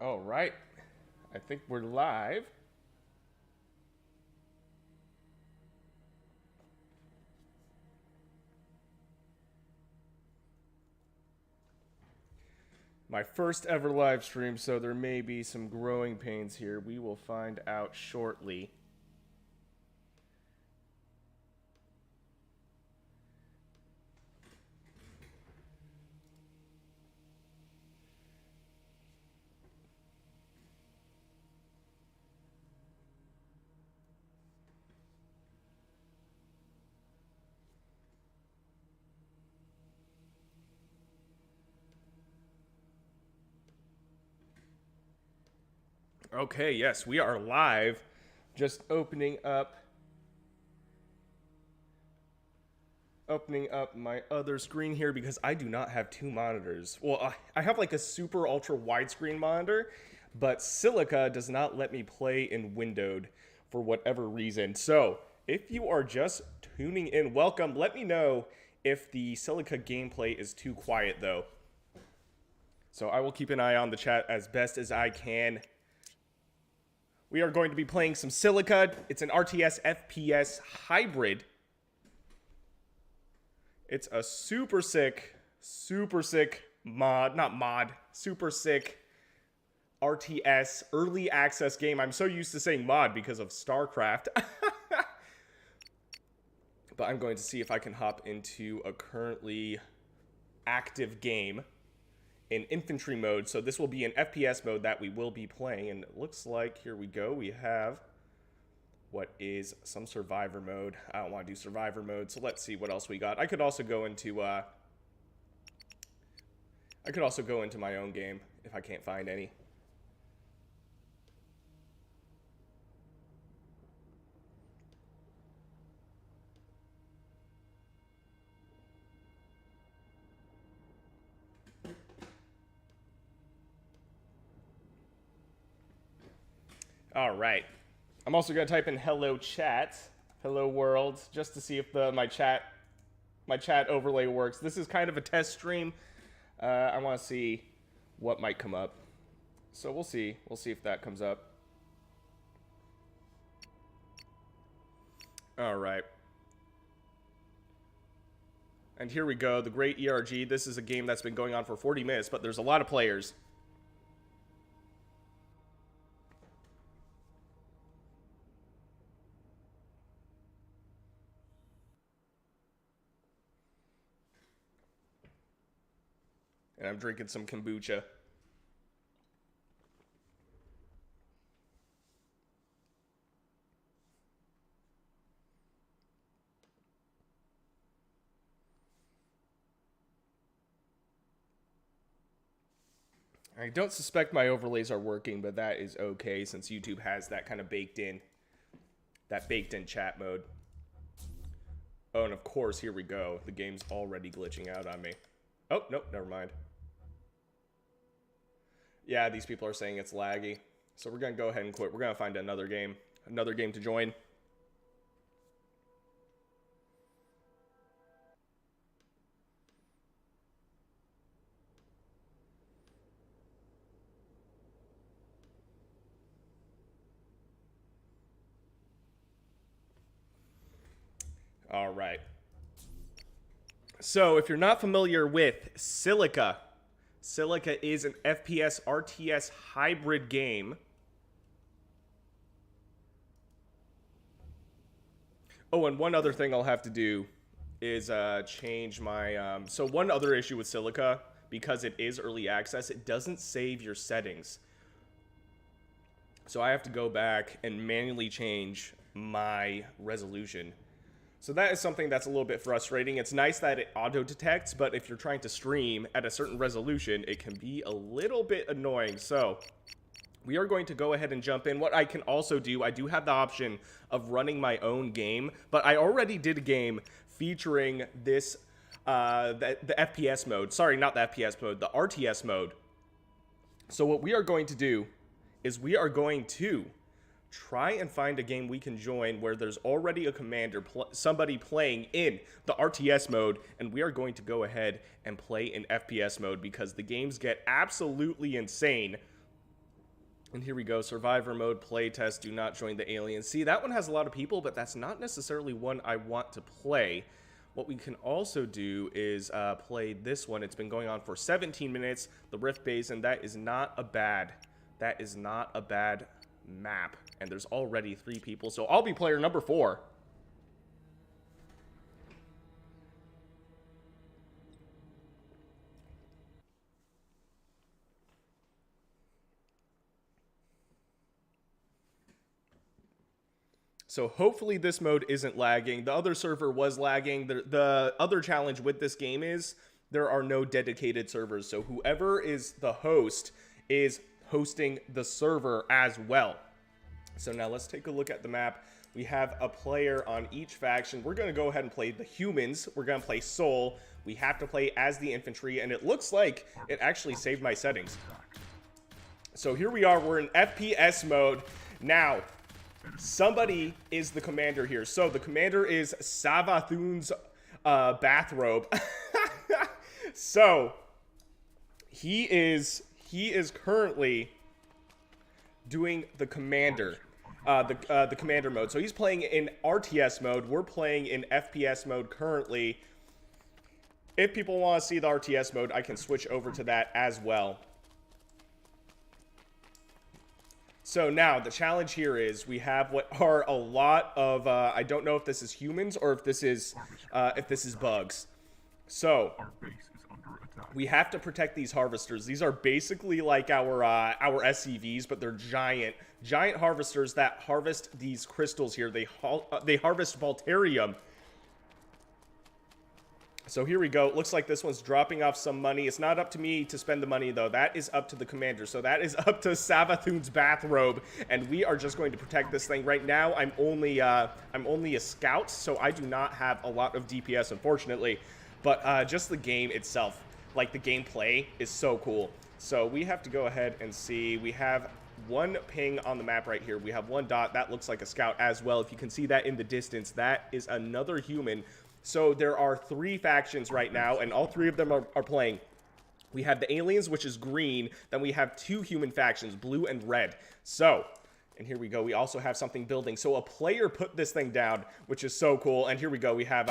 All right. I think we're live. My first ever live stream, so there may be some growing pains here. We will find out shortly. Okay, yes, we are live. Just opening up my other screen here because I do not have two monitors. Well, I have like a super ultra widescreen monitor, but Silica does not let me play in windowed for whatever reason. So, if you are just tuning in, welcome. Let me know if the Silica gameplay is too quiet though. So I will keep an eye on the chat as best as I can. We are going to be playing some Silica. It's an RTS FPS hybrid. It's a super sick mod, not mod, super sick RTS early access game. I'm so used to saying mod because of StarCraft. But I'm going to see if I can hop into a currently active game in infantry mode. So this will be an FPS mode that we will be playing. And it looks like, here we go, we have what is some survivor mode. I don't want to do survivor mode, so let's see what else we got. I could also go into my own game if I can't find any. All right. I'm also going to type in hello chat, hello world, just to see if my chat overlay works. This is kind of a test stream. I want to see what might come up. So we'll see. We'll see if that comes up. All right. And here we go, the Great ERG. This is a game that's been going on for 40 minutes, but there's a lot of players. And I'm drinking some kombucha. I don't suspect my overlays are working, but that is okay since YouTube has that kind of baked in chat mode. Oh, and of course, here we go. The game's already glitching out on me. Oh, nope, never mind. Yeah, these people are saying it's laggy. So we're going to go ahead and quit. We're going to find another game to join. All right. So if you're not familiar with Silica, Silica is an FPS RTS hybrid game. Oh, and one other thing I'll have to do is change my... so one other issue with Silica, because it is early access, it doesn't save your settings. So I have to go back and manually change my resolution. So that is something that's a little bit frustrating. It's nice that it auto-detects, but if you're trying to stream at a certain resolution, it can be a little bit annoying. So we are going to go ahead and jump in. What I can also do, I do have the option of running my own game, but I already did a game featuring this, the FPS mode. Sorry, not the FPS mode, the RTS mode. So what we are going to do is we are going to try and find a game we can join where there's already a commander, somebody playing in the RTS mode, and we are going to go ahead and play in FPS mode because the games get absolutely insane And here we go, survivor mode, playtest, do not join the aliens. See, that one has a lot of people, but that's not necessarily one I want to play. What we can also do is play this one. It's been going on for 17 minutes, the Rift Basin. That is not a bad map. And there's already 3 people, so I'll be player number 4. So hopefully this mode isn't lagging. The other server was lagging. The other challenge with this game is there are no dedicated servers. So whoever is the host is hosting the server as well. So now let's take a look at the map. We have a player on each faction. We're going to go ahead and play the humans. We're going to play Soul. We have to play as the infantry, and it looks like it actually saved my settings. So here we are. We're in FPS mode. Now, somebody is the commander here. So the commander is Savathun's bathrobe. So he is currently doing the commander, the commander mode. So he's playing in RTS mode. We're playing in FPS mode currently. If people want to see the RTS mode, I can switch over to that as well. So now the challenge here is we have what are a lot of I don't know if this is humans or if this is bugs. So we have to protect these harvesters. These are basically like our SCVs, but they're giant harvesters that harvest these crystals here. They harvest Voltarium. So here we go. It looks like this one's dropping off some money. It's not up to me to spend the money, though. That is up to the commander. So that is up to Savathun's bathrobe, and we are just going to protect this thing. Right now, I'm only a scout, so I do not have a lot of DPS, unfortunately. But just the game itself, like the gameplay, is so cool. So we have to go ahead and see. We have one ping on the map right here. We have one dot. That looks like a scout as well. If you can see that in the distance, that is another human. So there are 3 factions right now, and all 3 of them are playing. We have the aliens, which is green. Then we have 2 human factions, blue and red. So, and here we go. We also have something building. So a player put this thing down, which is so cool. And here we go. We have,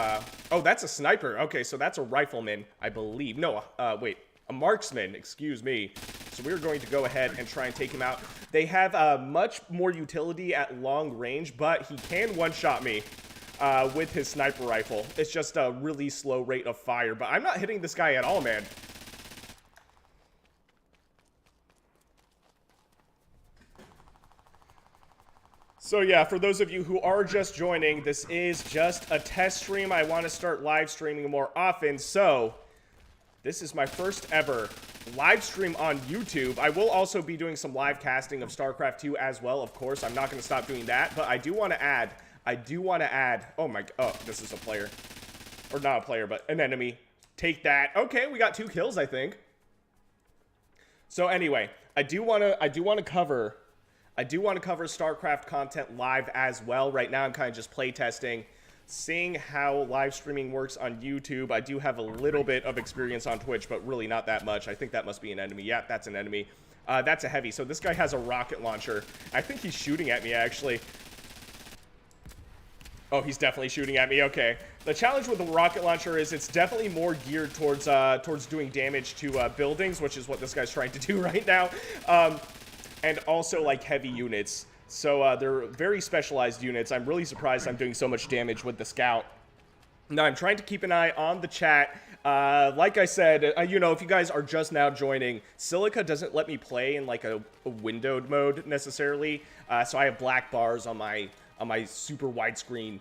oh, that's a sniper. Okay, so that's a rifleman, I believe. No, wait, a marksman, excuse me. So we're going to go ahead and try and take him out. They have much more utility at long range, but he can one-shot me. With his sniper rifle. It's just a really slow rate of fire, but I'm not hitting this guy at all, man. So yeah, for those of you who are just joining, this is just a test stream. I want to start live streaming more often, so this is my first ever live stream on YouTube. I will also be doing some live casting of StarCraft 2 as well, of course. I'm not going to stop doing that, but I do want to add, oh my, oh, this is a player. Or not a player, but an enemy. Take that. Okay, we got 2 kills, I think. So anyway, I do want to cover StarCraft content live as well. Right now I'm kind of just playtesting, seeing how live streaming works on YouTube. I do have a little bit of experience on Twitch, but really not that much. I think that must be an enemy. Yeah, that's an enemy. That's a heavy. So this guy has a rocket launcher. I think he's shooting at me, actually. Oh, he's definitely shooting at me. Okay. The challenge with the rocket launcher is it's definitely more geared towards doing damage to buildings, which is what this guy's trying to do right now. And also, like, heavy units. So they're very specialized units. I'm really surprised I'm doing so much damage with the scout. Now, I'm trying to keep an eye on the chat. Like I said, you know, if you guys are just now joining, Silica doesn't let me play in, like, a windowed mode, necessarily. So I have black bars on my super widescreen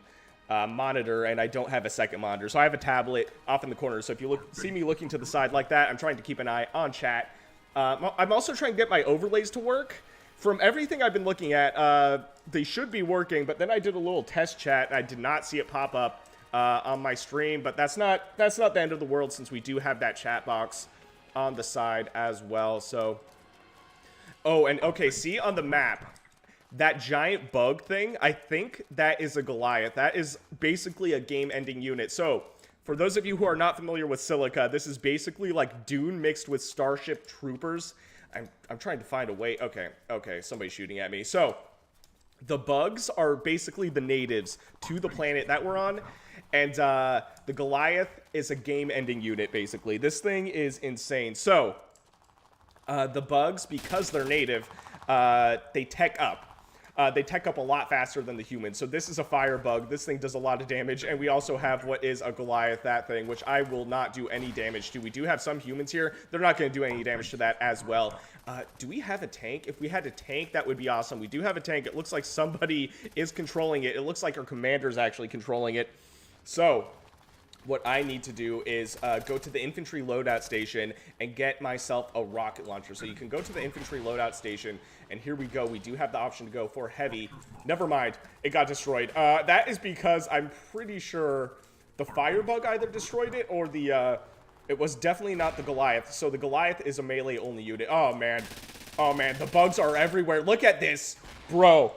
monitor, and I don't have a second monitor. So I have a tablet off in the corner. So if you see me looking to the side like that, I'm trying to keep an eye on chat. I'm also trying to get my overlays to work. From everything I've been looking at, they should be working, but then I did a little test chat, and I did not see it pop up on my stream. But that's not the end of the world, since we do have that chat box on the side as well. So, oh, and okay, see on the map, that giant bug thing, I think that is a Goliath. That is basically a game-ending unit. So, for those of you who are not familiar with Silica, this is basically like Dune mixed with Starship Troopers. I'm trying to find a way. Okay, somebody's shooting at me. So the bugs are basically the natives to the planet that we're on, and the Goliath is a game-ending unit, basically. This thing is insane. So the bugs, because they're native, they tech up. They tech up a lot faster than the humans. So this is a fire bug. This thing does a lot of damage. And we also have what is a Goliath, that thing, which I will not do any damage to. We do have some humans here. They're not going to do any damage to that as well. Do we have a tank? If we had a tank, that would be awesome. We do have a tank. It looks like somebody is controlling it. It looks like our commander's actually controlling it. So what I need to do is go to the infantry loadout station and get myself a rocket launcher. So you can go to the infantry loadout station, and here we go. We do have the option to go for heavy. Never mind. It got destroyed. That is because I'm pretty sure the firebug either destroyed it or the... it was definitely not the Goliath. So the Goliath is a melee-only unit. Oh, man. Oh, man. The bugs are everywhere. Look at this. Bro.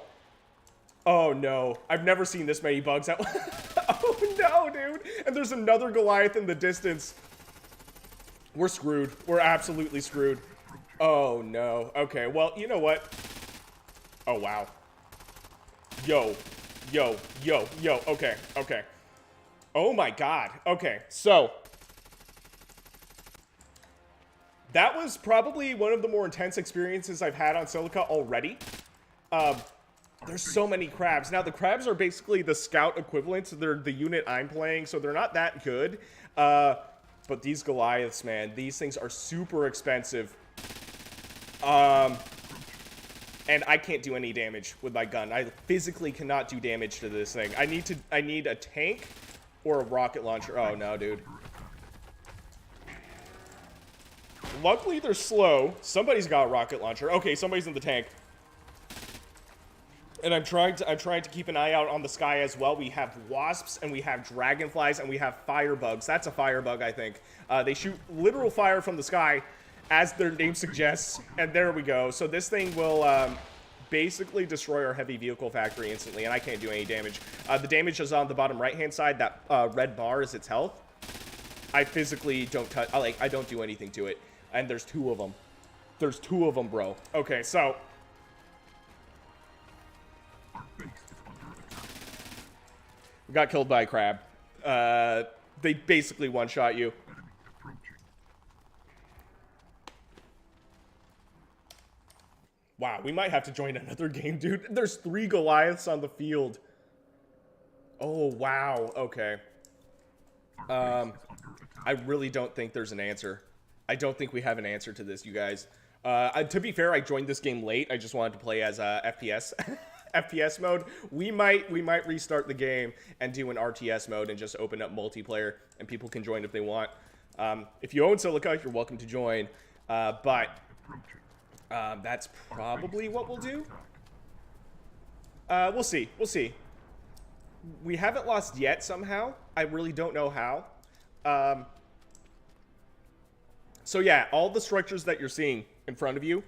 Oh, no. I've never seen this many bugs. Oh, no, dude. And there's another Goliath in the distance. We're screwed. We're absolutely screwed. Oh, no. Okay, well, you know what? Oh, wow. Yo. Okay. Oh, my God. Okay, so that was probably one of the more intense experiences I've had on Silica already. There's so many crabs. Now, the crabs are basically the scout equivalents. They're the unit I'm playing, so they're not that good. But these Goliaths, man, these things are super expensive. And I can't do any damage with my gun. I physically cannot do damage to this thing. I need a tank or a rocket launcher. Oh, no, dude. Luckily, they're slow. Somebody's got a rocket launcher. Okay, somebody's in the tank. And I'm trying to keep an eye out on the sky as well. We have wasps, and we have dragonflies, and we have firebugs. That's a firebug, I think. They shoot literal fire from the sky, as their name suggests. And there we go. So this thing will basically destroy our heavy vehicle factory instantly, and I can't do any damage. The damage is on the bottom right-hand side. That red bar is its health. I physically don't touch. I don't do anything to it. And there's two of them. There's two of them, bro. Okay, so we got killed by a crab. They basically one-shot you. Wow, we might have to join another game, dude. There's 3 Goliaths on the field. Oh, wow. Okay. I really don't think there's an answer. I don't think we have an answer to this, you guys. To be fair, I joined this game late. I just wanted to play as FPS. FPS mode. We might restart the game and do an RTS mode and just open up multiplayer, and people can join if they want. If you own Silica, you're welcome to join. But that's probably what we'll do. We'll see. We'll see. We haven't lost yet somehow. I really don't know how. So yeah, all the structures that you're seeing in front of you,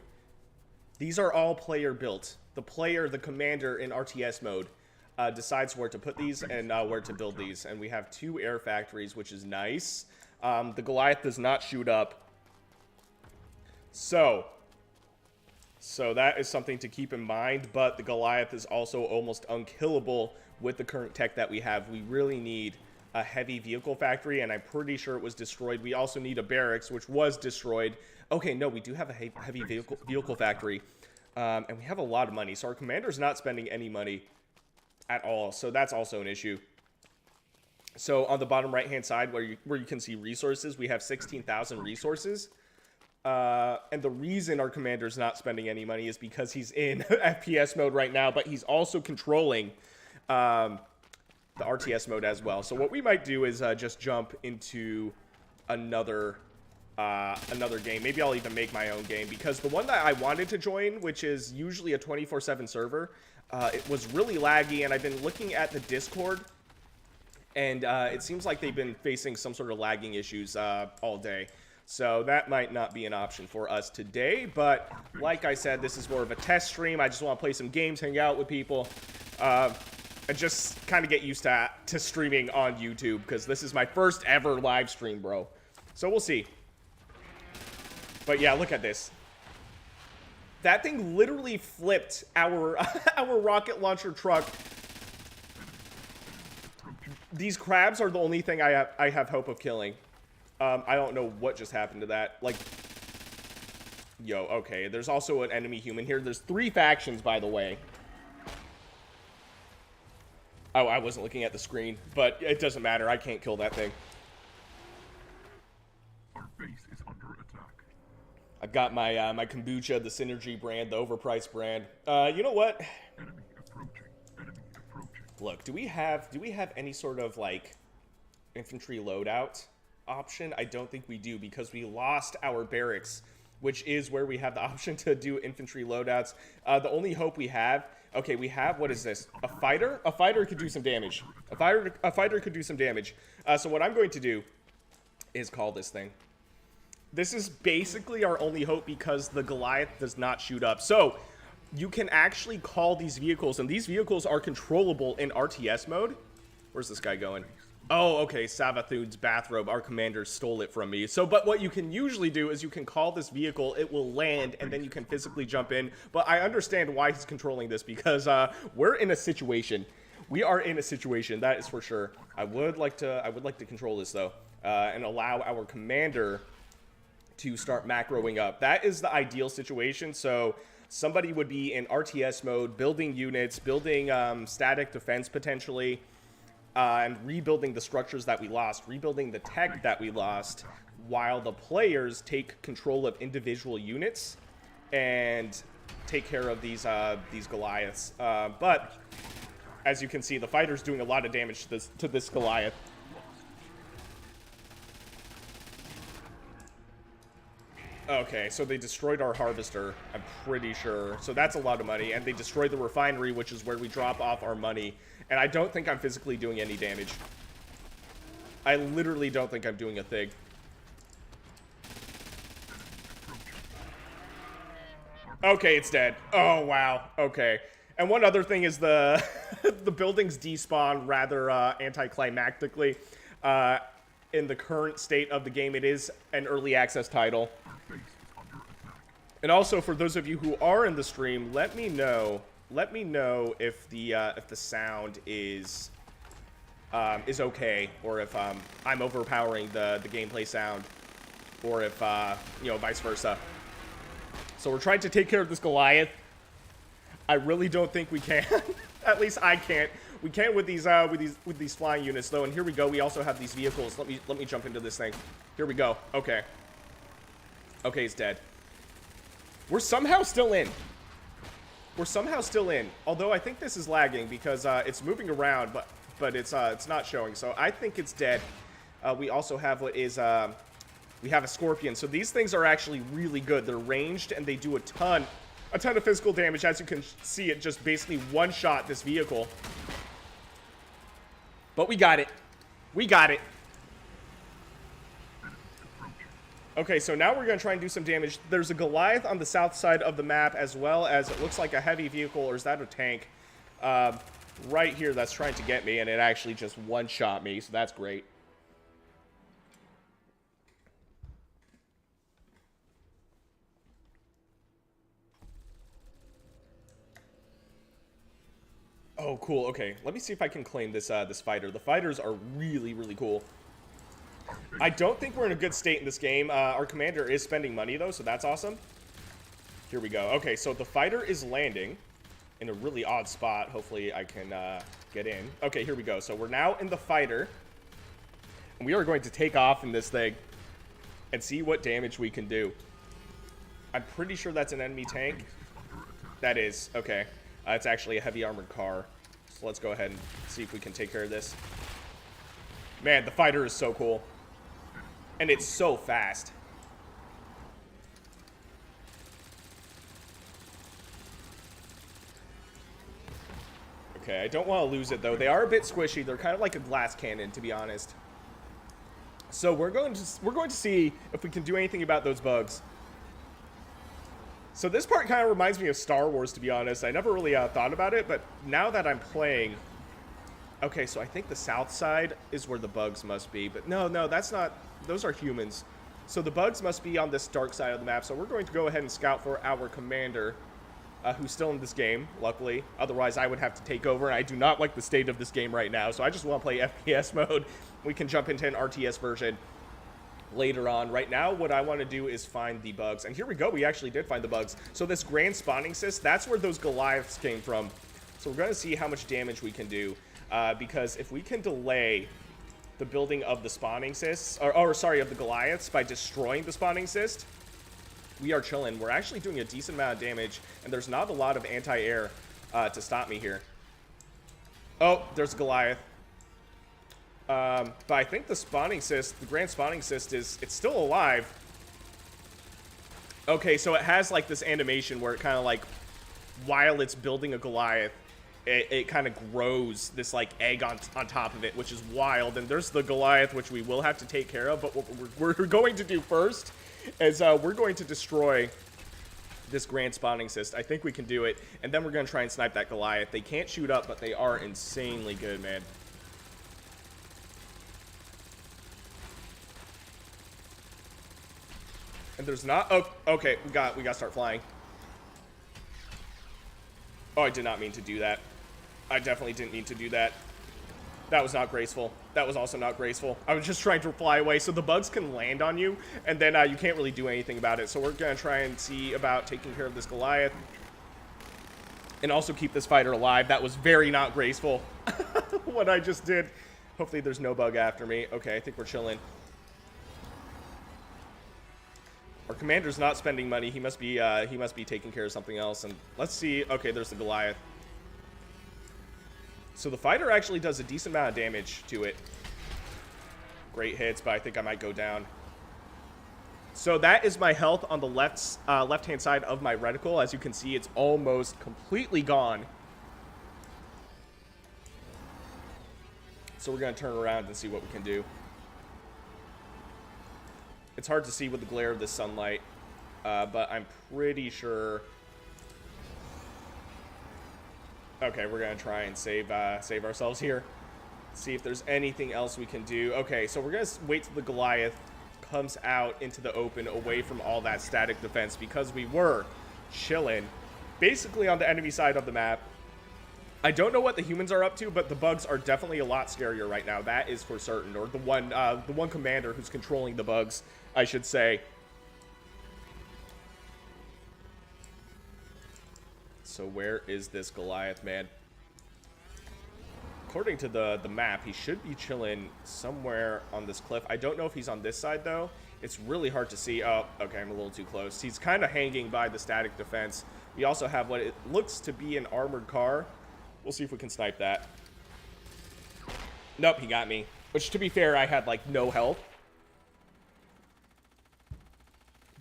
these are all player built. The commander in RTS mode, decides where to put these and where to build these. And we have 2 air factories, which is nice. The Goliath does not shoot up. So that is something to keep in mind. But the Goliath is also almost unkillable with the current tech that we have. We really need a heavy vehicle factory, and I'm pretty sure it was destroyed. We also need a barracks, which was destroyed. Okay, no, we do have a heavy vehicle factory. And we have a lot of money, so our commander's not spending any money at all, so that's also an issue. So on the bottom right-hand side, where you can see resources, we have 16,000 resources. And the reason our commander's not spending any money is because he's in FPS mode right now, but he's also controlling the RTS mode as well. So what we might do is just jump into another game. Maybe I'll even make my own game, because the one that I wanted to join, which is usually a 24/7 server, it was really laggy, and I've been looking at the Discord, and it seems like they've been facing some sort of lagging issues all day. So that might not be an option for us today, but like I said, this is more of a test stream. I just want to play some games, hang out with people, and just kind of get used to streaming on YouTube, because this is my first ever live stream, bro. So we'll see. But yeah, look at this. That thing literally flipped our our rocket launcher truck. These crabs are the only thing I have hope of killing. I don't know what just happened to that. Like, yo, okay. There's also an enemy human here. There's 3 factions, by the way. Oh, I wasn't looking at the screen, but it doesn't matter. I can't kill that thing. Our base is under attack. I've got my my kombucha, the Synergy brand, the overpriced brand. You know what? Enemy approaching. Enemy approaching. Look, do we have any sort of like infantry loadout option? I don't think we do, because we lost our barracks, which is where we have the option to do infantry loadouts. The only hope we have, okay, we have, what is this? A fighter? A fighter could do some damage. A fighter could do some damage. So what I'm going to do is call this thing. This is basically our only hope, because the Goliath does not shoot up. So you can actually call these vehicles, and these vehicles are controllable in RTS mode. Where's this guy going? Oh, okay, Savathun's bathrobe. Our commander stole it from me. So, but what you can usually do is you can call this vehicle, it will land, and then you can physically jump in. But I understand why he's controlling this, because we're in a situation. We are in a situation, that is for sure. I would like to control this, though, and allow our commander to start macroing up. That is the ideal situation. So somebody would be in RTS mode, building units, building static defense potentially, and rebuilding the structures that we lost, rebuilding the tech that we lost, while the players take control of individual units and take care of these Goliaths. But as you can see, the fighter's doing a lot of damage to this Goliath. Okay, so they destroyed our harvester, I'm pretty sure. So that's a lot of money. And they destroyed the refinery, which is where we drop off our money. And I don't think I'm physically doing any damage. I literally don't think I'm doing a thing. Okay, it's dead. Oh, wow. Okay. And one other thing is the the buildings despawn rather anticlimactically. In the current state of the game, it is an early access title. And also, for those of you who are in the stream, let me know if the sound is okay, or if I'm overpowering the gameplay sound, or if you know, vice versa. So we're trying to take care of this Goliath. I really don't think we can. At least I can't. We can't with these flying units though. And here we go. We also have these vehicles. Let me jump into this thing. Here we go. Okay. Okay, he's dead. We're somehow still in. We're somehow still in. Although I think this is lagging because it's moving around, but it's not showing. So I think it's dead. We also have what is we have a scorpion. So these things are actually really good. They're ranged and they do a ton of physical damage. As you can see, it just basically one-shot this vehicle. But we got it. We got it. Okay, so now we're going to try and do some damage. There's a Goliath on the south side of the map, as well as it looks like a heavy vehicle, or is that a tank? Right here that's trying to get me, and it actually just one-shot me, so that's great. Oh, cool. Okay, let me see if I can claim this this fighter. The fighters are really, really cool. I don't think we're in a good state in this game. Our commander is spending money, though, so that's awesome. Here we go. Okay, so the fighter is landing in a really odd spot. Hopefully I can get in. Okay, here we go. So we're now in the fighter. And we are going to take off in this thing and see what damage we can do. I'm pretty sure that's an enemy tank. That is. Okay. It's actually a heavy armored car. So let's go ahead and see if we can take care of this. Man, the fighter is so cool. And it's so fast. Okay, I don't want to lose it, though. They are a bit squishy. They're kind of like a glass cannon, to be honest. So we're going to see if we can do anything about those bugs. So this part kind of reminds me of Star Wars, to be honest. I never really thought about it, but now that I'm playing... Okay, so I think the south side is where the bugs must be. But no, that's not... Those are humans. So the bugs must be on this dark side of the map. So we're going to go ahead and scout for our commander, who's still in this game, luckily. Otherwise, I would have to take over, and I do not like the state of this game right now. So I just want to play FPS mode. We can jump into an RTS version later on. Right now, what I want to do is find the bugs. And here we go. We actually did find the bugs. So this grand spawning cyst, that's where those Goliaths came from. So we're going to see how much damage we can do. Because if we can delay the building of the spawning cysts, or sorry, of the Goliaths by destroying the spawning cyst, we are chilling. We're actually doing a decent amount of damage, and there's not a lot of anti-air to stop me here. Oh, there's a Goliath. But I think the spawning cyst, the grand spawning cyst, it's still alive. Okay, so it has like this animation where it kind of like, while it's building a Goliath, it kind of grows this like egg on top of it, which is wild. And there's the Goliath, which we will have to take care of. But what we're going to do first is we're going to destroy this grand spawning cyst. I think we can do it. And then we're going to try and snipe that Goliath. They can't shoot up, but they are insanely good, man. And there's not... Oh, okay. We got to start flying. Oh, I did not mean to do that. I definitely didn't mean to do that. That was not graceful. That was also not graceful. I was just trying to fly away. So the bugs can land on you, and then you can't really do anything about it. So we're going to try and see about taking care of this Goliath. And also keep this fighter alive. That was very not graceful, what I just did. Hopefully there's no bug after me. Okay, I think we're chilling. Our commander's not spending money. He must be taking care of something else. And let's see. Okay, there's the Goliath. So the fighter actually does a decent amount of damage to it. Great hits, but I think I might go down. So that is my health on the left-hand side of my reticle. As you can see, it's almost completely gone. So we're going to turn around and see what we can do. It's hard to see with the glare of the sunlight, but I'm pretty sure... Okay, we're going to try and save ourselves here. See if there's anything else we can do. Okay, so we're going to wait till the Goliath comes out into the open away from all that static defense, because we were chilling basically on the enemy side of the map. I don't know what the humans are up to, but the bugs are definitely a lot scarier right now. That is for certain. Or the one commander who's controlling the bugs, I should say. So where is this Goliath, man? According to the map, he should be chilling somewhere on this cliff. I don't know if he's on this side, though. It's really hard to see. Oh, okay, I'm a little too close. He's kind of hanging by the static defense. We also have what it looks to be an armored car. We'll see if we can snipe that. Nope, he got me. Which, to be fair, I had, like, no health.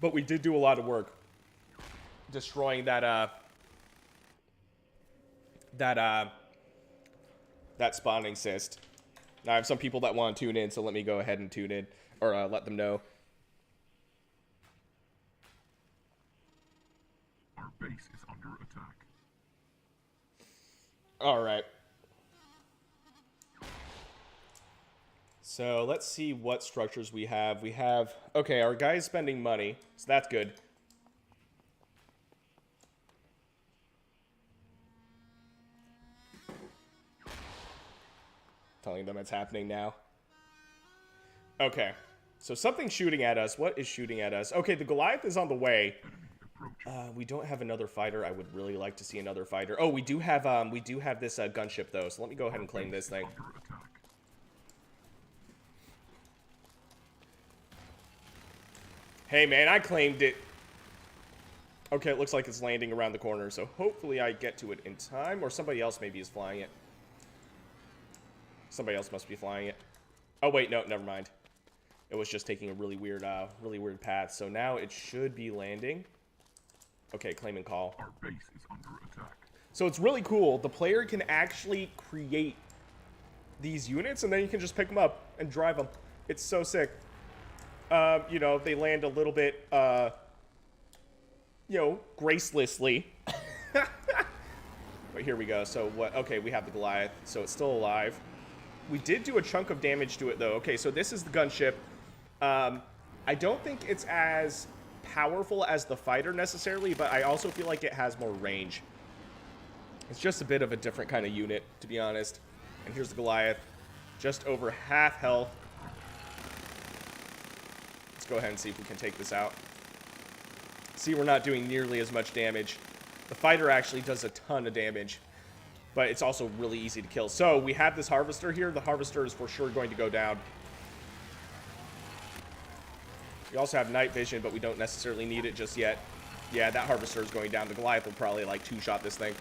But we did do a lot of work destroying that spawning cyst. Now, I have some people that want to tune in, so let me go ahead and tune in, or let them know. Our base is under attack. All right. So let's see what structures we have. We have, okay, our guy's spending money, so that's good. Telling them it's happening now. Okay, so something's shooting at us. What is shooting at us? Okay, the Goliath is on the way. We don't have another fighter. I would really like to see another fighter. Oh, we do have this gunship though. So let me go ahead and claim this thing. Hey man, I claimed it. Okay, it looks like it's landing around the corner, so hopefully I get to it in time, or somebody else maybe is flying it. Somebody else must be flying it. Oh wait, no, never mind. It was just taking a really weird path. So now it should be landing. Okay, claim and call. Our base is under attack. So it's really cool. The player can actually create these units, and then you can just pick them up and drive them. It's so sick. You know, they land a little bit, you know, gracelessly. But here we go. So what? Okay, we have the Goliath. So it's still alive. We did do a chunk of damage to it, though. Okay, so this is the gunship. I don't think it's as powerful as the fighter necessarily, but I also feel like it has more range. It's just a bit of a different kind of unit, to be honest. And here's the Goliath. Just over half health. Let's go ahead and see if we can take this out. See, we're not doing nearly as much damage. The fighter actually does a ton of damage, but it's also really easy to kill. So we have this harvester here. The harvester is for sure going to go down. We also have night vision, but we don't necessarily need it just yet. Yeah, that harvester is going down. The Goliath will probably like two-shot this thing.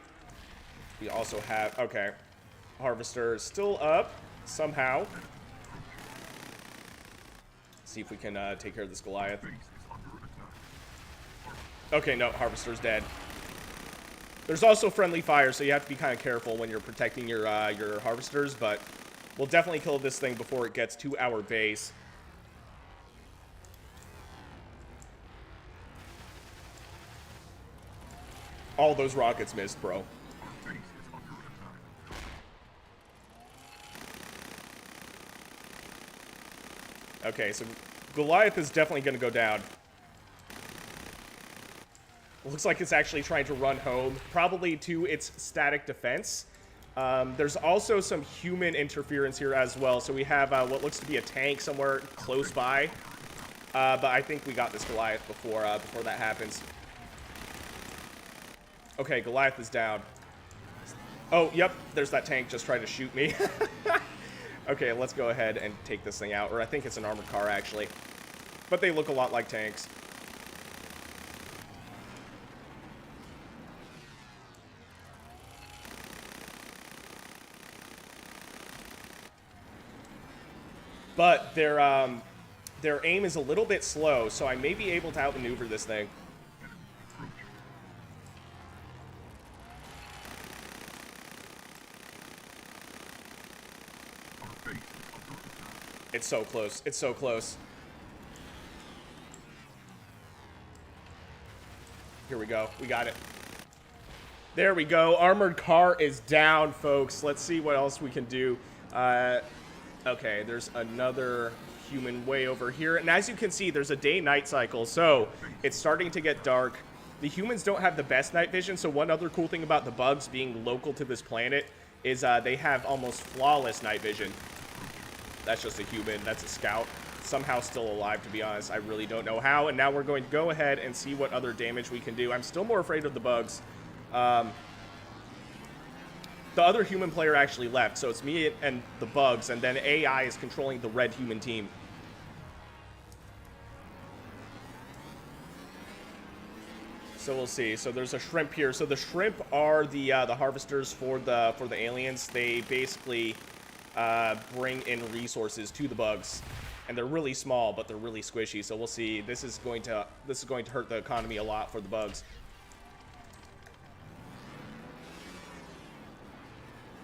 We also have, okay, harvester is still up somehow. See if we can take care of this Goliath. Okay, no, harvester's dead. There's also friendly fire, so you have to be kind of careful when you're protecting your harvesters, but we'll definitely kill this thing before it gets to our base. All those rockets missed, bro. Okay, so Goliath is definitely going to go down. Looks like it's actually trying to run home, probably to its static defense. There's also some human interference here as well. So we have what looks to be a tank somewhere close by. But I think we got this Goliath before that happens. Okay, Goliath is down. Oh, yep, there's that tank just trying to shoot me. Okay, let's go ahead and take this thing out. Or I think it's an armored car, actually. But they look a lot like tanks. But their aim is a little bit slow, so I may be able to outmaneuver this thing. It's so close. It's so close. Here we go. We got it. There we go. Armored car is down, folks. Let's see what else we can do. Okay, there's another human way over here. And as you can see, there's a day-night cycle, so it's starting to get dark. The humans don't have the best night vision, so one other cool thing about the bugs being local to this planet is they have almost flawless night vision. That's just a human. That's a scout. Somehow still alive, to be honest. I really don't know how. And now we're going to go ahead and see what other damage we can do. I'm still more afraid of the bugs. The other human player actually left, so it's me and the bugs, and then AI is controlling the red human team. So we'll see. So there's a shrimp here. So the shrimp are the harvesters for the aliens. They basically bring in resources to the bugs, and they're really small, but they're really squishy. So we'll see. This is going to hurt the economy a lot for the bugs.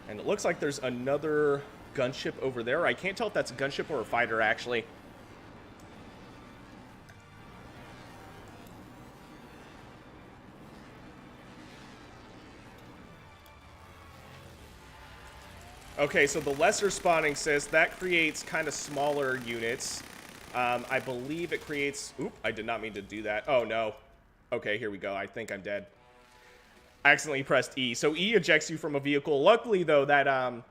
And it looks like there's another gunship over there. I can't tell if that's a gunship or a fighter, actually. Okay, so the lesser spawning cyst, that creates kind of smaller units. I believe it creates... Oop, I did not mean to do that. Oh, no. Okay, here we go. I think I'm dead. I accidentally pressed E. So E ejects you from a vehicle. Luckily, though, that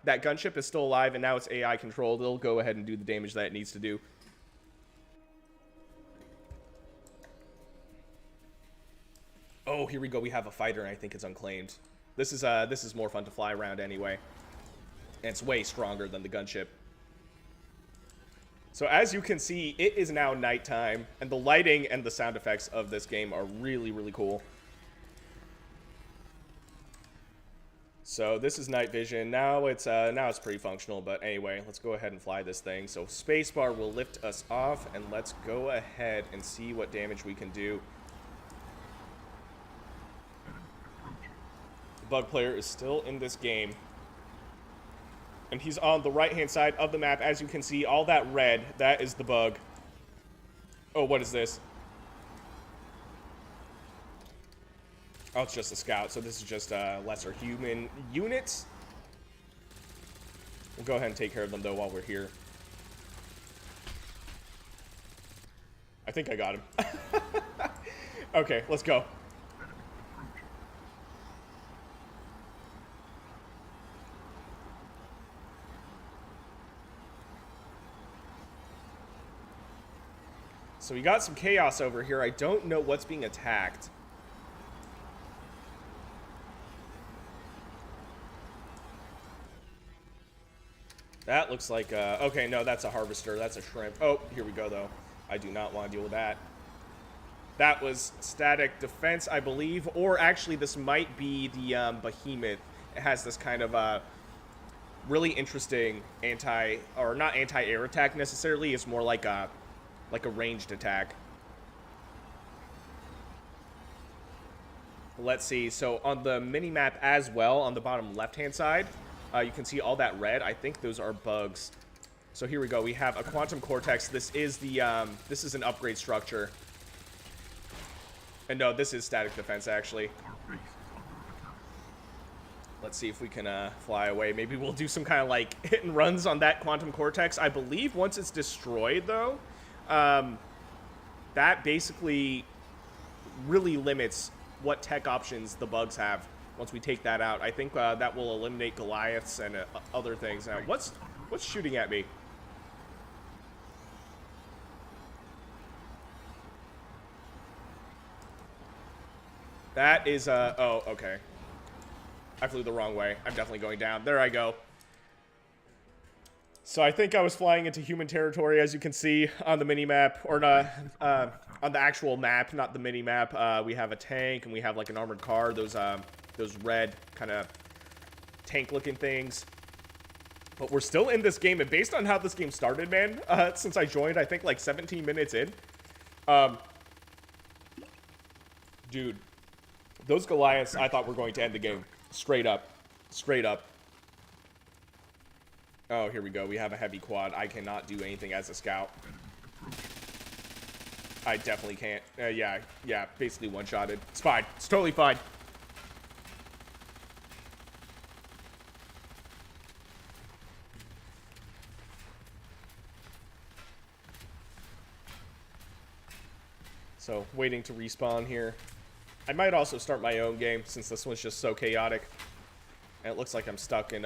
that gunship is still alive, and now it's AI controlled. It'll go ahead and do the damage that it needs to do. Oh, here we go. We have a fighter, and I think it's unclaimed. This is more fun to fly around anyway. And it's way stronger than the gunship. So as you can see, it is now nighttime, and the lighting and the sound effects of this game are really, really cool. So this is night vision. Now it's pretty functional, but anyway, let's go ahead and fly this thing. So spacebar will lift us off, and let's go ahead and see what damage we can do. The bug player is still in this game. And he's on the right-hand side of the map. As you can see, all that red, that is the bug. Oh, what is this? Oh, it's just a scout, so this is just lesser human units. We'll go ahead and take care of them, though, while we're here. I think I got him. Okay, let's go. So we got some chaos over here. I don't know what's being attacked. That looks like, okay, no, that's a harvester. That's a shrimp. Oh, here we go, though. I do not want to deal with that. That was static defense, I believe. Or actually, this might be the behemoth. It has this kind of really interesting not anti-air attack necessarily. It's more like a ranged attack. Let's see. So on the mini-map as well, on the bottom left-hand side, you can see all that red. I think those are bugs. So here we go. We have a quantum cortex. This is the this is an upgrade structure. And no, this is static defense actually. Let's see if we can fly away. Maybe we'll do some kind of like hit and runs on that quantum cortex. I believe once it's destroyed though, that basically really limits what tech options the bugs have. Once we take that out, I think that will eliminate Goliaths and other things. Now, what's shooting at me? That is oh, okay. I flew the wrong way. I'm definitely going down. There I go. So I think I was flying into human territory, as you can see on the mini-map, or not, on the actual map, not the mini-map. We have a tank, and we have like an armored car. Those red kind of tank-looking things. But we're still in this game, and based on how this game started, man, since I joined, I think like 17 minutes in, dude, those Goliaths, I thought were going to end the game. Straight up. Straight up. Oh, here we go. We have a heavy quad. I cannot do anything as a scout. I definitely can't. Yeah, basically one-shotted. It's fine. It's totally fine. So, waiting to respawn here. I might also start my own game, since this one's just so chaotic. And it looks like I'm stuck in,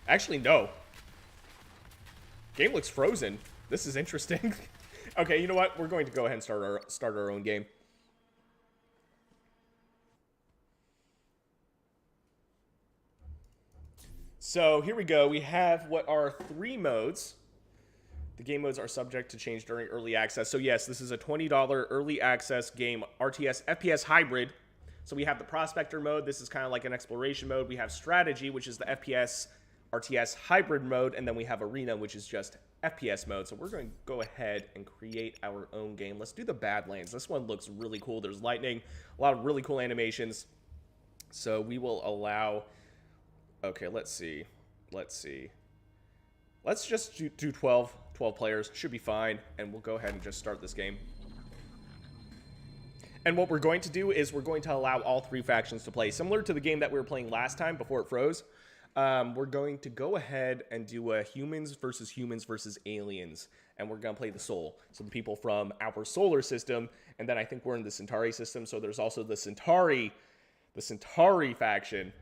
Actually, no. Game looks frozen. This is interesting. Okay, you know what? We're going to go ahead and start our own game. So, here we go. We have what are 3 modes. The game modes are subject to change during early access. So yes, this is a $20 early access game, RTS, FPS hybrid. So we have the Prospector mode. This is kind of like an exploration mode. We have Strategy, which is the FPS, RTS hybrid mode. And then we have Arena, which is just FPS mode. So we're going to go ahead and create our own game. Let's do the Badlands. This one looks really cool. There's lightning, a lot of really cool animations. So we will allow... Okay, let's see. Let's just do 12 players. Should be fine. And we'll go ahead and just start this game. And what we're going to do is we're going to allow all 3 factions to play. Similar to the game that we were playing last time before it froze. We're going to go ahead and do a humans versus aliens. And we're going to play the Sol. So the people from our solar system. And then I think we're in the Centauri system. So there's also the Centauri faction.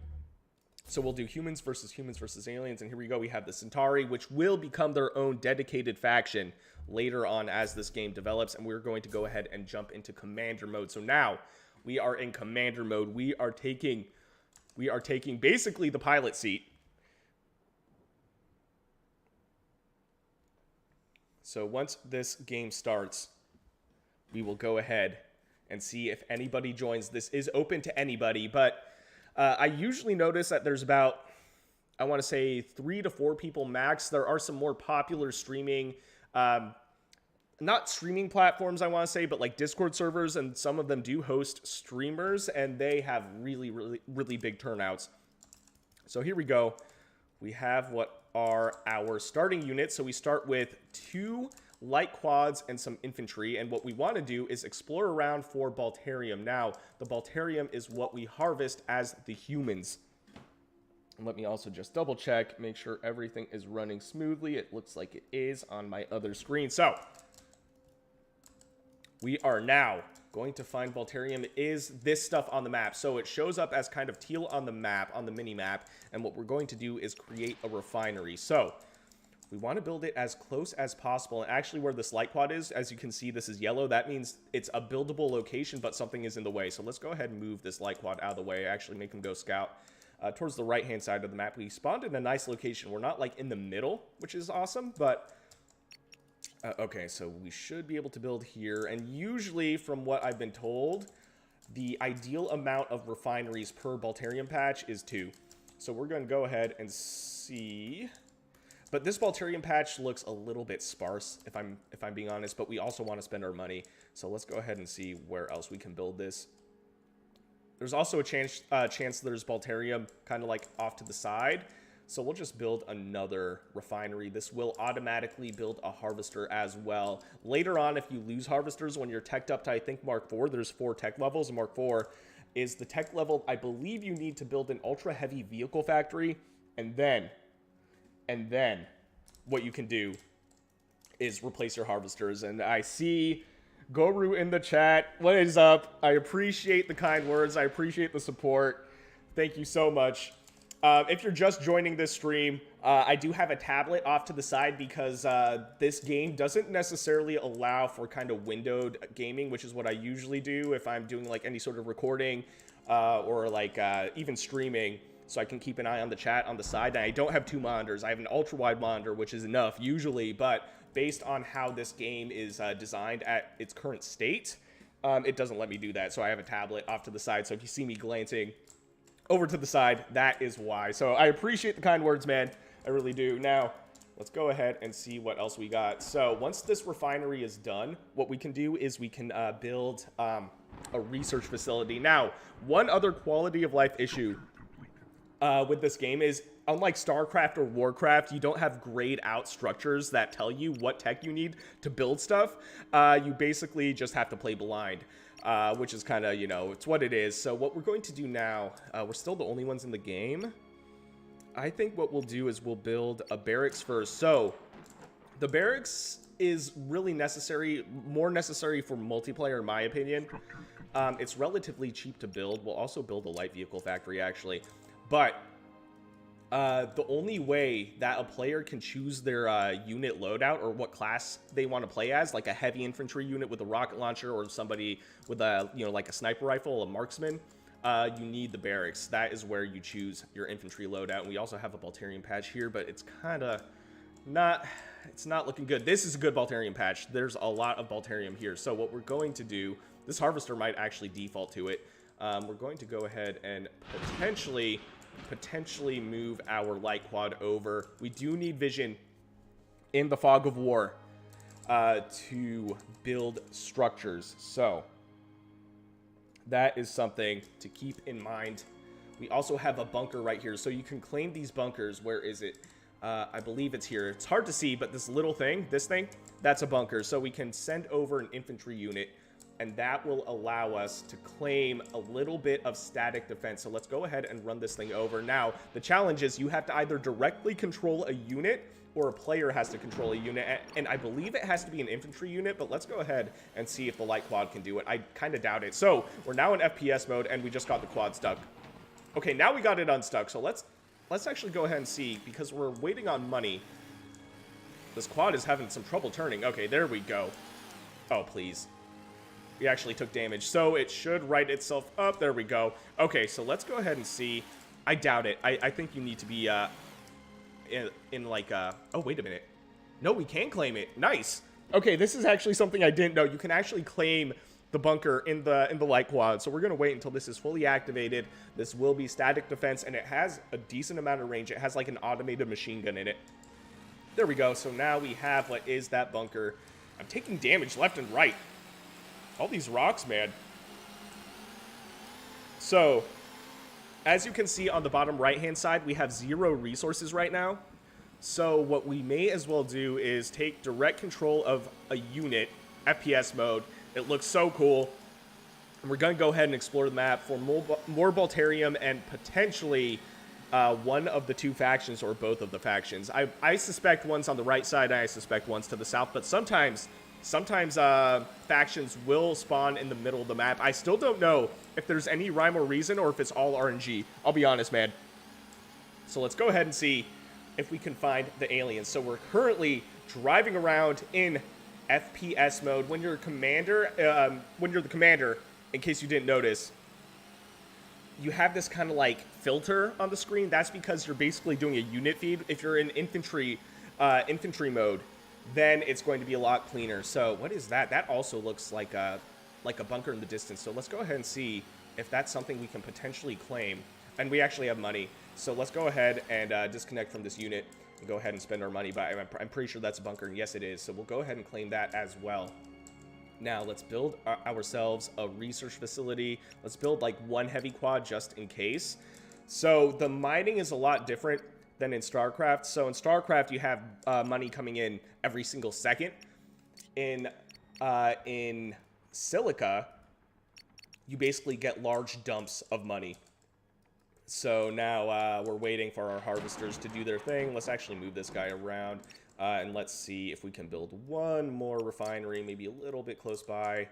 So we'll do humans versus aliens, and here we go. We have the Centauri, which will become their own dedicated faction later on as this game develops, and we're going to go ahead and jump into Commander mode. So now we are in Commander mode. We are taking basically the pilot seat. So once this game starts, we will go ahead and see if anybody joins. This is open to anybody, but I usually notice that there's about, I want to say 3 to 4 people max. There are some more popular streaming, not streaming platforms, I want to say, but like Discord servers, and some of them do host streamers, and they have really big turnouts. So here we go. We have what are our starting units. So we start with 2 light quads and some infantry, and what we want to do is explore around for Balterium. Now, the Balterium is what we harvest as the humans. And let me also just double check, make sure everything is running smoothly. It looks like it is on my other screen. So, We are now going to find Balterium. Is this stuff on the map? So it shows up as kind of teal on the map, on the mini map. And what we're going to do is create a refinery. So we want to build it as close as possible. And actually where this light quad is, as you can see, this is yellow. That means it's a buildable location, but something is in the way. So let's go ahead and move this light quad out of the way. Actually make him go scout towards the right-hand side of the map. We spawned in a nice location. We're not like in the middle, which is awesome, but... okay, so we should be able to build here. And usually, from what I've been told, the ideal amount of refineries per Balterium patch is 2. So we're going to go ahead and see... But this Balterium patch looks a little bit sparse, if I'm being honest. But we also want to spend our money. So let's go ahead and see where else we can build this. There's also a chance there's Balterium kind of like off to the side. So we'll just build another refinery. This will automatically build a harvester as well. Later on, if you lose harvesters when you're teched up to, I think, Mark 4, there's 4 tech levels. Mark 4 is the tech level. I believe you need to build an ultra-heavy vehicle factory. And then what you can do is replace your harvesters. And I see Goru in the chat. What is up? I appreciate the kind words. I appreciate the support. Thank you so much. If you're just joining this stream, I do have a tablet off to the side because this game doesn't necessarily allow for kind of windowed gaming, which is what I usually do if I'm doing like any sort of recording or like even streaming, so I can keep an eye on the chat on the side. And I don't have 2 monitors. I have an ultra-wide monitor, which is enough usually, but based on how this game is designed at its current state, it doesn't let me do that. So I have a tablet off to the side, so if you see me glancing over to the side, that is why. So I appreciate the kind words, man. I really do. Now, let's go ahead and see what else we got. So once this refinery is done, what we can do is we can build a research facility. Now, one other quality of life issue with this game is, unlike StarCraft or Warcraft, you don't have grayed out structures that tell you what tech you need to build stuff. You basically just have to play blind. Which is kind of, you know, it's what it is. So what we're going to do now, we're still the only ones in the game. I think what we'll do is we'll build a barracks first. So the barracks is really necessary, more necessary for multiplayer in my opinion. It's relatively cheap to build. We'll also build a light vehicle factory actually. But the only way that a player can choose their unit loadout or what class they want to play as, like a heavy infantry unit with a rocket launcher or somebody with a, you know, like a sniper rifle, a marksman, you need the barracks. That is where you choose your infantry loadout. And we also have a Balterium patch here, but it's kind of not, it's not looking good. This is a good Balterium patch. There's a lot of Balterium here. So what we're going to do, this harvester might actually default to it. We're going to go ahead and potentially move our light quad over. We do need vision in the fog of war to build structures. So that is something to keep in mind. We also have a bunker right here. So you can claim these bunkers. Where is it? I believe it's here. It's hard to see, but this little thing, this thing, that's a bunker. So we can send over an infantry unit, and that will allow us to claim a little bit of static defense. So let's go ahead and run this thing over. Now, the challenge is you have to either directly control a unit or a player has to control a unit. And I believe it has to be an infantry unit, but let's go ahead and see if the light quad can do it. I kind of doubt it. So we're now in FPS mode and we just got the quad stuck. Okay, now we got it unstuck. So let's actually go ahead and see, because we're waiting on money. This quad is having some trouble turning. Okay, there we go. Oh, please. We actually took damage, so it should right itself up. There we go. Okay, so let's go ahead and see. I doubt it. I think you need to be in like oh, wait a minute. No, we can claim it. Nice. Okay, this is actually something I didn't know. You can actually claim the bunker in the light quad. So we're gonna wait until this is fully activated. This will be static defense, and it has a decent amount of range. It has like an automated machine gun in it. There we go. So now we have what is that bunker. I'm taking damage left and right. All these rocks, man. So, as you can see on the bottom right-hand side, we have 0 resources right now. So what we may as well do is take direct control of a unit, FPS mode. It looks so cool. And we're going to go ahead and explore the map for more Balterium and potentially one of the 2 factions or both of the factions. I suspect one's on the right side and I suspect one's to the south, but sometimes sometimes factions will spawn in the middle of the map. I still don't know if there's any rhyme or reason or if it's all RNG. I'll be honest, man. So let's go ahead and see if we can find the aliens. So we're currently driving around in FPS mode. When you're the commander, in case you didn't notice, you have this kind of like filter on the screen. That's because you're basically doing a unit feed. If you're in infantry mode, then it's going to be a lot cleaner. So what is that? That also looks like a bunker in the distance. So let's go ahead and see if that's something we can potentially claim. And we actually have money. So let's go ahead and disconnect from this unit and go ahead and spend our money. But I'm pretty sure that's a bunker. And yes, it is. So we'll go ahead and claim that as well. Now, let's build ourselves a research facility. Let's build like one heavy quad just in case. So the mining is a lot different than in StarCraft. So in StarCraft, you have money coming in every single second. In Silica, you basically get large dumps of money. So now we're waiting for our harvesters to do their thing. Let's actually move this guy around. And let's see if we can build one more refinery, maybe a little bit close by.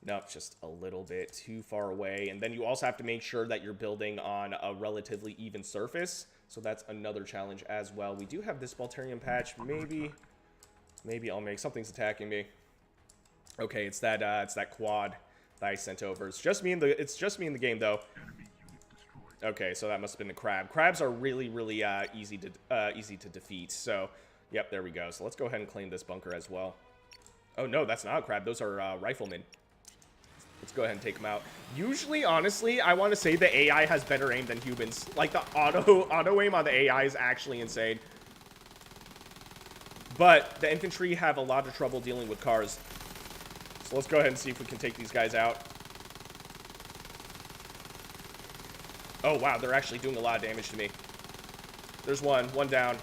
Nope, just a little bit too far away. And then you also have to make sure that you're building on a relatively even surface. So that's another challenge as well. We do have this Balterium patch. Maybe I'll make something's attacking me. Okay, it's that quad that I sent over. It's just me in the game though. Okay, so that must have been a crab. Crabs are really easy to defeat. So, yep, there we go. So let's go ahead and claim this bunker as well. Oh no, that's not a crab. Those are riflemen. Let's go ahead and take them out. Usually, honestly, I want to say the AI has better aim than humans. Like the auto aim on the AI is actually insane. But the infantry have a lot of trouble dealing with cars. So let's go ahead and see if we can take these guys out. Oh, wow, they're actually doing a lot of damage to me. There's one down.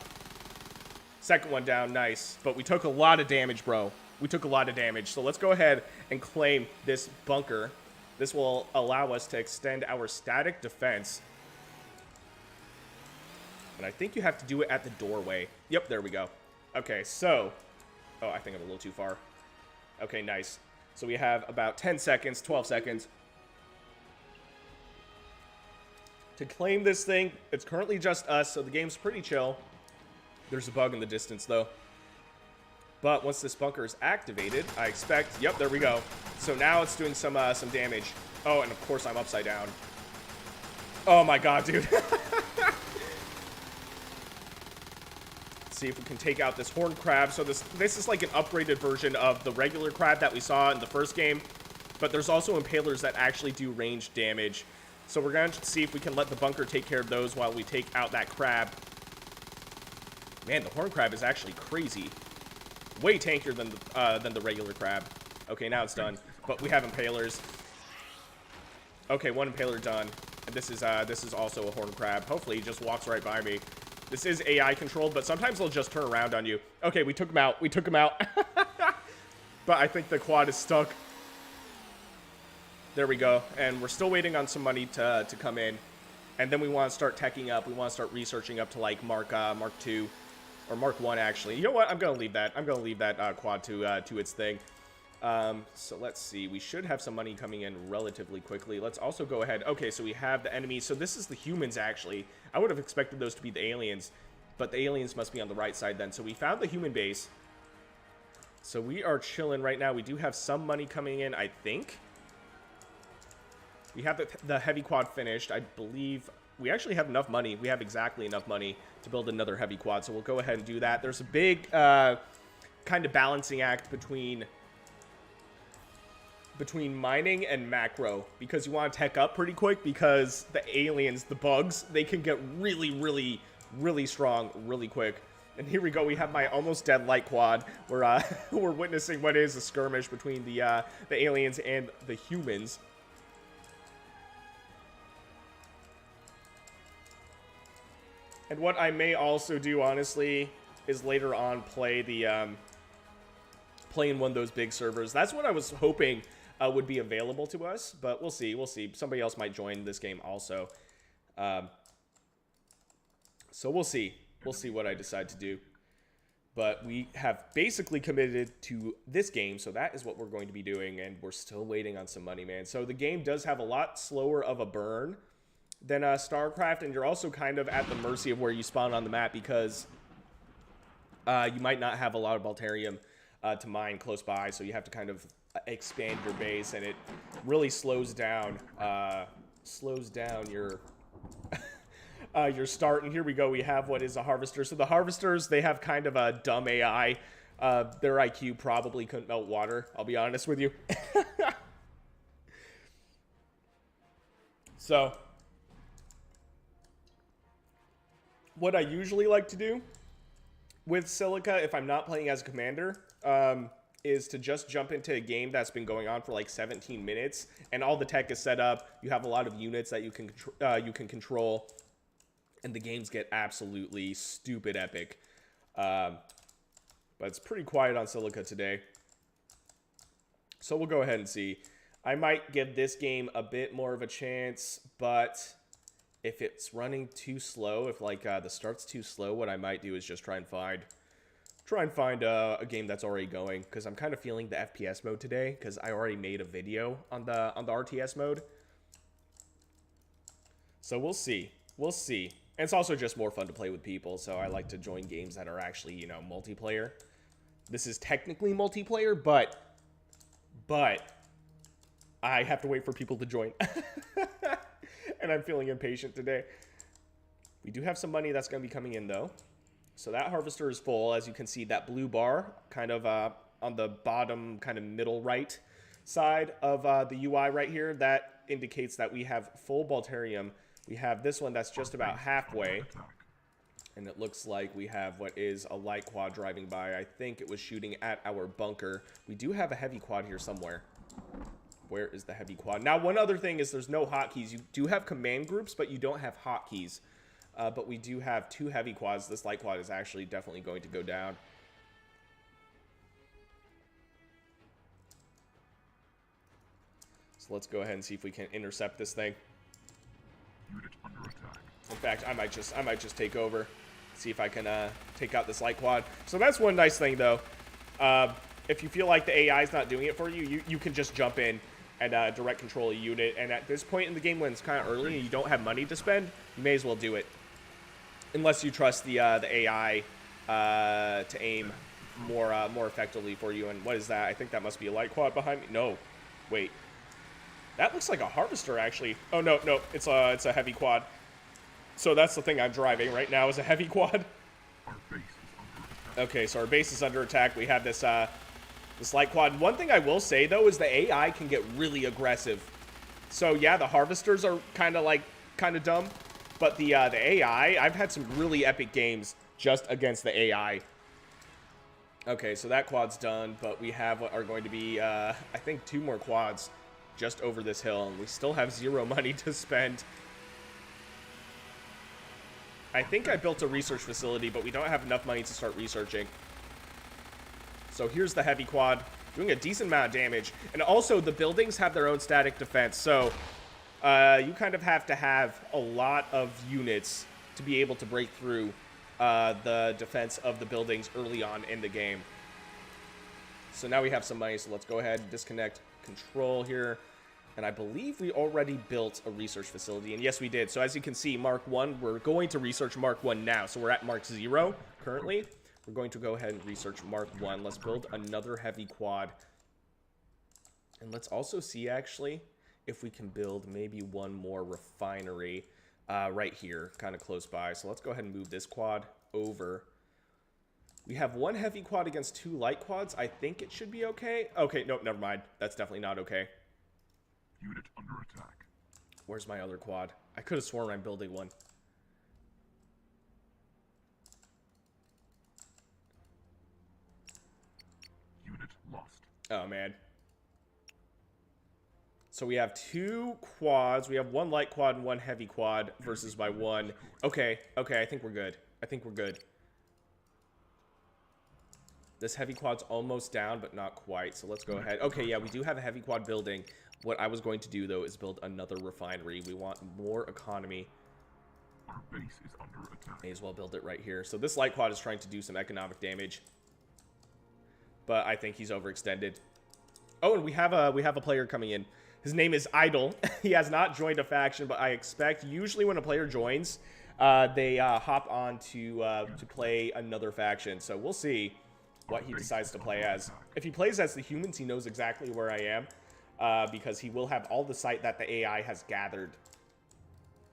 Second one down, nice. But we took a lot of damage, bro. We took a lot of damage. So let's go ahead and claim this bunker. This will allow us to extend our static defense. And I think you have to do it at the doorway. Yep, there we go. Okay, so... Oh, I think I'm a little too far. Okay, nice. So we have about 10 seconds, 12 seconds. To claim this thing, it's currently just us, so the game's pretty chill. There's a bug in the distance, though. But once this bunker is activated, I expect... Yep, there we go. So now it's doing some damage. Oh, and of course I'm upside down. Oh my god, dude. See if we can take out this horned crab. So this is like an upgraded version of the regular crab that we saw in the first game. But there's also impalers that actually do ranged damage. So we're going to see if we can let the bunker take care of those while we take out that crab. Man, the horned crab is actually crazy. Way tankier than the regular crab. Okay, now it's done. But we have impalers. Okay, one impaler done. And this is also a horned crab. Hopefully he just walks right by me. This is AI controlled, but sometimes they'll just turn around on you. Okay, we took him out. We took him out. But I think the quad is stuck. There we go. And we're still waiting on some money to come in. And then we want to start teching up. We want to start researching up to like Mark 2 or Mark 1 actually. You know what? I'm going to leave that. I'm going to leave that quad to its thing. So let's see. We should have some money coming in relatively quickly. Let's also go ahead. Okay, so we have the enemies. So this is the humans actually. I would have expected those to be the aliens, but the aliens must be on the right side then. So we found the human base. So we are chilling right now. We do have some money coming in, I think. We have the heavy quad finished. I believe we actually have enough money. We have exactly enough money to build another heavy quad. So we'll go ahead and do that. There's a big kind of balancing act between mining and macro, because you want to tech up pretty quick, because the aliens, the bugs, they can get really strong really quick. And here we go. We have my almost dead light quad. We're we're witnessing what is a skirmish between the aliens and the humans. And what I may also do, honestly, is later on play play in one of those big servers. That's what I was hoping would be available to us, but we'll see. We'll see. Somebody else might join this game also. So we'll see. We'll see what I decide to do. But we have basically committed to this game, so that is what we're going to be doing, and we're still waiting on some money, man. So the game does have a lot slower of a burn than StarCraft, and you're also kind of at the mercy of where you spawn on the map, because you might not have a lot of Balterium to mine close by, so you have to kind of expand your base, and it really slows down your your start. And here we go, we have what is a harvester. So the harvesters, they have kind of a dumb AI. Their IQ probably couldn't melt water, I'll be honest with you. So what I usually like to do with Silica, if I'm not playing as a commander, is to just jump into a game that's been going on for like 17 minutes, and all the tech is set up. You have a lot of units that you can control, and the games get absolutely stupid epic. But it's pretty quiet on Silica today, so we'll go ahead and see. I might give this game a bit more of a chance, but if it's running too slow, if like the start's too slow, what I might do is just try and find a game that's already going, because I'm kind of feeling the FPS mode today, because I already made a video on the RTS mode. So we'll see. We'll see. And it's also just more fun to play with people, so I like to join games that are actually, you know, multiplayer. This is technically multiplayer, but I have to wait for people to join. And I'm feeling impatient today. We do have some money that's going to be coming in, though. So that harvester is full. As you can see, that blue bar kind of on the bottom, kind of middle right side of the UI right here, that indicates that we have full Balterium. We have this one that's just about halfway, and it looks like we have what is a light quad driving by. I think it was shooting at our bunker. We do have a heavy quad here somewhere. Where is the heavy quad? Now, one other thing is there's no hotkeys. You do have command groups, but you don't have hotkeys. But we do have 2 heavy quads. This light quad is actually definitely going to go down. So let's go ahead and see if we can intercept this thing. Unit under attack. In fact, I might just take over, see if I can take out this light quad. So that's one nice thing, though. If you feel like the AI is not doing it for you, you can just jump in and direct control a unit. And at this point in the game, when it's kind of early and you don't have money to spend, you may as well do it. Unless you trust the AI to aim more effectively for you. And what is that? I think that must be a light quad behind me. No, wait. That looks like a harvester, actually. Oh, no, it's a heavy quad. So that's the thing I'm driving right now, is a heavy quad. Our base is under attack. Okay, so our base is under attack. We have this this light quad. One thing I will say, though, is the AI can get really aggressive. So, yeah, the harvesters are kind of dumb. But the AI, I've had some really epic games just against the AI. Okay, so that quad's done, but we have what are going to be, I think, 2 more quads just over this hill, and we still have 0 money to spend. I think I built a research facility, but we don't have enough money to start researching. So here's the heavy quad, doing a decent amount of damage. And also, the buildings have their own static defense, so you kind of have to have a lot of units to be able to break through the defense of the buildings early on in the game. So now we have some money, so let's go ahead and disconnect control here. And I believe we already built a research facility, and yes, we did. So as you can see, Mark 1, we're going to research Mark 1 now. So we're at Mark 0 currently. We're going to go ahead and research Mark 1. Let's build another heavy quad. And let's also see, actually, if we can build maybe one more refinery right here, kind of close by. So let's go ahead and move this quad over. We have 1 heavy quad against 2 light quads. I think it should be okay. Okay, nope, never mind. That's definitely not okay. Unit under attack. Where's my other quad? I could have sworn I'm building one. Unit lost. Oh, man. So we have 2 quads. We have 1 light quad and 1 heavy quad versus my 1. Okay, okay, I think we're good. I think we're good. This heavy quad's almost down, but not quite. So let's go ahead. Okay, yeah, we do have a heavy quad building. What I was going to do, though, is build another refinery. We want more economy. Our Our base is under attack. May as well build it right here. So this light quad is trying to do some economic damage, but I think he's overextended. Oh, and we have a player coming in. His name is Idle. He has not joined a faction, but I expect usually when a player joins, they hop on to play another faction. So we'll see what he decides to play as. If he plays as the humans, he knows exactly where I am, because he will have all the sight that the AI has gathered.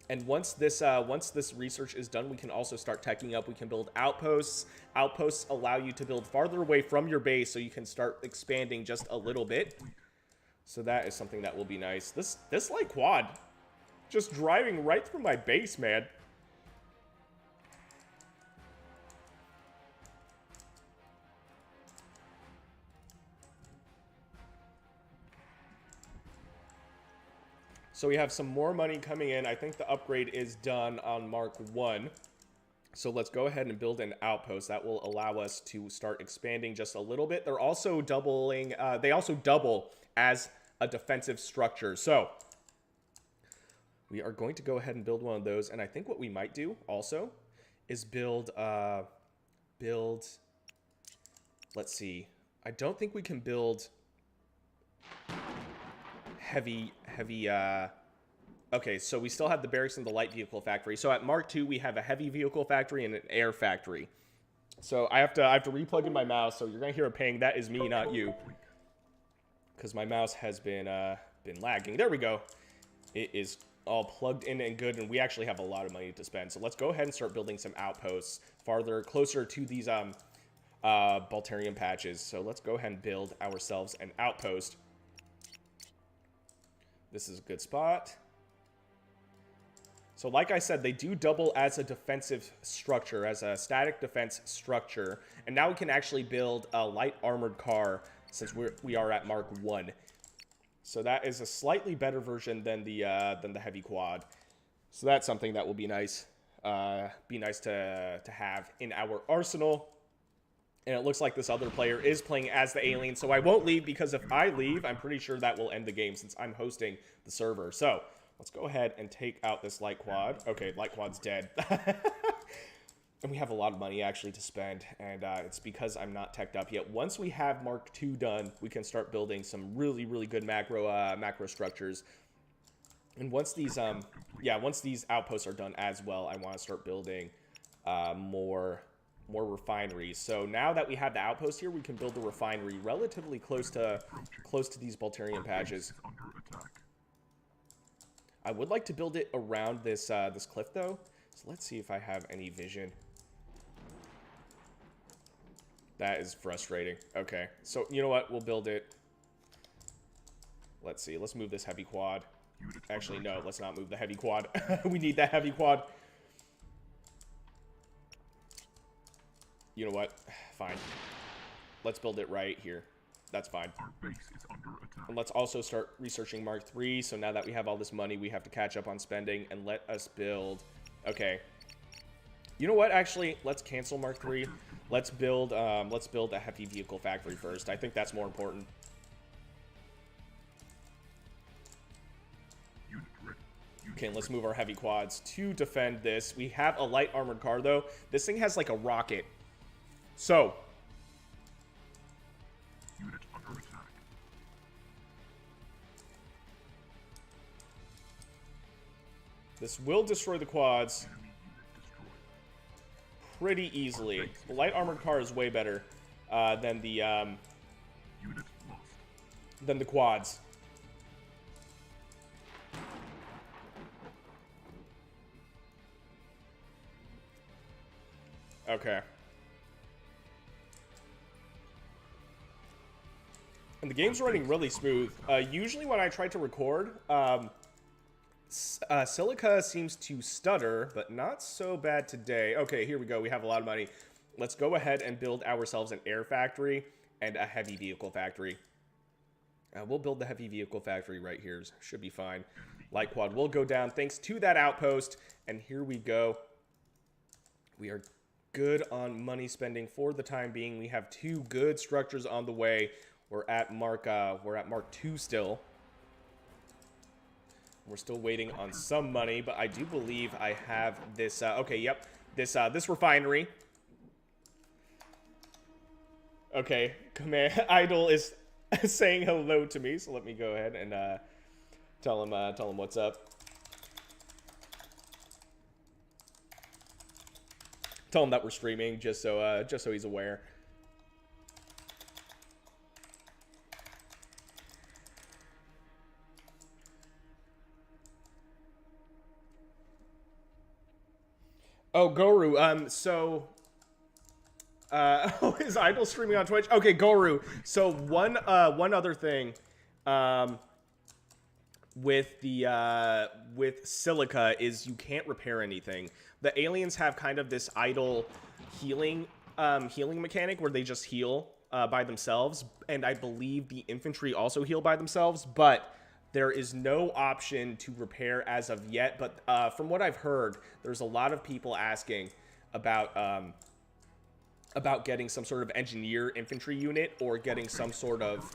And once this research is done, we can also start teching up. We can build outposts. Outposts allow you to build farther away from your base, so you can start expanding just a little bit. So that is something that will be nice. This light quad, just driving right through my base, man. So we have some more money coming in. I think the upgrade is done on Mark 1. So let's go ahead and build an outpost. That will allow us to start expanding just a little bit. They're also doubling, they also double as a defensive structure. So we are going to go ahead and build one of those. And I think what we might do also is build, let's see. I don't think we can build heavy, okay, so we still have the barracks and the light vehicle factory. So at Mark II, we have a heavy vehicle factory and an air factory. So I have to replug in my mouse. So you're gonna hear a ping. That is me, not you, because my mouse has been lagging. There we go. It is all plugged in and good, and we actually have a lot of money to spend. So let's go ahead and start building some outposts closer to these Balterium patches. So let's go ahead and build ourselves an outpost. This is a good spot. So like I said, they do double as a defensive structure, as a static defense structure. And now we can actually build a light armored car since we are at Mark 1. So that is a slightly better version than the heavy quad. So that's something that will be nice. Be nice to have in our arsenal. And it looks like this other player is playing as the alien, so I won't leave, because if I leave, I'm pretty sure that will end the game since I'm hosting the server. So let's go ahead and take out this light quad. Okay, light quad's dead. And we have a lot of money actually to spend, and it's because I'm not teched up yet. Once we have Mark II done, we can start building some really, really good macro structures. And once these once these outposts are done as well, I want to start building more refineries. So now that we have the outpost here, we can build the refinery relatively close to these Balterium patches. I would like to build it around this this cliff though. So let's see if I have any vision. That is frustrating. Okay, so you know what? We'll build it. Let's see. Let's move this heavy quad. Actually, no. Let's not move the heavy quad. We need that heavy quad. You know what? Fine. Let's build it right here. That's fine. Our base is under attack. And let's also start researching Mark III. So now that we have all this money, we have to catch up on spending and let us build. Okay. You know what? Actually, let's cancel Mark III. Let's build a heavy vehicle factory first. I think that's more important. Unit ready. Okay, let's move our heavy quads to defend this. We have a light armored car though. This thing has like a rocket. So, Unit under attack. this will destroy the quads Enemy unit destroyed. pretty easily. The light armored car is way better than the Unit lost. quads. Okay. And the game's running really smooth. Usually when I try to record, Silica seems to stutter, but not so bad today. Okay, here we go. We have a lot of money. Let's go ahead and build ourselves an air factory and a heavy vehicle factory. We'll build the heavy vehicle factory right here. Should be fine. Light quad will go down thanks to that outpost. And here we go. We are good on money spending for the time being. We have two good structures on the way. We're at Mark II still. We're still waiting on some money, but I do believe I have this. Okay, yep. This refinery. Okay, Command Idol is saying hello to me, so let me go ahead and tell him what's up. Tell him that we're streaming, just so he's aware. Oh, Goru. Oh, is Idol streaming on Twitch? Okay, Goru. So one other thing, with Silica is you can't repair anything. The aliens have kind of this idle healing mechanic where they just heal by themselves, and I believe the infantry also heal by themselves, but there is no option to repair as of yet. But from what I've heard, there's a lot of people asking about getting some sort of engineer infantry unit, or getting some sort of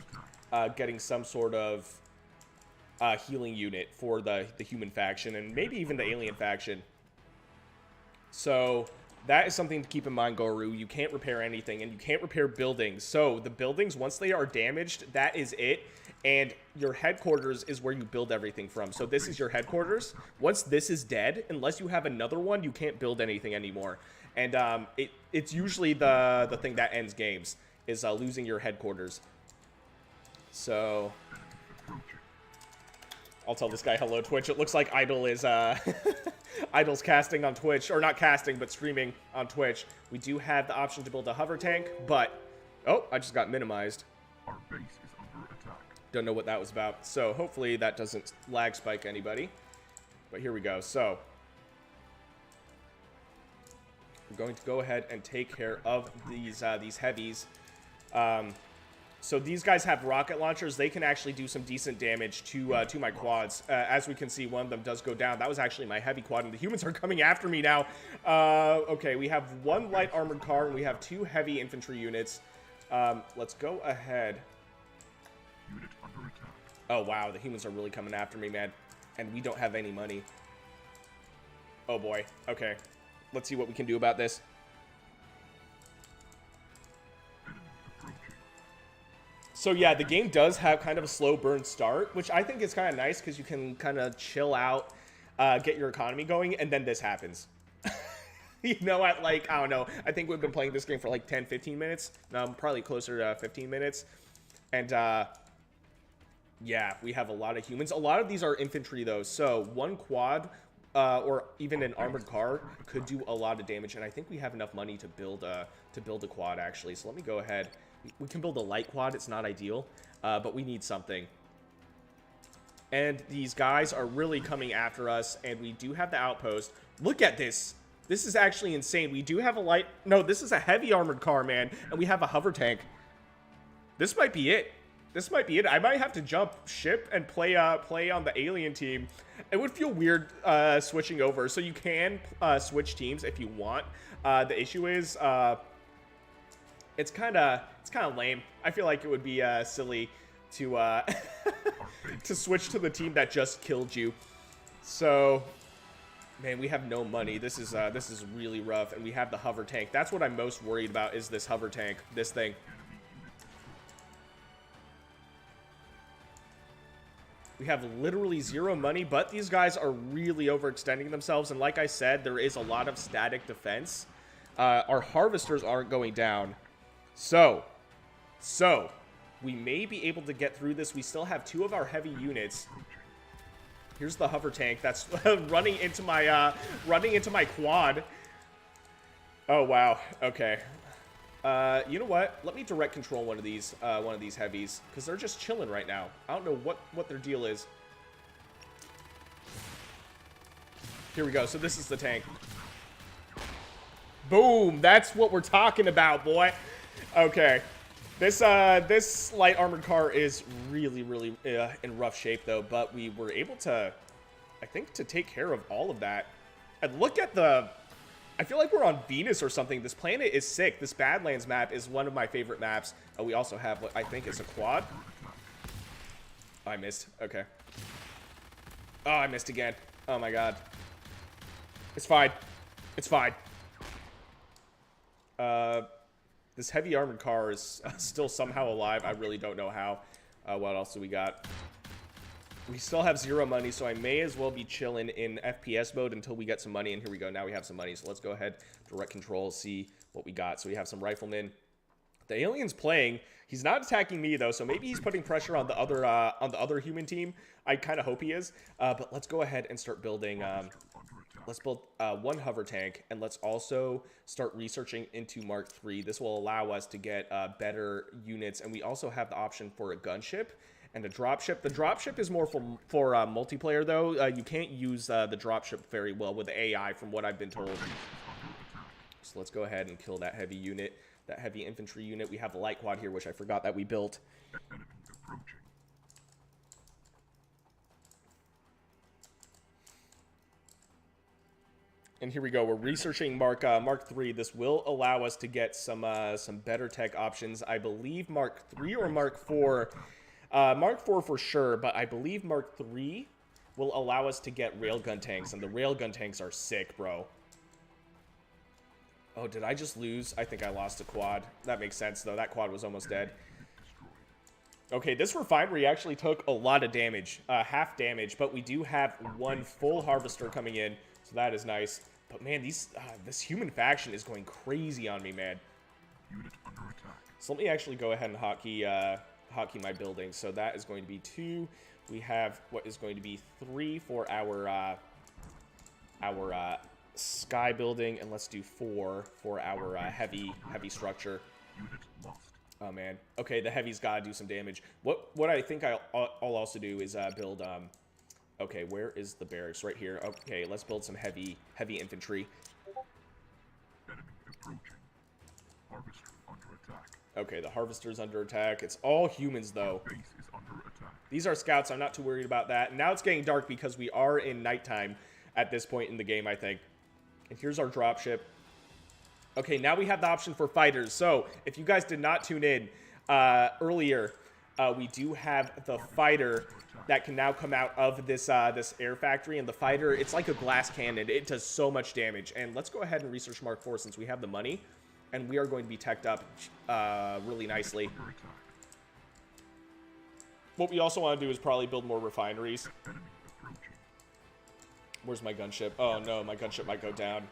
healing unit for the human faction, and maybe even the alien faction. So that is something to keep in mind, Goru. You can't repair anything, and you can't repair buildings. So the buildings, once they are damaged, that is it. And your headquarters is where you build everything from. So this is your headquarters. Once this is dead, unless you have another one, you can't build anything anymore. And it's usually the thing that ends games, is losing your headquarters. So I'll tell this guy hello, Twitch. It looks like Idol is Idol's casting on Twitch, or not casting, but streaming on Twitch. We do have the option to build a hover tank, but oh, I just got minimized. Our base is under attack. Don't know what that was about. So hopefully that doesn't lag spike anybody. But here we go. So we're going to go ahead and take care of these heavies. So these guys have rocket launchers. They can actually do some decent damage to my quads. As we can see, one of them does go down. That was actually my heavy quad, and the humans are coming after me now. Okay, we have one light armored car, and we have 2 heavy infantry units. Let's go ahead. Unit under attack. Oh, wow, the humans are really coming after me, man. And we don't have any money. Oh, boy. Okay. Let's see what we can do about this. So yeah, the game does have kind of a slow burn start, which I think is kind of nice because you can kind of chill out, get your economy going, and then this happens. You know, at like, I don't know, I think we've been playing this game for like 10, 15 minutes. Probably closer to 15 minutes. And yeah, we have a lot of humans. A lot of these are infantry though, so one quad or even an armored car could do a lot of damage, and I think we have enough money to build a quad actually. So let me go ahead. We can build a light quad. It's not ideal, but we need something. And these guys are really coming after us, and we do have the outpost. Look at this. This is actually insane. We do have a light... No, this is a heavy armored car, man, and we have a hover tank. This might be it. This might be it. I might have to jump ship and play on the alien team. It would feel weird switching over. So you can switch teams if you want. The issue is... It's kind of lame. I feel like it would be silly to to switch to the team that just killed you. So, man, we have no money. This is really rough, and we have the hover tank. That's what I'm most worried about, is this hover tank, this thing. We have literally 0 money, but these guys are really overextending themselves, and like I said, there is a lot of static defense. Our harvesters aren't going down. So, we may be able to get through this. We still have 2 of our heavy units. Here's the hover tank that's running into my quad. Oh wow. Okay. You know what? Let me direct control one of these heavies, because they're just chilling right now. I don't know what their deal is. Here we go. So this is the tank. Boom. That's what we're talking about, boy. Okay, this light armored car is really in rough shape though, but we were able to, I think, to take care of all of that. And look at I feel like we're on Venus or something. This planet is sick. This Badlands map is one of my favorite maps. We also have what I think is a quad. Oh, I missed. Okay. Oh, I missed again. Oh my god. It's fine. It's fine. This heavy armored car is still somehow alive. I really don't know how. What else do we got? We still have 0 money, so I may as well be chilling in FPS mode until we get some money. And here we go. Now we have some money. So let's go ahead, direct control, see what we got. So we have some riflemen. The alien's playing. He's not attacking me though, so maybe he's putting pressure on the other human team. I kind of hope he is. But let's go ahead and start building. Let's build 1 hover tank, and let's also start researching into Mark III. This will allow us to get better units, and we also have the option for a gunship and a dropship. The dropship is more for multiplayer though. You can't use the dropship very well with AI, from what I've been told. So let's go ahead and kill that heavy unit. That heavy infantry unit. We have the light quad here, which I forgot that we built. And here we go. We're researching Mark III. This will allow us to get some better tech options. I believe Mark III or Mark IV. Mark IV for sure, but I believe Mark III will allow us to get railgun tanks, and the railgun tanks are sick, bro. Oh, did I just lose? I think I lost a quad. That makes sense, though. That quad was almost dead. Okay, this refinery actually took a lot of damage. Half damage, but we do have 1 full harvester coming in, so that is nice. But, man, this human faction is going crazy on me, man. Unit under attack. So let me actually go ahead and hotkey my building. So that is going to be 2. We have what is going to be 3 for our sky building, and let's do 4 for our heavy structure. Unit lost. Oh man. Okay, the heavy's gotta do some damage. What I think I'll also do is build okay, where is the barracks? Right here. Okay, let's build some heavy infantry. Enemy approaching. Harvester under attack. Okay, the harvester's under attack. It's all humans though. Base is under attack. These are scouts. I'm not too worried about that. Now it's getting dark because we are in nighttime at this point in the game, I think. And here's our dropship. Okay, now we have the option for fighters. So, if you guys did not tune in earlier, we do have the fighter that can now come out of this air factory. And the fighter, it's like a glass cannon. It does so much damage. And let's go ahead and research Mark IV since we have the money. And we are going to be teched up really nicely. What we also want to do is probably build more refineries. Where's my gunship? Oh no, my gunship might go down.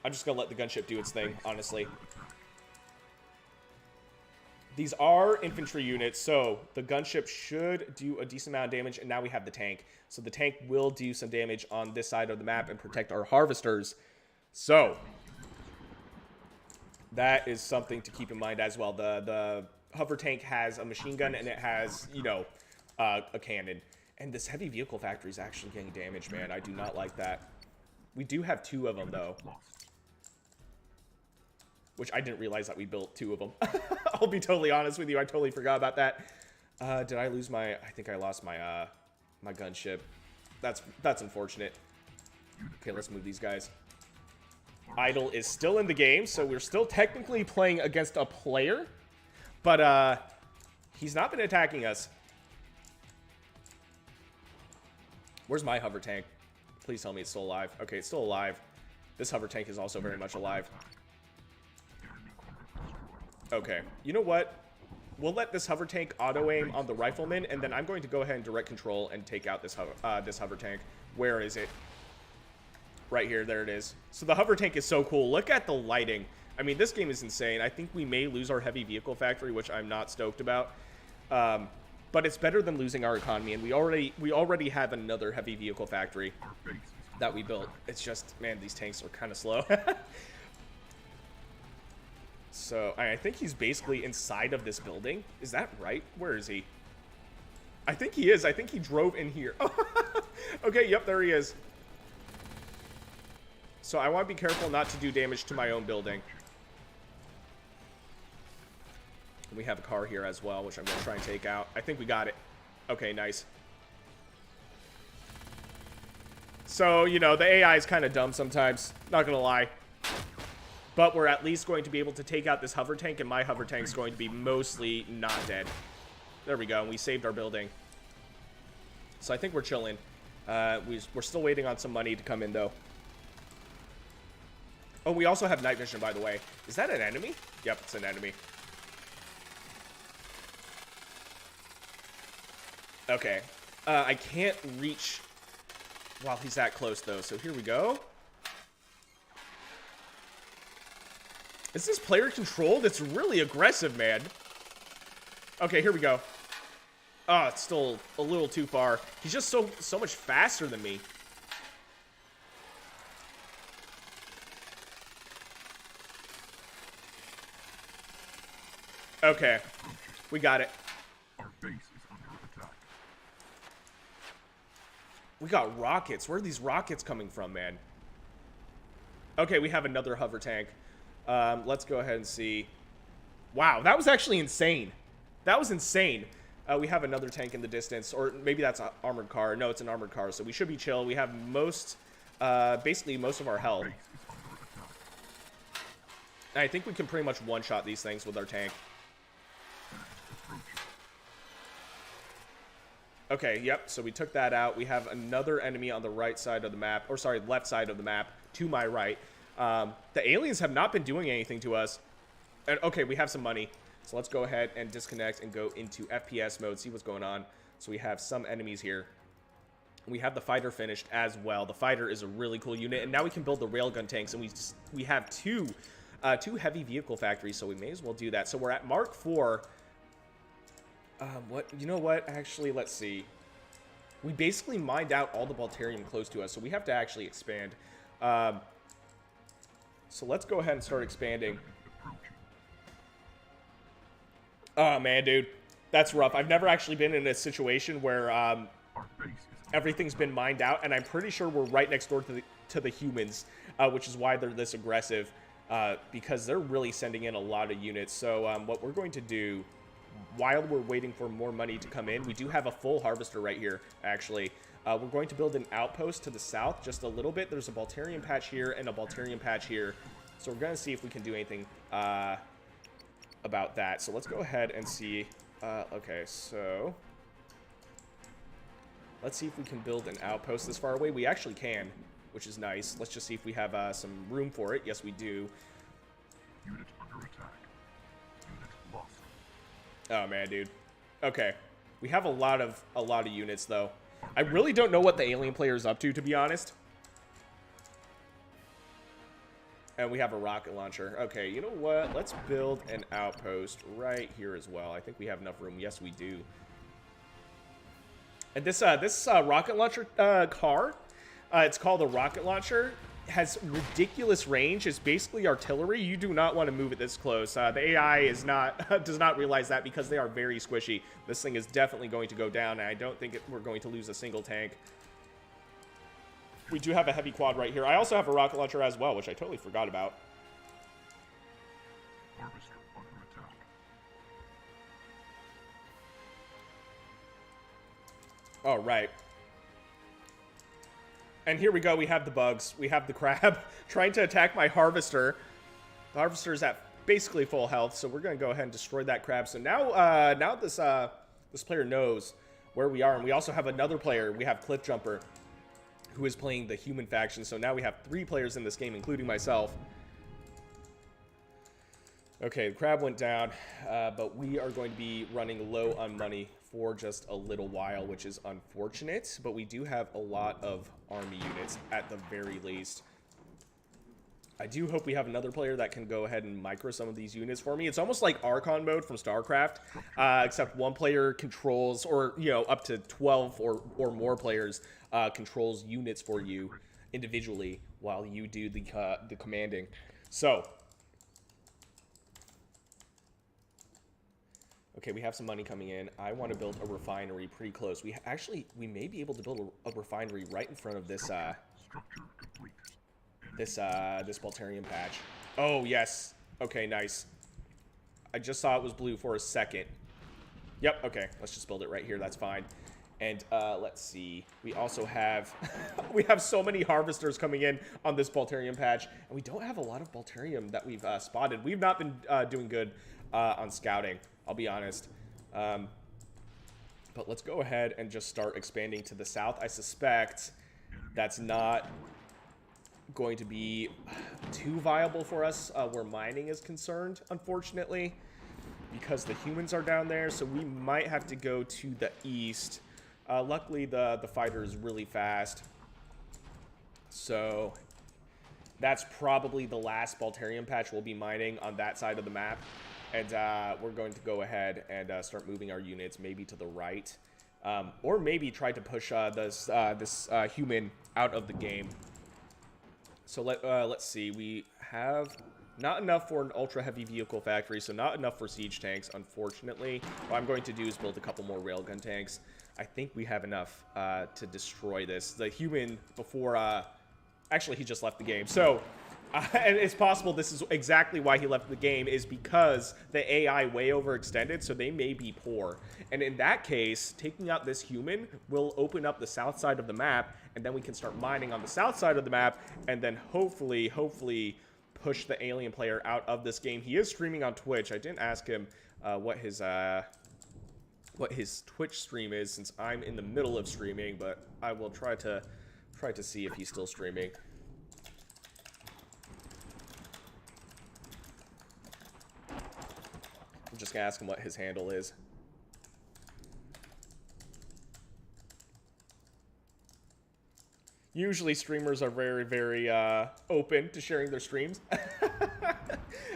I'm just gonna let the gunship do its thing, honestly. These are infantry units, so the gunship should do a decent amount of damage, and now we have the tank. So the tank will do some damage on this side of the map and protect our harvesters. So that is something to keep in mind as well. The hover tank has a machine gun, and it has, you know, a cannon. And this heavy vehicle factory is actually getting damaged, man. I do not like that. We do have 2 of them, though. Which I didn't realize that we built 2 of them. I'll be totally honest with you. I totally forgot about that. Did I lose my... I think I lost my my gunship. That's unfortunate. Okay, let's move these guys. Idle is still in the game, so we're still technically playing against a player. But he's not been attacking us. Where's my hover tank? Please tell me it's still alive. Okay, it's still alive. This hover tank is also very much alive. Okay, you know what? We'll let this hover tank auto-aim on the rifleman, and then I'm going to go ahead and direct control and take out this hover tank. Where is it? Right here, there it is. So the hover tank is so cool. Look at the lighting. I mean, this game is insane. I think we may lose our heavy vehicle factory, which I'm not stoked about. But it's better than losing our economy, and we already have another heavy vehicle factory that we built. It's just, man, these tanks are kind of slow. So I think he's basically inside of this building. Is that right? Where is he? I think he is. I think he drove in here. Okay, yep, there he is. So I want to be careful not to do damage to my own building. We have a car here as well, which I'm going to try and take out. I think we got it. Okay, nice. So, you know, the AI is kind of dumb sometimes. Not going to lie. But we're at least going to be able to take out this hover tank, and my hover tank is going to be mostly not dead. There we go, and we saved our building. So I think we're chilling. We're still waiting on some money to come in, though. Oh, we also have night vision, by the way. Is that an enemy? Yep, it's an enemy. Okay. I can't reach while he's that close, though. So here we go. Is this player controlled? It's really aggressive, man. Okay, here we go. Oh, it's still a little too far. He's just so much faster than me. Okay, we got it. Our base is under attack. We got rockets. Where are these rockets coming from, man? Okay, we have another hover tank. Let's go ahead and see. Wow, that was actually insane. That was insane. We have another tank in the distance, or maybe that's an armored car. No, it's an armored car, so we should be chill. We have basically most of our health. Base is under attack. I think we can pretty much one-shot these things with our tank. Approaching. Okay, yep, so we took that out. We have another enemy on the right side of the map, or sorry, left side of the map, to my right. The aliens have not been doing anything to us. And okay, we have some money. So let's go ahead and disconnect and go into FPS mode, see what's going on. So we have some enemies here. We have the fighter finished as well. The fighter is a really cool unit, and now we can build the railgun tanks, and we have two heavy vehicle factories, so we may as well do that. So we're at Mark 4. You know what? Actually, let's see. We basically mined out all the Balterium close to us, so we have to actually expand. So let's go ahead and start expanding. Oh, man, dude. That's rough. I've never actually been in a situation where Our base is everything's been mined out, and I'm pretty sure we're right next door to the humans, which is why they're this aggressive, because they're really sending in a lot of units. So what we're going to do, while we're waiting for more money to come in, we do have a full harvester right here, actually. We're going to build an outpost to the south just a little bit. There's a Balterium patch here and a Balterium patch here. So we're going to see if we can do anything about that. So let's go ahead and see. Okay, so let's see if we can build an outpost this far away. We actually can, which is nice. Let's just see if we have some room for it. Yes, we do. unit under attack. Unit lost. Oh man, dude. Okay, we have a lot of units though. I really don't know what the alien player is up to be honest. And we have a rocket launcher. Okay, you know what? Let's build an outpost right here as well. I think we have enough room. Yes, we do. And this rocket launcher car, it's called a rocket launcher, has ridiculous range. It's basically artillery. You do not want to move it this close. The AI is not does not realize that because they are very squishy. This thing is definitely going to go down, and I don't think we're going to lose a single tank. We do have a heavy quad right here. I also have a rocket launcher as well, which I totally forgot about. Harvester under attack. All right. And here we go. We have the bugs. We have the crab trying to attack my harvester. The harvester is at basically full health, so we're going to go ahead and destroy that crab. So now this player knows where we are, and we also have another player. We have Cliff Jumper, who is playing the human faction. So now we have 3 players in this game, including myself. Okay, the crab went down, but we are going to be running low on money for just a little while, which is unfortunate. But we do have a lot of army units at the very least. I do hope we have another player that can go ahead and micro some of these units for me. It's almost like Archon mode from StarCraft, except one player controls, or up to 12 or more players controls units for you individually while you do the commanding. So, okay, we have some money coming in. I want to build a refinery pretty close. We may be able to build a refinery right in front of this Structure complete. this Balterium patch. Oh yes. Okay, nice. I just saw it was blue for a second. Yep. Okay, let's just build it right here. That's fine. And let's see. We also have we have so many harvesters coming in on this Balterium patch, and we don't have a lot of Balterium that we've spotted. We've not been doing good on scouting, I'll be honest. But let's go ahead and just start expanding to the south. I suspect that's not going to be too viable for us where mining is concerned, unfortunately, because the humans are down there. So we might have to go to the east. Luckily, the fighter is really fast. So that's probably the last Balterium patch we'll be mining on that side of the map. And we're going to go ahead and start moving our units maybe to the right. Or maybe try to push this human out of the game. So let's see. We have not enough for an ultra-heavy vehicle factory, so not enough for siege tanks, unfortunately. What I'm going to do is build a couple more railgun tanks. I think we have enough to destroy this. The human before... actually, he just left the game. So... and it's possible this is exactly why he left the game, is because the AI way overextended, so they may be poor. And in that case, taking out this human will open up the south side of the map, and then we can start mining on the south side of the map, and then hopefully push the alien player out of this game. He is streaming on Twitch. I didn't ask him what his Twitch stream is, since I'm in the middle of streaming, but I will try to see if he's still streaming. I'm just gonna ask him what his handle is. Usually streamers are very open to sharing their streams.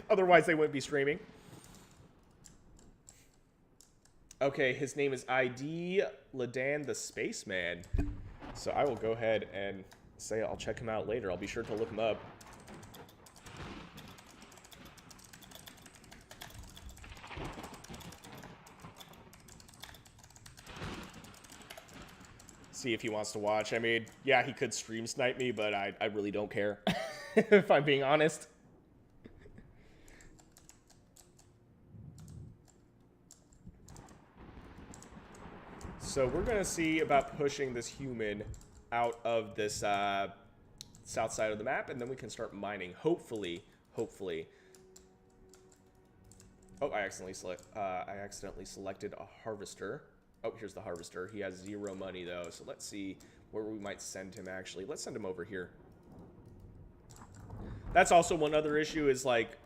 Otherwise they wouldn't be streaming. Okay, his name is ID Ladan the Spaceman. So I will go ahead and say I'll check him out later. I'll be sure to look him up. See if he wants to watch. I mean, yeah, he could stream snipe me, but I really don't care, if I'm being honest. So we're going to see about pushing this human out of this south side of the map, and then we can start mining, hopefully. Oh, I accidentally selected a harvester. Oh, here's the harvester. He has 0 money, though. So let's see where we might send him, actually. Let's send him over here. That's also one other issue is, like,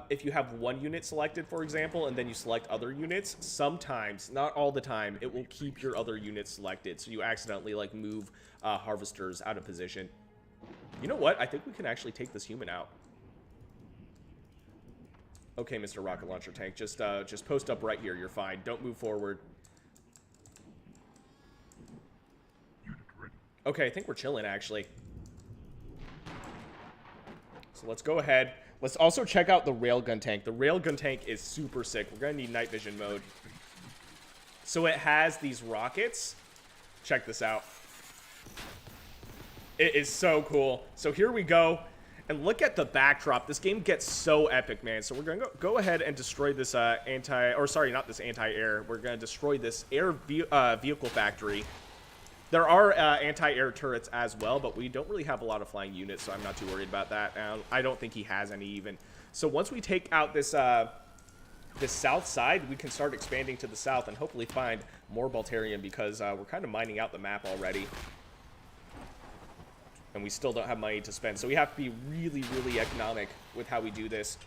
if you have one unit selected, for example, and then you select other units, sometimes, not all the time, it will keep your other units selected. So you accidentally, like, move harvesters out of position. You know what? I think we can actually take this human out. Okay, Mr. Rocket Launcher Tank. Just post up right here. You're fine. Don't move forward. Okay, I think we're chilling, actually. So let's go ahead. Let's also check out the railgun tank. The railgun tank is super sick. We're going to need night vision mode. So it has these rockets. Check this out. It is so cool. So here we go. And look at the backdrop. This game gets so epic, man. So we're going to go ahead and destroy this anti-air. We're going to destroy this vehicle factory. There are anti-air turrets as well, but we don't really have a lot of flying units, so I'm not too worried about that. I don't think he has any even. So once we take out this this south side, we can start expanding to the south and hopefully find more Balterium, because we're kind of mining out the map already. And we still don't have money to spend, so we have to be really economic with how we do this.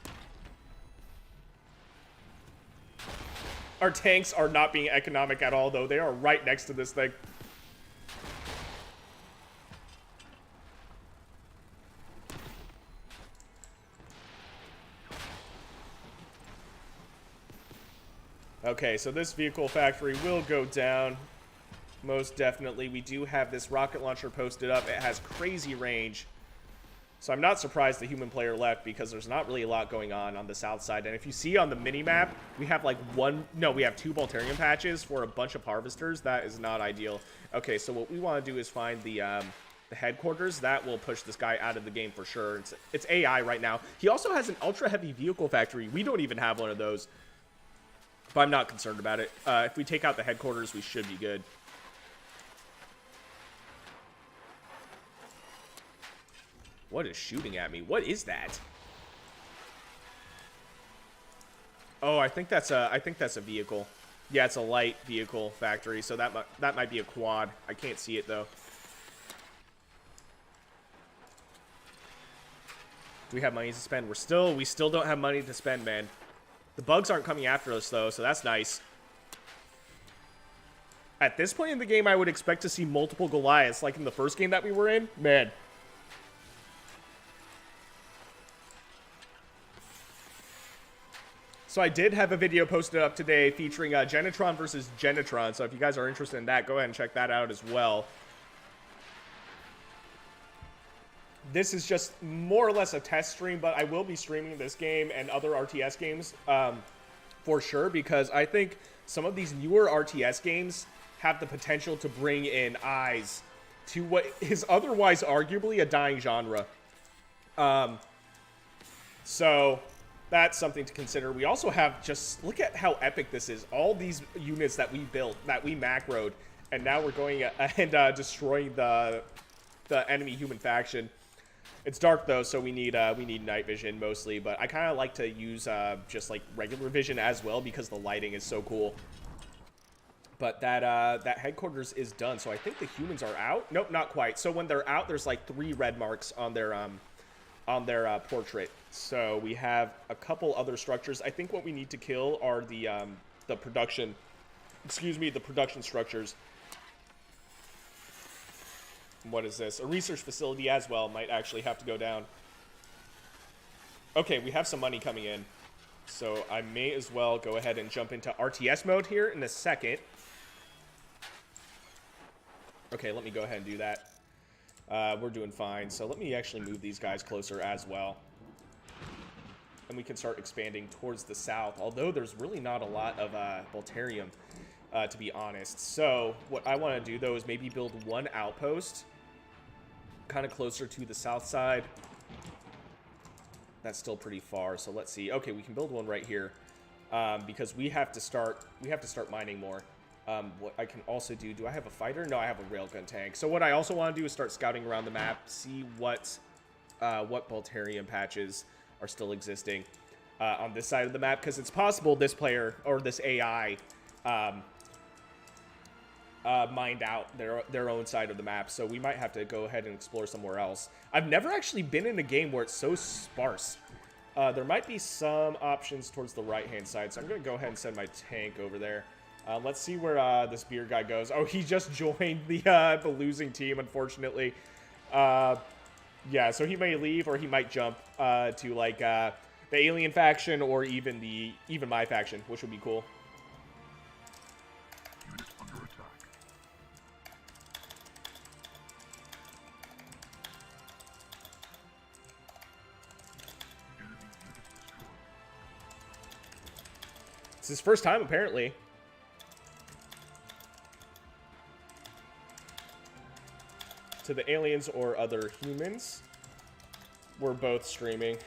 Our tanks are not being economic at all, though. They are right next to this thing. Okay, so this vehicle factory will go down. Most definitely. We do have this rocket launcher posted up. It has crazy range. So I'm not surprised the human player left, because there's not really a lot going on the south side. And if you see on the mini-map, we have like we have 2 Balterium patches for a bunch of harvesters. That is not ideal. Okay, so what we want to do is find the headquarters. That will push this guy out of the game for sure. It's AI right now. He also has an ultra-heavy vehicle factory. We don't even have one of those. But I'm not concerned about it. If we take out the headquarters, we should be good. What is shooting at me? What is that? Oh, I think that's a vehicle. Yeah, it's a light vehicle factory, so that might be a quad. I can't see it, though. Do we have money to spend? We still don't have money to spend, man. The bugs aren't coming after us, though, so that's nice. At this point in the game, I would expect to see multiple Goliaths, like in the first game that we were in. Man. So I did have a video posted up today featuring Genitron versus Genitron. So if you guys are interested in that, go ahead and check that out as well. This is just more or less a test stream, but I will be streaming this game and other RTS games for sure, because I think some of these newer RTS games have the potential to bring in eyes to what is otherwise arguably a dying genre. So that's something to consider. We also have, just look at how epic this is. All these units that we built, that we macroed, and now we're going and destroying the enemy human faction. It's dark though, so we need night vision mostly, but I kind of like to use just like regular vision as well because the lighting is so cool. But that headquarters is done, so I think the humans are out. Nope, not quite. So when they're out, there's like 3 red marks on their portrait. So we have a couple other structures. I think what we need to kill are the production, the production structures. What is this? A research facility as well might actually have to go down. Okay, we have some money coming in. So I may as well go ahead and jump into RTS mode here in a second. Okay, let me go ahead and do that. We're doing fine. So let me actually move these guys closer as well. And we can start expanding towards the south, although there's really not a lot of Voltarium, to be honest. So what I want to do, though, is maybe build one outpost kind of closer to the south side. That's still pretty far, so let's see. Okay, we can build one right here because we have to start mining more. What I can also do I have a fighter? No, I have a railgun tank. So what I also want to do is start scouting around the map, see what Voltarium patches are still existing on this side of the map, because it's possible this player or this AI mined out their own side of the map, so we might have to go ahead and explore somewhere else. I've never actually been in a game where it's so sparse. There might be some options towards the right-hand side, so I'm going to go ahead and send my tank over there. Let's see where this beer guy goes. Oh, he just joined the losing team, unfortunately. Yeah, so he may leave or he might jump to like the alien faction or even my faction, which would be cool. Unit under attack. Enemy unit destroyed. It's his first time, apparently. To the aliens or other humans. We're both streaming.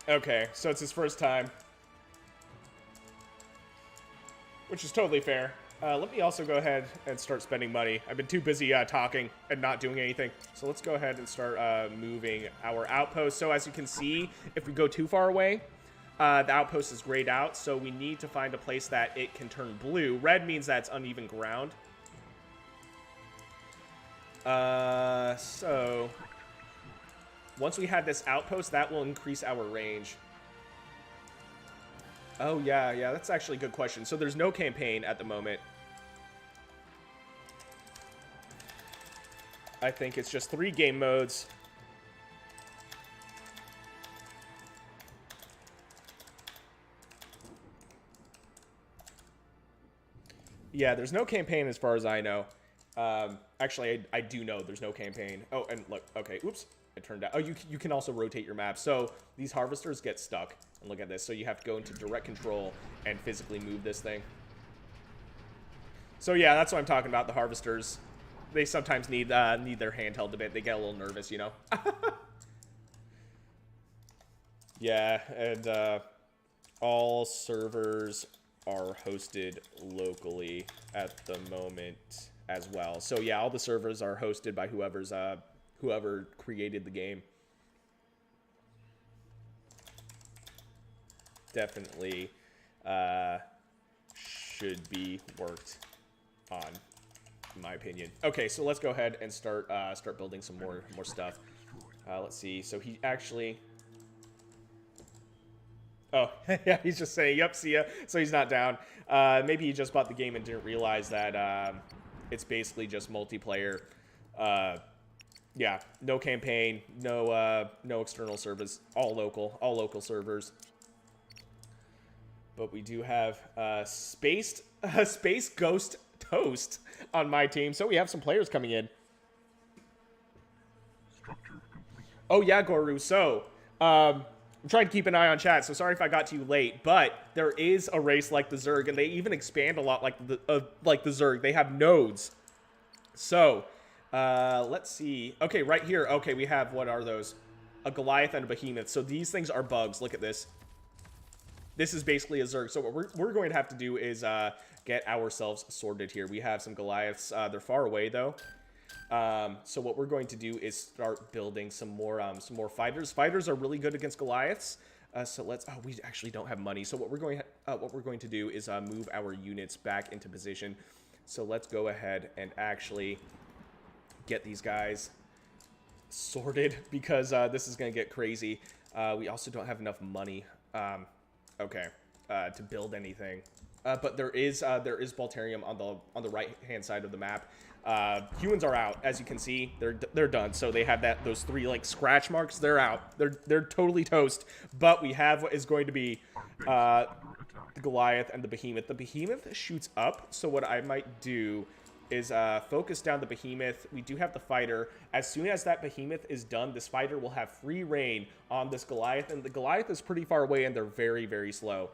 Okay, so it's his first time. Which is totally fair. Let me also go ahead and start spending money. I've been too busy talking and not doing anything. So let's go ahead and start moving our outpost. So as you can see, if we go too far away, the outpost is grayed out, so we need to find a place that it can turn blue. Red means that's uneven ground. So once we have this outpost, that will increase our range. Oh, yeah, that's actually a good question. So there's no campaign at the moment. I think it's just 3 game modes. Yeah, there's no campaign as far as I know. Actually, I do know there's no campaign. Oh, and look, okay, oops, it turned out. Oh, you can also rotate your map. So these harvesters get stuck. And look at this. So you have to go into direct control and physically move this thing. So yeah, that's what I'm talking about, the harvesters. They sometimes need their handheld a bit. They get a little nervous, you know? Yeah, and all servers are hosted locally at the moment as well. So yeah, all the servers are hosted by whoever's whoever created the game. Definitely should be worked on, in my opinion. Okay, so let's go ahead and start building some more stuff. Let's see. So he actually. Oh, yeah, he's just saying, "Yep, see ya." So he's not down. Maybe he just bought the game and didn't realize that it's basically just multiplayer. Yeah, no campaign, no external servers, all local servers. But we do have Space Ghost Toast on my team, so we have some players coming in. Structure complete. Oh yeah, Goru. So I'm trying to keep an eye on chat, so sorry if I got to you late. But there is a race like the Zerg, and they even expand a lot like the Zerg. They have nodes. So let's see. Okay, right here. Okay, we have, what are those? A Goliath and a Behemoth. So these things are bugs. Look at this. This is basically a Zerg. So what we're going to have to do is get ourselves sorted here. We have some Goliaths. They're far away though. So what we're going to do is start building some more fighters. Fighters are really good against Goliaths. So let's. Oh, we actually don't have money. So what we're going to do is move our units back into position. So let's go ahead and actually get these guys sorted, because this is going to get crazy. We also don't have enough money. Okay, to build anything, but there is Balterium on the right hand side of the map. Humans are out, as you can see. They're done. So they have those 3 like scratch marks. They're out. They're totally toast. But we have what is going to be the Goliath and the Behemoth. The Behemoth shoots up. So what I might do is focus down the Behemoth. We do have the fighter. As soon as that Behemoth is done, this fighter will have free reign on this Goliath, and the Goliath is pretty far away and they're very, very slow.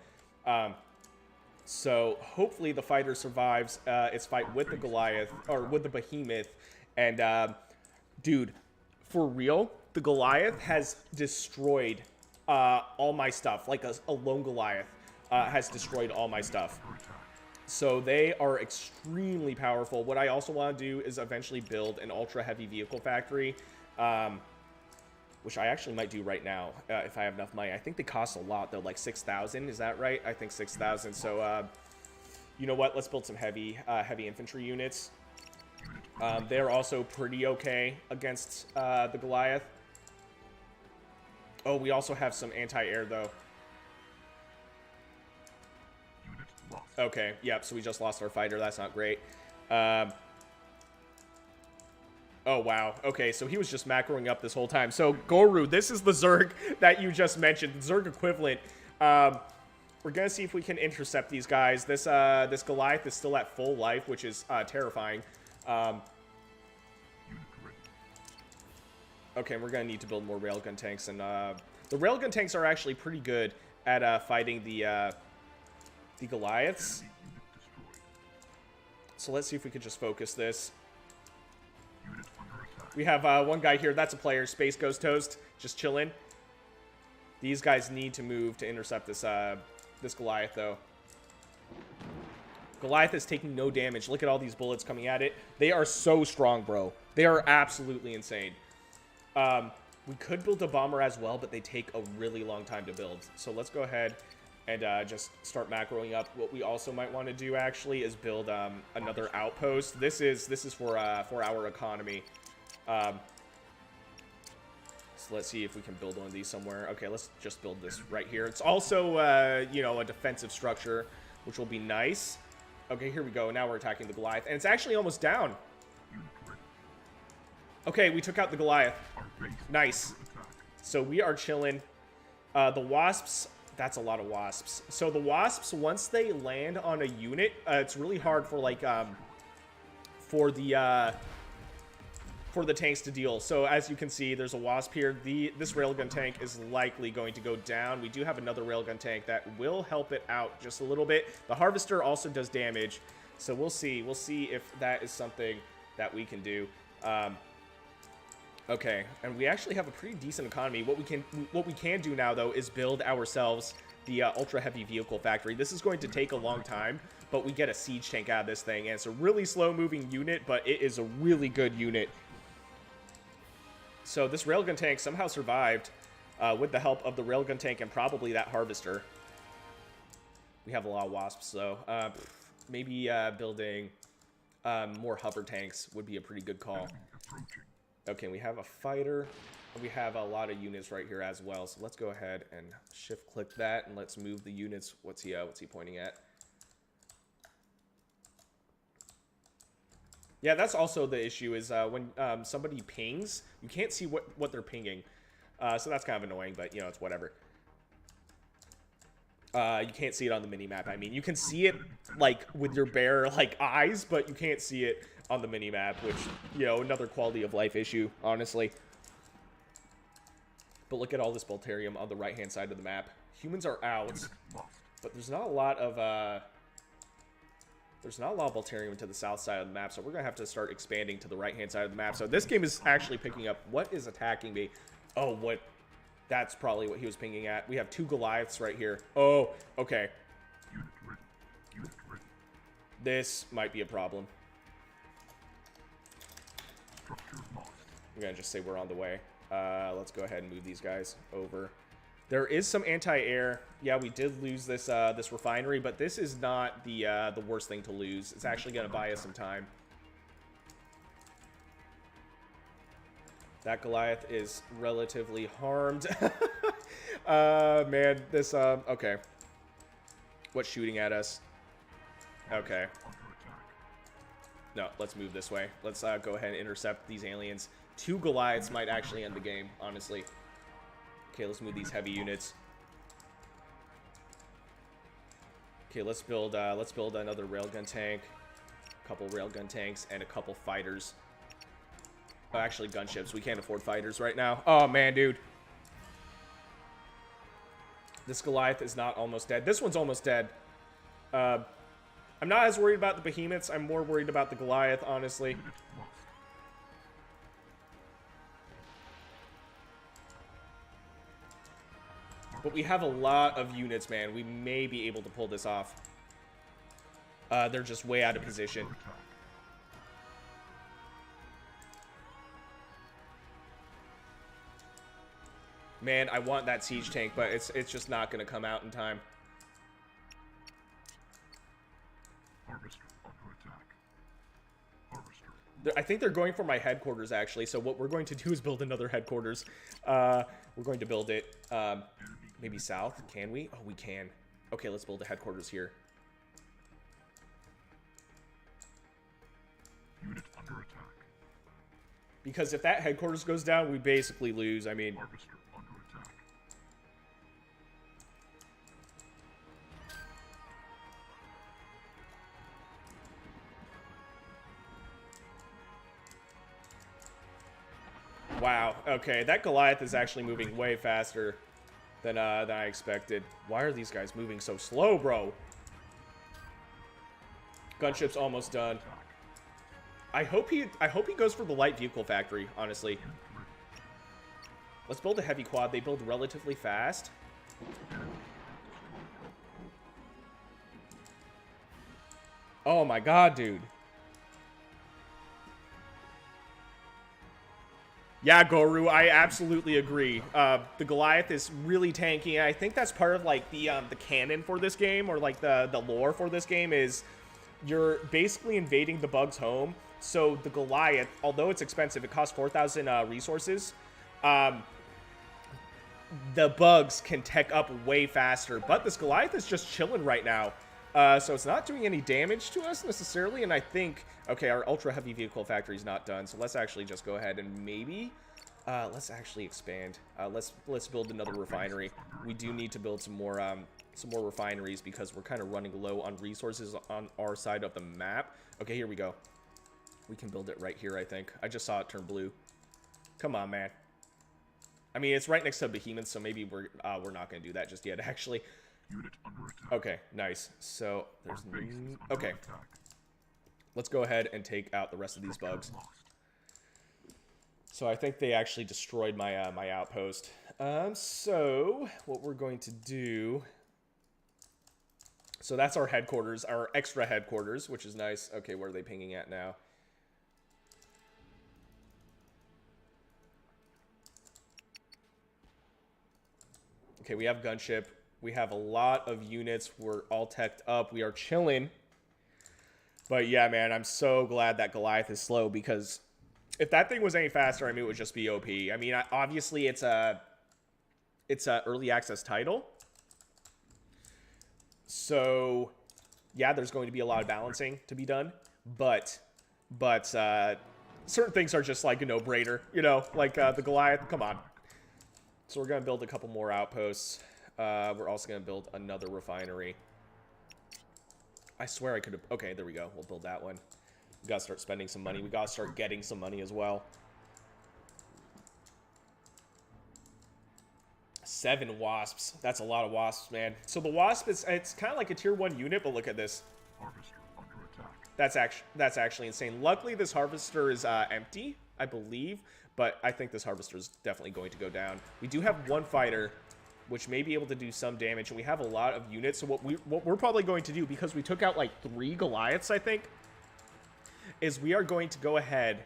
So hopefully the fighter survives its fight with the Goliath, or with the Behemoth. And dude, for real, the Goliath has destroyed all my stuff. Like a lone Goliath has destroyed all my stuff. So they are extremely powerful. What I also want to do is eventually build an ultra heavy vehicle factory, which I actually might do right now if I have enough money. I think they cost a lot though, like 6,000. Is that right? I think 6,000. So you know what? Let's build some heavy infantry units. They're also pretty okay against the Goliath. Oh, we also have some anti-air though. Okay, yep, so we just lost our fighter. That's not great. Oh, wow. Okay, so he was just macroing up this whole time. So, Goru, this is the Zerg that you just mentioned, the Zerg equivalent. We're going to see if we can intercept these guys. This Goliath is still at full life, which is terrifying. Okay, we're going to need to build more railgun tanks. And the railgun tanks are actually pretty good at fighting the Goliaths. So let's see if we could just focus this. We have one guy here. That's a player. Space Ghost Toast. Just chilling. These guys need to move to intercept this this Goliath, though. Goliath is taking no damage. Look at all these bullets coming at it. They are so strong, bro. They are absolutely insane. We could build a bomber as well, but they take a really long time to build. So let's go ahead and just start macroing up. What we also might want to do actually is build another outpost. This is for our economy. So let's see if we can build one of these somewhere. Okay, let's just build this right here. It's also you know, a defensive structure, which will be nice. Okay, here we go. Now we're attacking the Goliath, and it's actually almost down. Okay, we took out the Goliath. Nice. So we are chilling. The Wasps. That's a lot of Wasps. So the Wasps, once they land on a unit, it's really hard for like for the tanks to deal. So as you can see, there's a Wasp here. This railgun tank is likely going to go down. We do have another railgun tank that will help it out just a little bit. The Harvester also does damage, so we'll see. We'll see if that is something that we can do. Okay, and we actually have a pretty decent economy. What we can do now, though, is build ourselves the ultra heavy vehicle factory. This is going to take a long time, but we get a siege tank out of this thing, and it's a really slow moving unit, but it is a really good unit. So this railgun tank somehow survived with the help of the railgun tank and probably that harvester. We have a lot of wasps, so maybe building more hover tanks would be a pretty good call. Okay, we have a fighter. We have a lot of units right here as well, so let's go ahead and shift-click that, and let's move the units. What's he pointing at? Yeah, that's also the issue is when somebody pings, you can't see what they're pinging. So that's kind of annoying, but, you know, it's whatever. You can't see it on the mini-map. I mean, you can see it, like, with your bare, like, eyes, but you can't see it on the mini-map, which, you know, another quality of life issue, honestly. But look at all this Bolterium on the right-hand side of the map. Humans are out, but there's not a lot of Bolterium to the south side of the map, so we're gonna have to start expanding to the right-hand side of the map. So this game is actually picking up what is attacking me. Oh, what? That's probably what he was pinging at. We have 2 Goliaths right here. Oh, okay. This might be a problem. I'm gonna just say we're on the way. Let's go ahead and move these guys over. There is some anti-air. Yeah, we did lose this this refinery, but this is not the worst thing to lose. It's actually gonna buy us some time. That Goliath is relatively harmed. Man, this okay. What's shooting at us? Okay. No, let's move this way. Let's go ahead and intercept these aliens. 2 Goliaths might actually end the game, honestly. Okay, let's move these heavy units. Okay, let's build another railgun tank, a couple railgun tanks, and a couple fighters. Oh, actually, gunships. We can't afford fighters right now. Oh man, dude. This Goliath is not almost dead. This one's almost dead. I'm not as worried about the behemoths. I'm more worried about the Goliath, honestly. But we have a lot of units, man. We may be able to pull this off. They're just way out of position. Man, I want that siege tank, but it's just not going to come out in time. Harvester under attack. Harvester. I think they're going for my headquarters, actually. So what we're going to do is build another headquarters. We're going to build it maybe south. Can we? Oh, we can. Okay, let's build a headquarters here. Unit under attack. Because if that headquarters goes down, we basically lose. I mean... Harvester under attack. Wow. Okay, that Goliath is actually moving way faster than I expected. Why are these guys moving so slow, bro? Gunship's almost done. I hope he goes for the light vehicle factory, honestly. Let's build a heavy quad. They build relatively fast. Oh my god, dude. Yeah, Goru, I absolutely agree. The Goliath is really tanky, and I think that's part of like the canon for this game, or like the lore for this game is you're basically invading the bug's home. So the Goliath, although it's expensive, it costs 4,000 resources. The bugs can tech up way faster, but this Goliath is just chilling right now. So it's not doing any damage to us necessarily, and I think, okay, our ultra heavy vehicle factory is not done, so let's actually just go ahead and maybe, let's actually expand. Let's build another refinery. We do need to build some more refineries because we're kind of running low on resources on our side of the map. Okay, here we go. We can build it right here, I think. I just saw it turn blue. Come on, man. I mean, it's right next to Behemoth, so maybe we're not going to do that just yet, actually. Unit under attack. Okay, nice. So there's okay. Let's go ahead and take out the rest of these bugs. So I think they actually destroyed my my outpost. So what we're going to do. So that's our headquarters, our extra headquarters, which is nice. Okay, where are they pinging at now? Okay, we have gunship. We have a lot of units. We're all teched up. We are chilling. But yeah, man, I'm so glad that Goliath is slow, because if that thing was any faster, I mean, it would just be OP. I mean, obviously, it's a early access title. So, yeah, there's going to be a lot of balancing to be done. But certain things are just like a no-brainer, you know, like the Goliath. Come on. So we're going to build a couple more outposts. We're also going to build another refinery. I swear I could have... Okay, there we go. We'll build that one. We got to start spending some money. We got to start getting some money as well. 7 wasps. That's a lot of wasps, man. So the wasp is... It's kind of like a tier 1 unit, but look at this. Harvester under attack. That's actually insane. Luckily, this harvester is empty, I believe. But I think this harvester is definitely going to go down. We do have 1 fighter, which may be able to do some damage, and we have a lot of units. So what we're probably going to do, because we took out like 3 Goliaths, I think, is we are going to go ahead.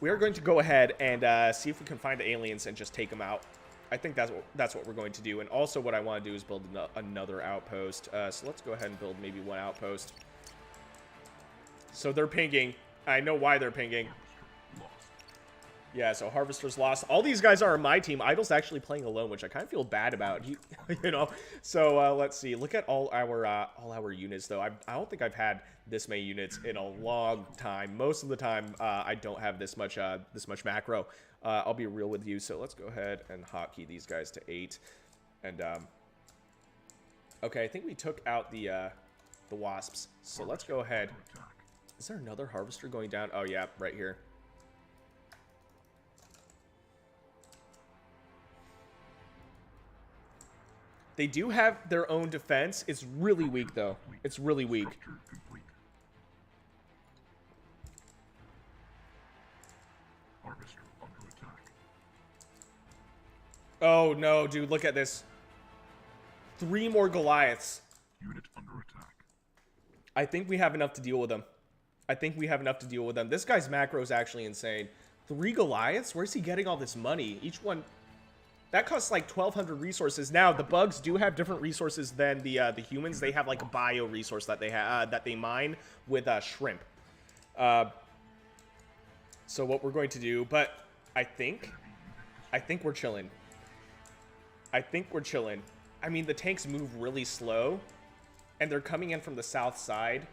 We are going to go ahead and see if we can find the aliens and just take them out. I think that's what we're going to do. And also, what I want to do is build another outpost. So let's go ahead and build maybe 1 outpost. So they're pinging. I know why they're pinging. Yeah, so Harvester's lost. All these guys are on my team. Idol's actually playing alone, which I kind of feel bad about. You know. So let's see. Look at all our units, though. I don't think I've had this many units in a long time. Most of the time, I don't have this much macro. I'll be real with you. So let's go ahead and hotkey these guys to 8. And okay, I think we took out the wasps. So let's go ahead. Is there another harvester going down? Oh yeah, right here. They do have their own defense. It's really weak, though. It's really weak. Harvester under attack. Oh, no, dude. Look at this. 3 more Goliaths. Unit under attack. I think we have enough to deal with them. This guy's macro is actually insane. 3 Goliaths? Where's he getting all this money? Each one... That costs like 1,200 resources. Now, the bugs do have different resources than the humans. They have like a bio resource that they mine with shrimp. So what we're going to do, but I think we're chilling. I mean, the tanks move really slow, and they're coming in from the south side.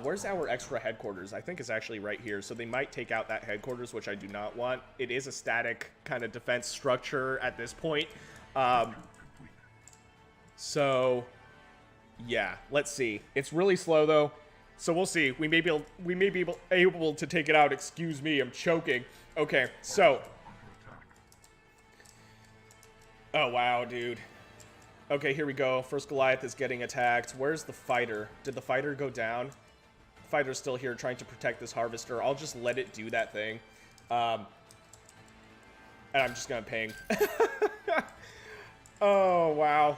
Where's our extra headquarters? I think it's actually right here. So they might take out that headquarters, which I do not want. It is a static kind of defense structure at this point. So, yeah, let's see. It's really slow, though. So we'll see. We may be able to take it out. Excuse me, I'm choking. Okay, so. Oh, wow, dude. Okay, here we go. First Goliath is getting attacked. Where's the fighter? Did the fighter go down? The fighter's still here trying to protect this harvester. I'll just let it do that thing. And I'm just gonna ping. Oh, wow.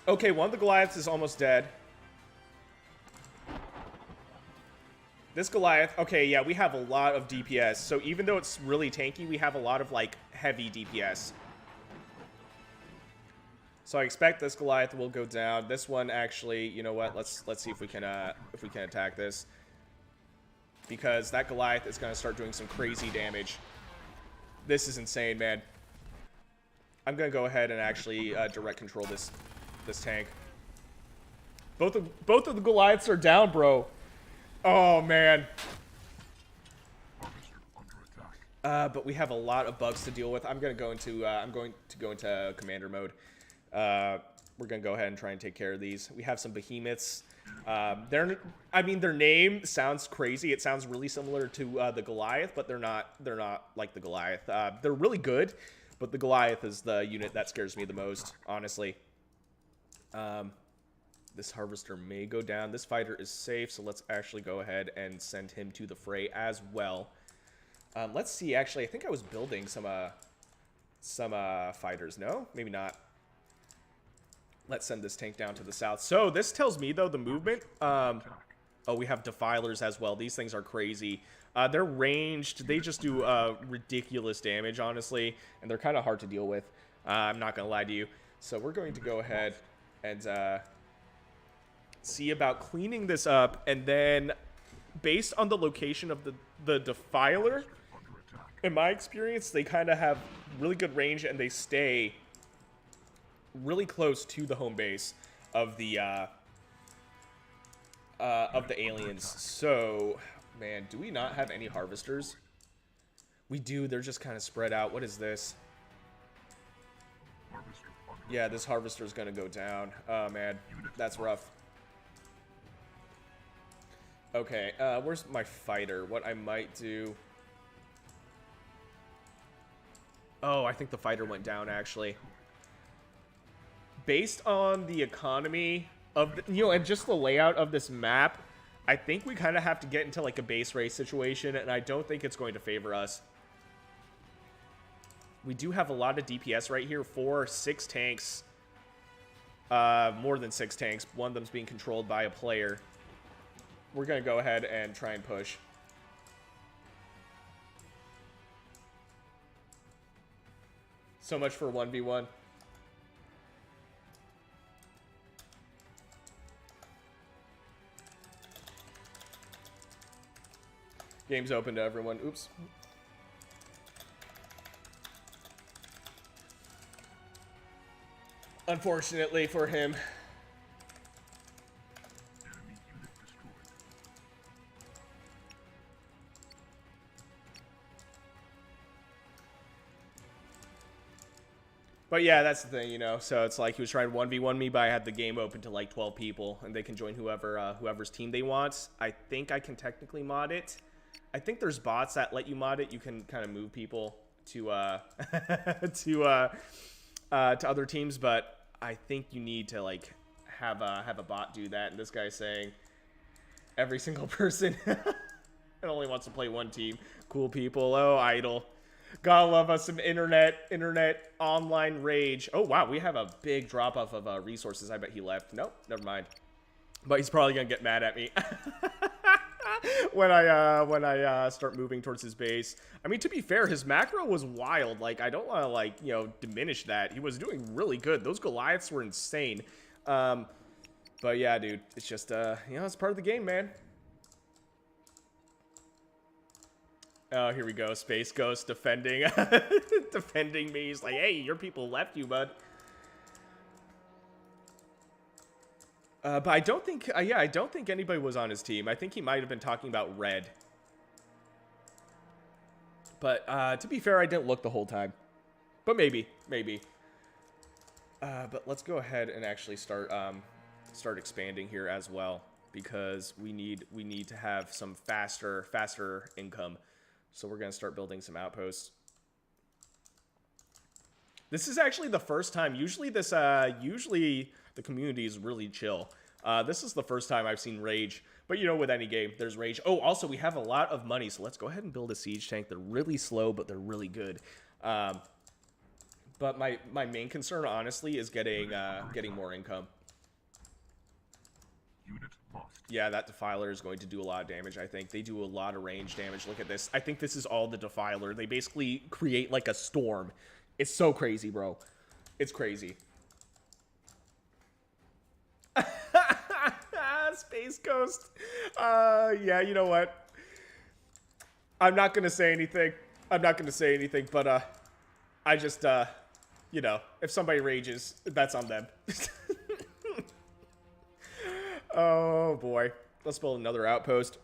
Okay, one of the Goliaths is almost dead. This Goliath, okay, yeah, we have a lot of DPS. So even though it's really tanky, we have a lot of, like, heavy DPS. So I expect this Goliath will go down. This one actually, you know what? Let's see if we can attack this, because that Goliath is gonna start doing some crazy damage. This is insane, man. I'm gonna go ahead and actually direct control this tank. Both of the Goliaths are down, bro. Oh man. But we have a lot of bugs to deal with. I'm going to go into commander mode. We're gonna go ahead and try and take care of these. We have some behemoths. I mean, their name sounds crazy. It sounds really similar to the Goliath, but they're not like the Goliath. They're really good, but the Goliath is the unit that scares me the most, honestly. This harvester may go down. This fighter is safe, so let's actually go ahead and send him to the fray as well. Let's see. Actually, I think I was building some fighters. No, maybe not. Let's send this tank down to the south. So this tells me, though, the movement. Oh, we have defilers as well. These things are crazy. They're ranged. They just do ridiculous damage, honestly, and they're kind of hard to deal with. I'm not gonna lie to you. So we're going to go ahead and see about cleaning this up, and then based on the location of the defiler, in my experience, they kind of have really good range, and they stay really close to the home base of the aliens. So, man, do we not have any harvesters? We do. They're just kind of spread out. What is this? Yeah, this harvester is going to go down. Oh, man. That's rough. Okay, where's my fighter? What I might do... Oh, I think the fighter went down, actually. Based on the economy of, and just the layout of this map, I think we kind of have to get into, like, a base race situation, and I don't think it's going to favor us. We do have a lot of DPS right here. 6 tanks. More than 6 tanks. One of them's being controlled by a player. We're going to go ahead and try and push. So much for 1v1. Game's open to everyone. Oops. Unfortunately for him. But yeah, that's the thing, you know. So it's like he was trying to 1v1 me, but I had the game open to like 12 people, and they can join whoever's team they want. I think I can technically mod it. I think there's bots that let you mod it. You can kind of move people to to other teams, but I think you need to like have a bot do that. And this guy's saying every single person only wants to play one team. Cool people. Oh, idle. Gotta love us some internet online rage. Oh wow, we have a big drop off of resources. I bet he left. Nope, never mind. But he's probably gonna get mad at me when I start moving towards his base. I mean, to be fair, his macro was wild. Like, I don't want to, like, you know, diminish that. He was doing really good. Those Goliaths were insane. But yeah, dude, it's just you know, it's part of the game, man. Oh, here we go. Space Ghost defending defending me. He's like, hey, your people left you, bud. But I don't think, yeah, I don't think anybody was on his team. I think he might have been talking about red. But to be fair, I didn't look the whole time. But maybe. But let's go ahead and actually start expanding here as well, because we need to have some faster income. So we're gonna start building some outposts. This is actually the first time. Usually the community is really chill. This is the first time I've seen rage. But you know, with any game, there's rage. Oh, also we have a lot of money, so let's go ahead and build a siege tank. They're really slow, but they're really good. But my main concern, honestly, is getting more income. Unit lost. Yeah, that Defiler is going to do a lot of damage, I think. They do a lot of range damage. Look at this. I think this is all the Defiler. They basically create like a storm. It's so crazy, bro. It's crazy. Space Ghost. Yeah, you know what? I'm not going to say anything. But I just, you know, if somebody rages, that's on them. Oh boy, let's build another outpost,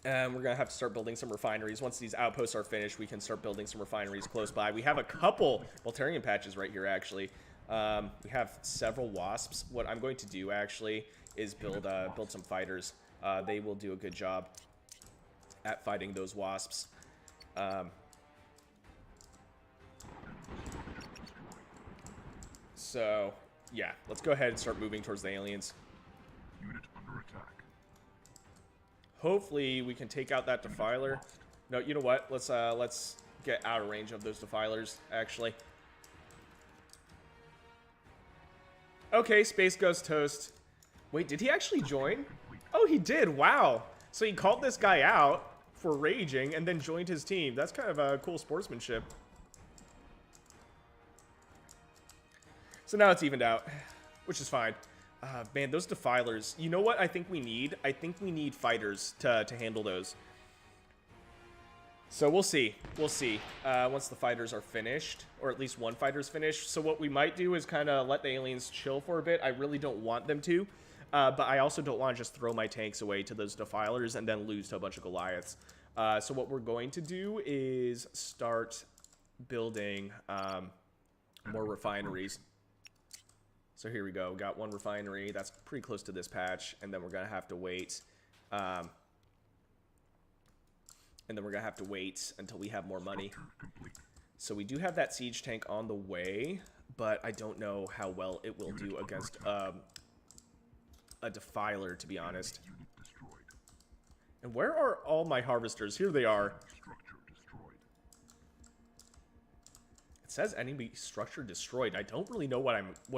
and we're gonna have to start building some refineries. Once these outposts are finished, we can start building some refineries close by. We have a couple Voltarian patches right here, actually. We have several wasps. What I'm going to do actually is build some fighters. They will do a good job at fighting those wasps. So yeah, let's go ahead and start moving towards the aliens. Unit under attack. Hopefully we can take out that Defiler. No, you know what? Let's get out of range of those Defilers, actually. Okay, Space Ghost toast. Wait, did he actually join? Oh, he did. Wow. So he called this guy out for raging and then joined his team. That's kind of a cool sportsmanship. So now it's evened out, which is fine. Man, those defilers. You know what I think we need? I think we need fighters to handle those. So we'll see. We'll see once the fighters are finished, or at least one fighter's finished. So what we might do is kind of let the aliens chill for a bit. I really don't want them to, but I also don't want to just throw my tanks away to those defilers and then lose to a bunch of Goliaths. So what we're going to do is start building more refineries. So here we go. Got one refinery. That's pretty close to this patch, and then we're gonna have to wait. And then we're going to have to wait until we have more money. So we do have that siege tank on the way, but I don't know how well it will do against a defiler, to be honest. And where are all my harvesters? Here they are. It says enemy structure destroyed. I don't really know what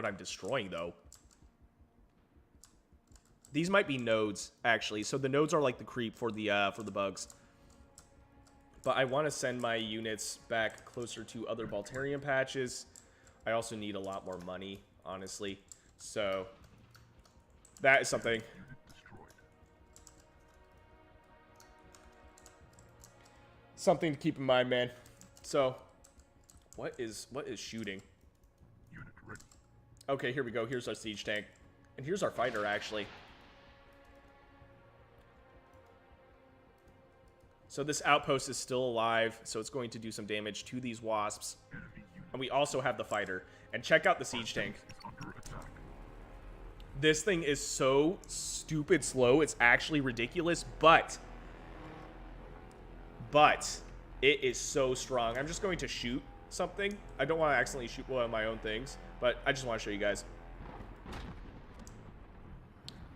I'm destroying, though. These might be nodes, actually. So the nodes are like the creep for the bugs. But I want to send my units back closer to other Baltarian patches. I also need a lot more money, honestly. So that is something. Something to keep in mind, man. So what is shooting? Okay, here we go. Here's our siege tank. And here's our fighter, actually. So this outpost is still alive, so it's going to do some damage to these wasps. And we also have the fighter. And check out the siege tank. This thing is so stupid slow, it's actually ridiculous, but it is so strong. I'm just going to shoot something. I don't want to accidentally shoot one of my own things, but I just want to show you guys.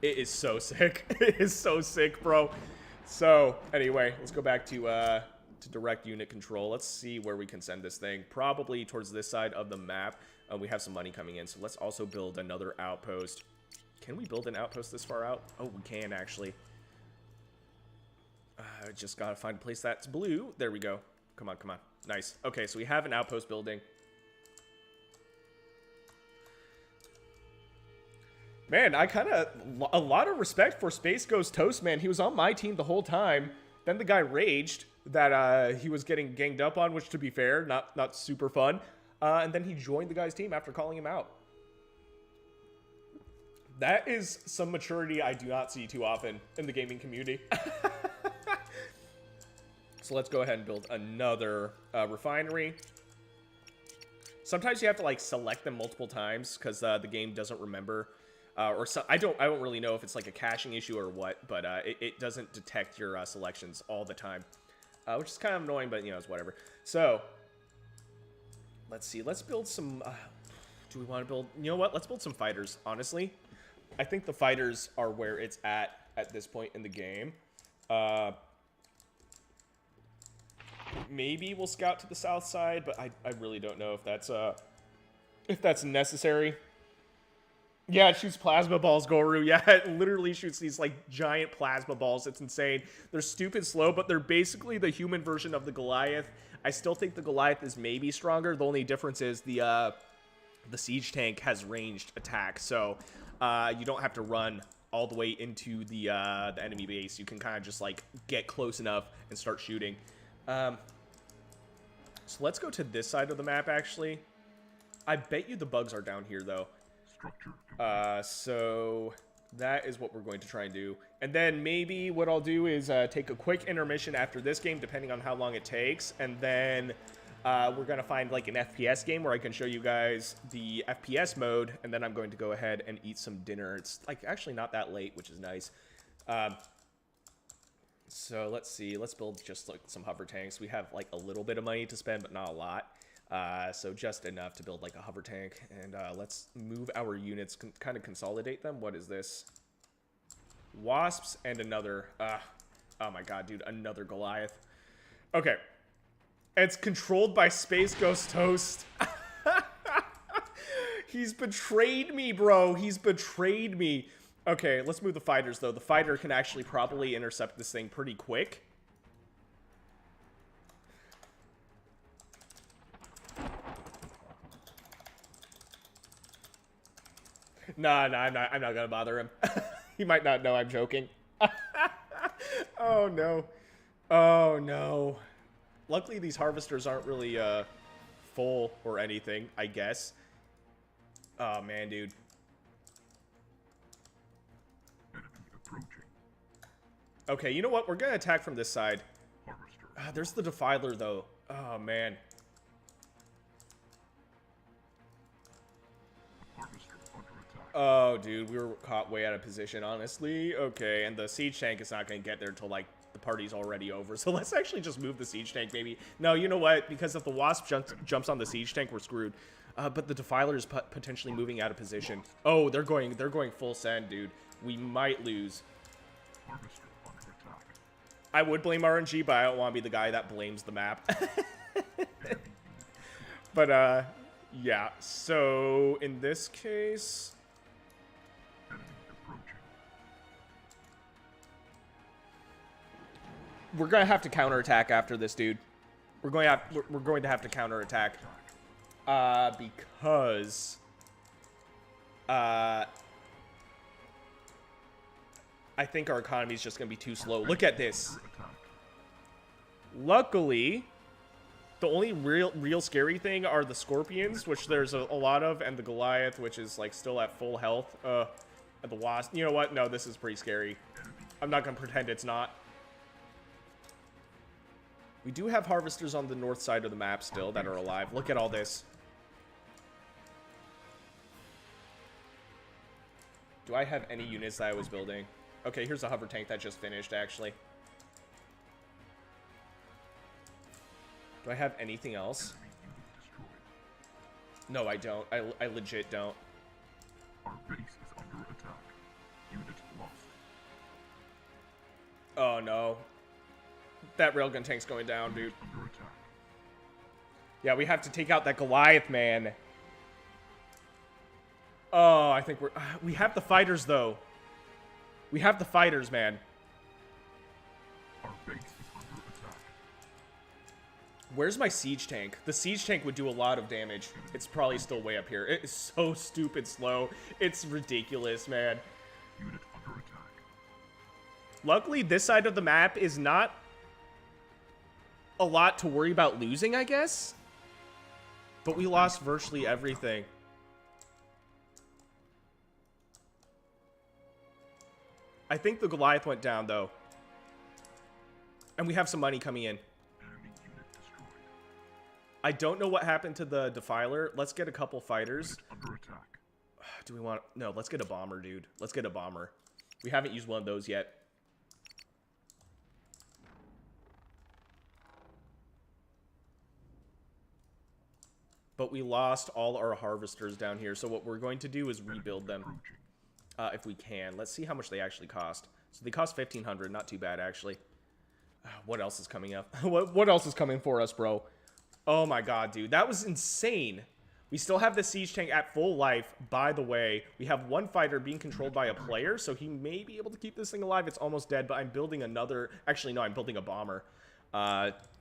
It is so sick. It is so sick, bro. So, anyway, let's go back to direct unit control. Let's see where we can send this thing. Probably towards this side of the map. We have some money coming in, so let's also build another outpost. Can we build an outpost this far out? Oh, we can, actually. Just gotta find a place that's blue. There we go. Come on, come on. Nice. Okay, so we have an outpost building. Man, a lot of respect for Space Ghost Toast, man. He was on my team the whole time. Then the guy raged that he was getting ganged up on, which, to be fair, not super fun. And then he joined the guy's team after calling him out. That is some maturity I do not see too often in the gaming community. So let's go ahead and build another refinery. Sometimes you have to, like, select them multiple times because the game doesn't remember. Or so, I don't really know if it's like a caching issue or what, but it doesn't detect your selections all the time, which is kind of annoying, but you know, it's whatever. So let's see, let's build some. Do we want to build? You know what? Let's build some fighters. Honestly, I think the fighters are where it's at this point in the game. Maybe we'll scout to the south side, but I really don't know if that's necessary. Yeah, it shoots plasma balls, Goru. Yeah, it literally shoots these, like, giant plasma balls. It's insane. They're stupid slow, but they're basically the human version of the Goliath. I still think the Goliath is maybe stronger. The only difference is the siege tank has ranged attack, so you don't have to run all the way into the enemy base. You can kind of just, like, get close enough and start shooting. So let's go to this side of the map, actually. I bet you the bugs are down here, though. So that is what we're going to try and do. And then maybe what I'll do is take a quick intermission after this game, depending on how long it takes. And then we're going to find like an FPS game where I can show you guys the FPS mode. And then I'm going to go ahead and eat some dinner. It's like actually not that late, which is nice. So let's see. Let's build just like some hover tanks. We have like a little bit of money to spend, but not a lot. So just enough to build like a hover tank, and let's move our units, kind of consolidate them. What is this? Wasps and another, oh my god, dude, another Goliath. Okay. It's controlled by Space Ghost Toast. He's betrayed me, bro. He's betrayed me. Okay, let's move the fighters, though. The fighter can actually probably intercept this thing pretty quick. Nah, nah, I'm not gonna bother him. He might not know I'm joking. Oh no. Oh no. Luckily these harvesters aren't really full or anything, I guess. Oh man, dude. Enemy approaching. Okay, you know what? We're gonna attack from this side. Harvester. There's the defiler though. Oh man. Harvester under attack. Oh, dude, we were caught way out of position, honestly. Okay, and the siege tank is not going to get there until, like, the party's already over. So let's actually just move the siege tank, maybe. No, you know what? Because if the wasp jumps on the siege tank, we're screwed. But the defiler is potentially moving out of position. Oh, they're going full send, dude. We might lose. Harvester under attack. I would blame RNG, but I don't want to be the guy that blames the map. But, yeah. So, in this case... Enemy approaching. We're gonna have to counterattack after this, dude. We're going to have to counterattack. Because I think our economy is just gonna be too slow. Look at this. Luckily, the only real scary thing are the scorpions, which there's a lot of, and the Goliath, which is like still at full health. And the wasp. You know what? No, this is pretty scary. I'm not gonna pretend it's not. We do have harvesters on the north side of the map still that are alive. Look at all this. Do I have any units that I was building? Okay, here's a hover tank that just finished, actually. Do I have anything else? No, I don't. I legit don't. Our base is under attack. Unit lost. Oh, no. That railgun tank's going down, dude. Under attack. Yeah, we have to take out that Goliath, man. Oh, I think we have the fighters, though. We have the fighters, man. Our base is under attack. Where's my siege tank? The siege tank would do a lot of damage. It's probably still way up here. It is so stupid slow. It's ridiculous, man. Unit under attack. Luckily, this side of the map is not a lot to worry about losing, I guess. But we lost virtually everything. I think the Goliath went down, though. And we have some money coming in. Enemy unit destroyed. I don't know what happened to the Defiler. Let's get a couple fighters. Unit under attack. Do we want... No, let's get a bomber, dude. Let's get a bomber. We haven't used one of those yet. But we lost all our harvesters down here. So what we're going to do is rebuild them. Approaching. If we can. Let's see how much they actually cost. So they cost 1,500. Not too bad, actually. What else is coming up? What else is coming for us, bro? Oh my god, dude. That was insane. We still have the siege tank at full life, by the way. We have one fighter being controlled by a player, so he may be able to keep this thing alive. It's almost dead, but I'm building another... Actually, no, I'm building a bomber.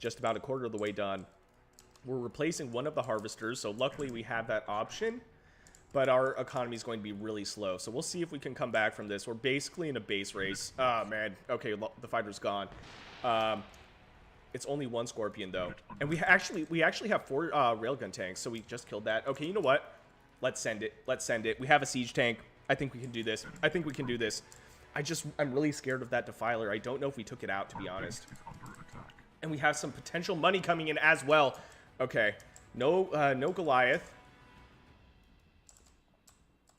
Just about a quarter of the way done. We're replacing one of the harvesters, so luckily we have that option. But our economy is going to be really slow. So we'll see if we can come back from this. We're basically in a base race. Oh, man. Okay, the fighter's gone. It's only one Scorpion, though. And we actually have 4 railgun tanks, so we just killed that. Okay, you know what? Let's send it. Let's send it. We have a siege tank. I think we can do this. I think we can do this. I'm really scared of that Defiler. I don't know if we took it out, to be honest. Is under attack. And we have some potential money coming in as well. Okay. No Goliath.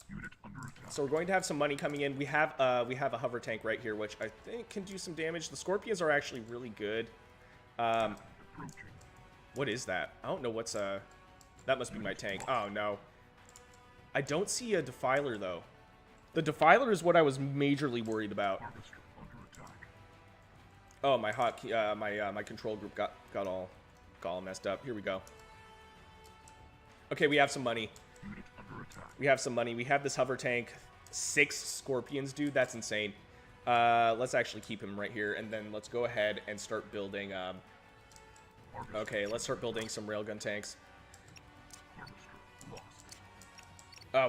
Unit under attack. So we're going to have some money coming in. We have a hover tank right here, which I think can do some damage. The Scorpions are actually really good. Approaching. What is that? I don't know what's that must be my tank. Oh no. I don't see a Defiler though. The Defiler is what I was majorly worried about. Harvester under attack. Oh, my control group got all messed up. Here we go. Okay, we have some money. Unit under attack. We have some money. We have this hover tank. 6 Scorpions, dude. That's insane. Let's actually keep him right here, and then let's go ahead and start building. Okay, let's start building some railgun tanks. Harvester lost.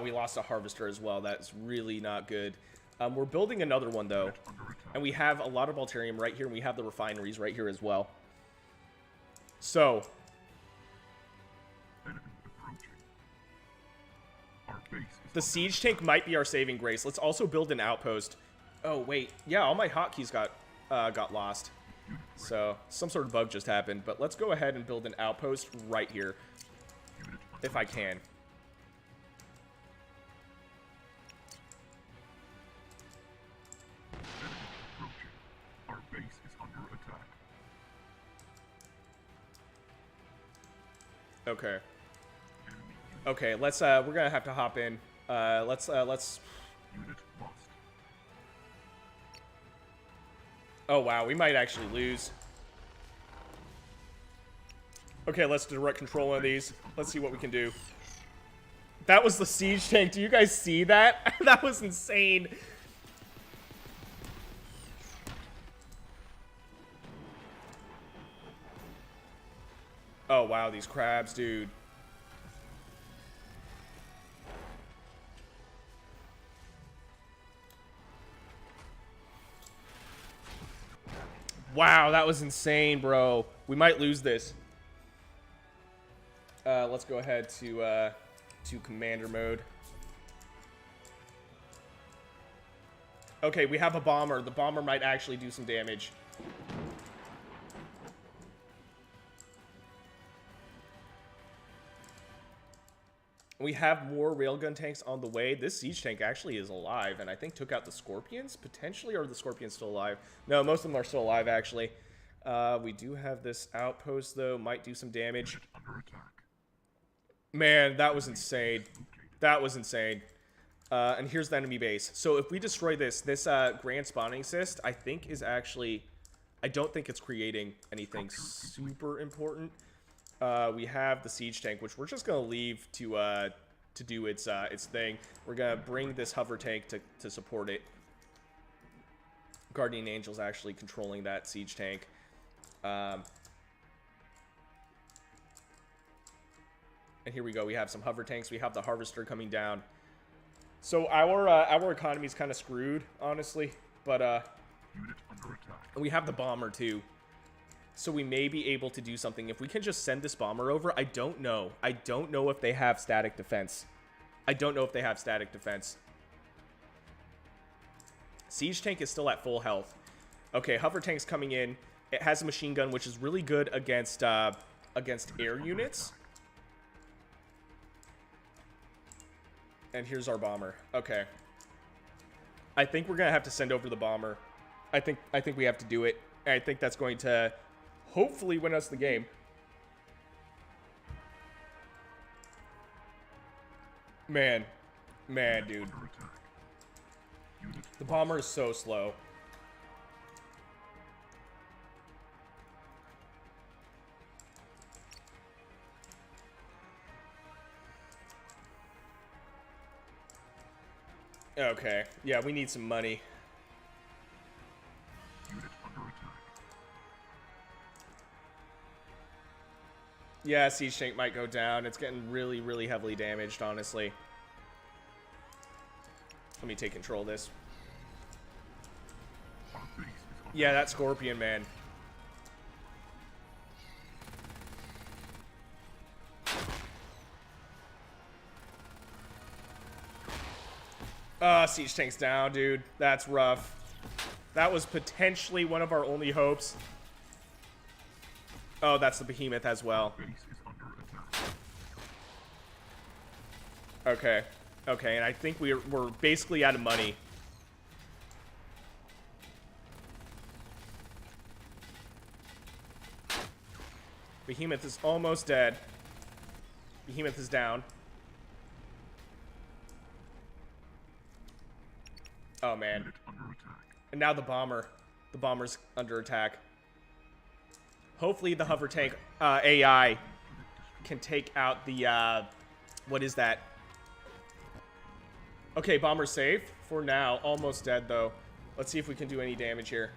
We lost a harvester as well. That's really not good. We're building another one, though. And we have a lot of Balterium right here, and we have the refineries right here as well. So... Enemy approaching. Our base is the siege tank might be our saving grace. Let's also build an outpost. Oh, wait. Yeah, all my hotkeys got lost. So, some sort of bug just happened. But let's go ahead and build an outpost right here. If I can. Our base is under attack. Okay. Okay, let's we're gonna have to hop in. Let's Unit lost. oh wow, we might actually lose. Okay, let's direct control one of these. Let's see what we can do. That was the siege tank. Do you guys see that? That was insane. Oh wow, these crabs, dude. Wow, that was insane, bro. We might lose this. Let's go ahead to commander mode. Okay, we have a bomber. The bomber might actually do some damage. We have more railgun tanks on the way. This siege tank actually is alive, and I think took out the scorpions, potentially, or are the scorpions still alive? No, most of them are still alive, actually. We do have this outpost, though. Might do some damage. Under attack. Man, that was insane. That was insane. And here's the enemy base. So if we destroy this grand spawning assist, I think is actually... I don't think it's creating anything super important. We have the siege tank, which we're just gonna leave to do its thing. We're gonna bring this hover tank to support it. Guardian Angel's actually controlling that siege tank. And here we go. We have some hover tanks. We have the harvester coming down. So our economy's kind of screwed, honestly. But Unit under attack. we have the bomber too. So we may be able to do something. If we can just send this bomber over, I don't know. I don't know if they have static defense. I don't know if they have static defense. Siege tank is still at full health. Okay, hover tank's coming in. It has a machine gun, which is really good against air units. And here's our bomber. Okay. I think we're gonna have to send over the bomber. I think we have to do it. And I think that's going to hopefully win us the game. Man, dude. The bomber is so slow. Okay. Yeah, we need some money. Unit under attack. Yeah, siege tank might go down. It's getting really, really heavily damaged, honestly. Let me take control of this. Our base is under Yeah, that scorpion, man. Siege tank's down, dude. That's rough. That was potentially one of our only hopes. Oh, that's the behemoth as well. base is under attack. Okay. Okay, and I think we're basically out of money. Behemoth is almost dead. Behemoth is down. Oh, man. Unit under attack. And now the bomber. The bomber's under attack. Hopefully the hover tank AI can take out the, what is that? Okay, bomber's safe for now. Almost dead, though. Let's see if we can do any damage here.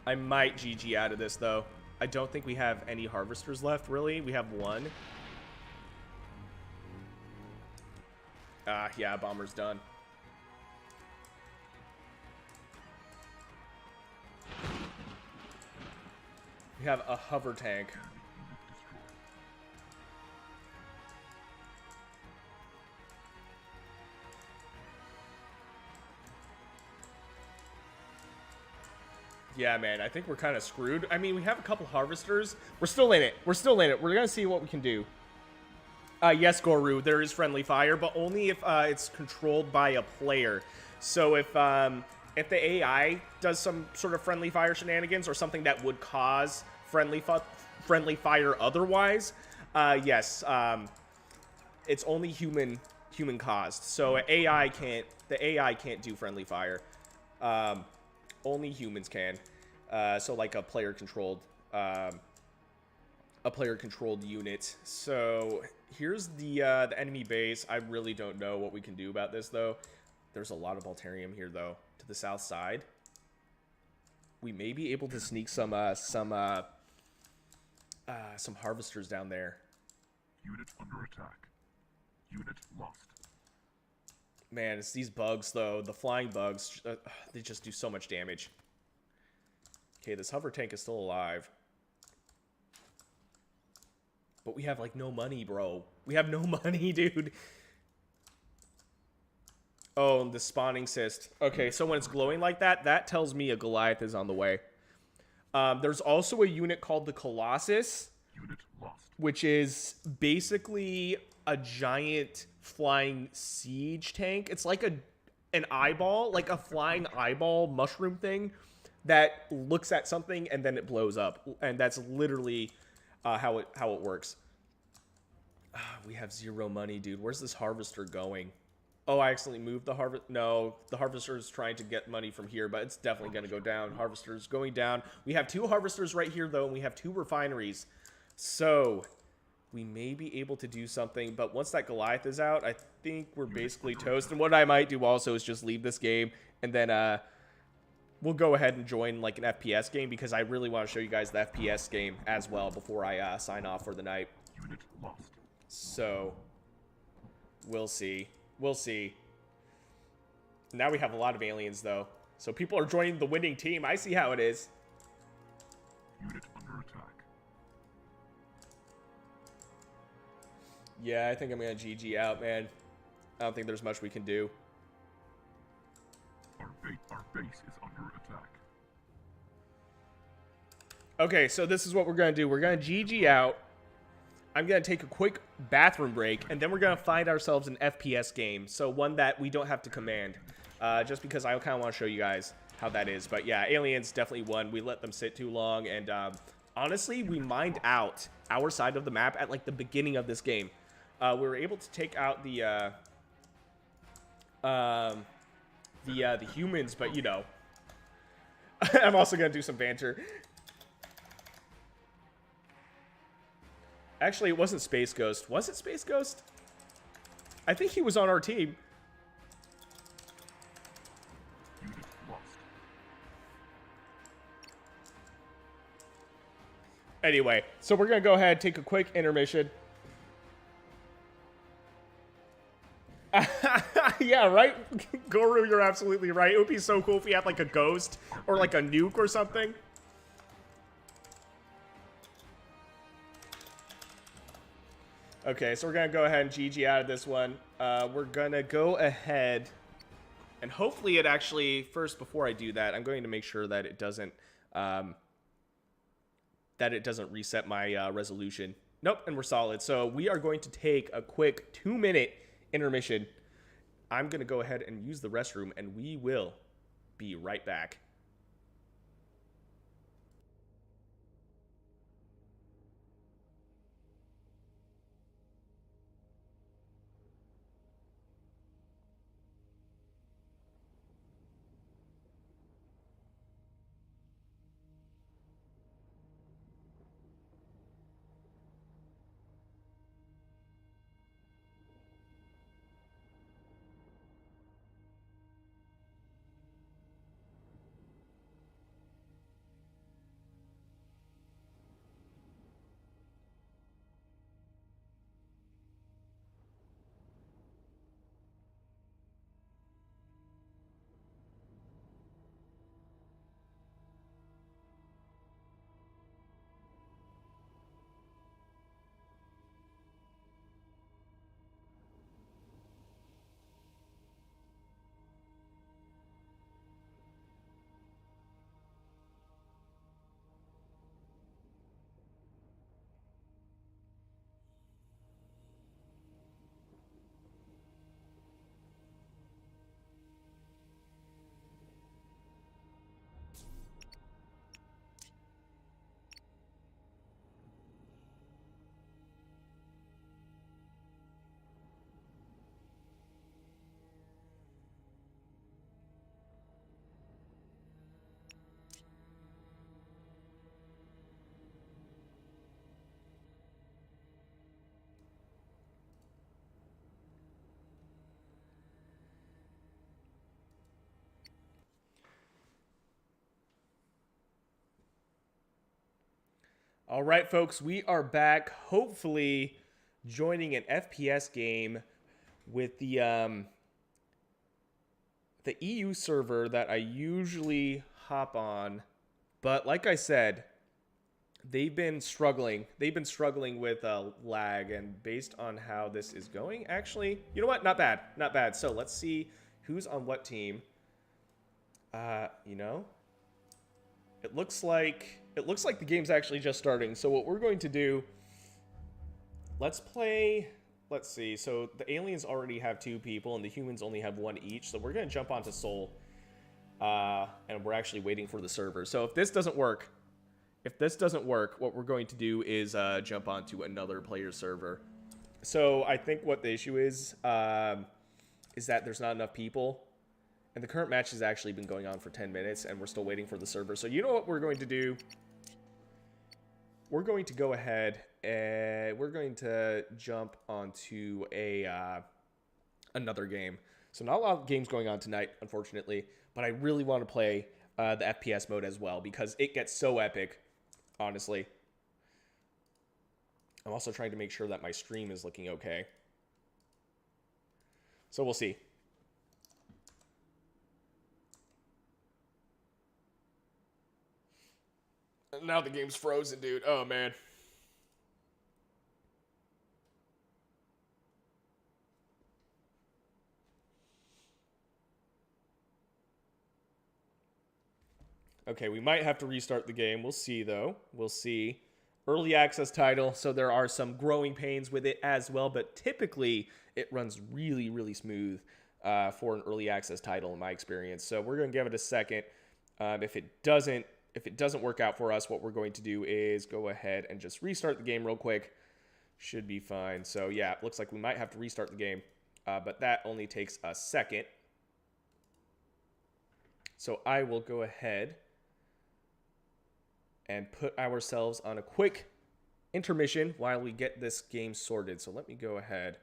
I might GG out of this, though. I don't think we have any harvesters left, really. We have one. Yeah, bomber's done. We have a hover tank. Yeah, man, I think we're kind of screwed. I mean, we have a couple harvesters. We're still in it. We're still in it. We're going to see what we can do. Yes, Goru, there is friendly fire, but only if it's controlled by a player. So if the AI does some sort of friendly fire shenanigans or something that would cause friendly fire otherwise, yes, it's only human caused. So the AI can't do friendly fire. Only humans can. So like a player controlled unit. So here's the enemy base. I really don't know what we can do about this though. There's a lot of Altarium here though to the south side. We may be able to sneak some harvesters down there. Unit under attack. Unit lost. Man, it's these bugs though. The flying bugs, they just do so much damage. Okay, this hover tank is still alive. But we have, like, no money, bro. We have no money, dude. Oh, the spawning cyst. Okay, so when it's glowing like that, that tells me a Goliath is on the way. There's also a unit called the Colossus. Unit lost. Which is basically a giant flying siege tank. It's like an eyeball, like a flying eyeball mushroom thing that looks at something and then it blows up. And that's literally how it works. We have zero money, dude. Where's this harvester going? Oh, I accidentally moved the harvest. No, the harvester is trying to get money from here, but it's definitely going to go down. Harvester's going down. We have 2 harvesters right here, though, and we have 2 refineries. So we may be able to do something, but once that Goliath is out, I think we're basically toast. And what I might do also is just leave this game, and then we'll go ahead and join like an FPS game, because I really want to show you guys the FPS game as well before I sign off for the night. Unit lost. So we'll see. We'll see. Now we have a lot of aliens, though. So people are joining the winning team. I see how it is. Unit under attack. Yeah, I think I'm going to GG out, man. I don't think there's much we can do. Our base is under attack. Okay, so this is what we're going to do. We're going to GG out. I'm going to take a quick bathroom break, and then we're going to find ourselves an FPS game. So one that we don't have to command. Just because I kind of want to show you guys how that is. But yeah, aliens definitely won. We let them sit too long. And honestly, we mined out our side of the map at like the beginning of this game. We were able to take out the humans, but you know. I'm also going to do some banter. Actually, it wasn't Space Ghost. Was it Space Ghost? I think he was on our team. Unit lost. Anyway, so we're going to go ahead and take a quick intermission. Yeah, right? Goru, you're absolutely right. It would be so cool if we had like a ghost or like a nuke or something. Okay, so we're going to go ahead and GG out of this one. We're going to go ahead and hopefully it actually, first, before I do that, I'm going to make sure that it doesn't reset my resolution. Nope, and we're solid. So we are going to take a quick 2-minute intermission. I'm going to go ahead and use the restroom, and we will be right back. All right, folks, we are back. Hopefully, joining an FPS game with the EU server that I usually hop on. But like I said, they've been struggling. They've been struggling with lag, and based on how this is going, actually, you know what? Not bad, not bad. So let's see who's on what team. You know, it looks like the game's actually just starting. So what we're going to do, let's see. So the aliens already have 2 people and the humans only have 1 each. So we're going to jump onto Seoul. And we're actually waiting for the server. So if this doesn't work, what we're going to do is jump onto another player's server. So I think what the issue is that there's not enough people. And the current match has actually been going on for 10 minutes, and we're still waiting for the server. So you know what we're going to do? We're going to go ahead and we're going to jump onto another game. So not a lot of games going on tonight, unfortunately, but I really want to play the FPS mode as well because it gets so epic, honestly. I'm also trying to make sure that my stream is looking okay. So we'll see. Now the game's frozen, dude. Oh, man. Okay, we might have to restart the game. We'll see, though. We'll see. Early access title, so there are some growing pains with it as well, but typically it runs really, really smooth for an early access title in my experience. So we're going to give it a second. If it doesn't work out for us, what we're going to do is go ahead and just restart the game real quick. Should be fine. So yeah, it looks like we might have to restart the game, but that only takes a second. So I will go ahead and put ourselves on a quick intermission while we get this game sorted. So let me go ahead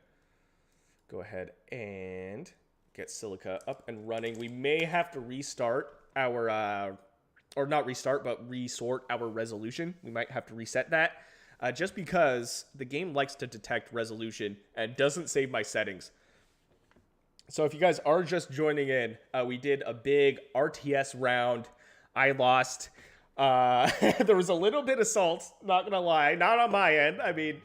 and get Silica up and running. We may have to restart our, or not restart, but resort our resolution. We might have to reset that just because the game likes to detect resolution and doesn't save my settings. So if you guys are just joining in, we did a big RTS round. I lost. There was a little bit of salt, not gonna lie, not on my end. I mean,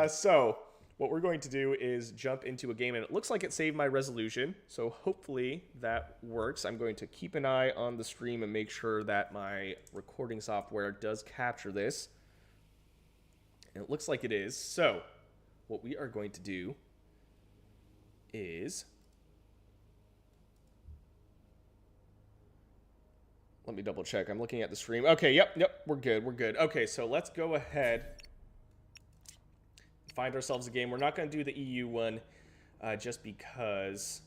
so what we're going to do is jump into a game, and it looks like it saved my resolution. So hopefully that works. I'm going to keep an eye on the stream and make sure that my recording software does capture this. And it looks like it is. So what we are going to do is, let me double check. I'm looking at the stream. Okay, yep, we're good. Okay, so let's go ahead and find ourselves a game. We're not going to do the EU one just because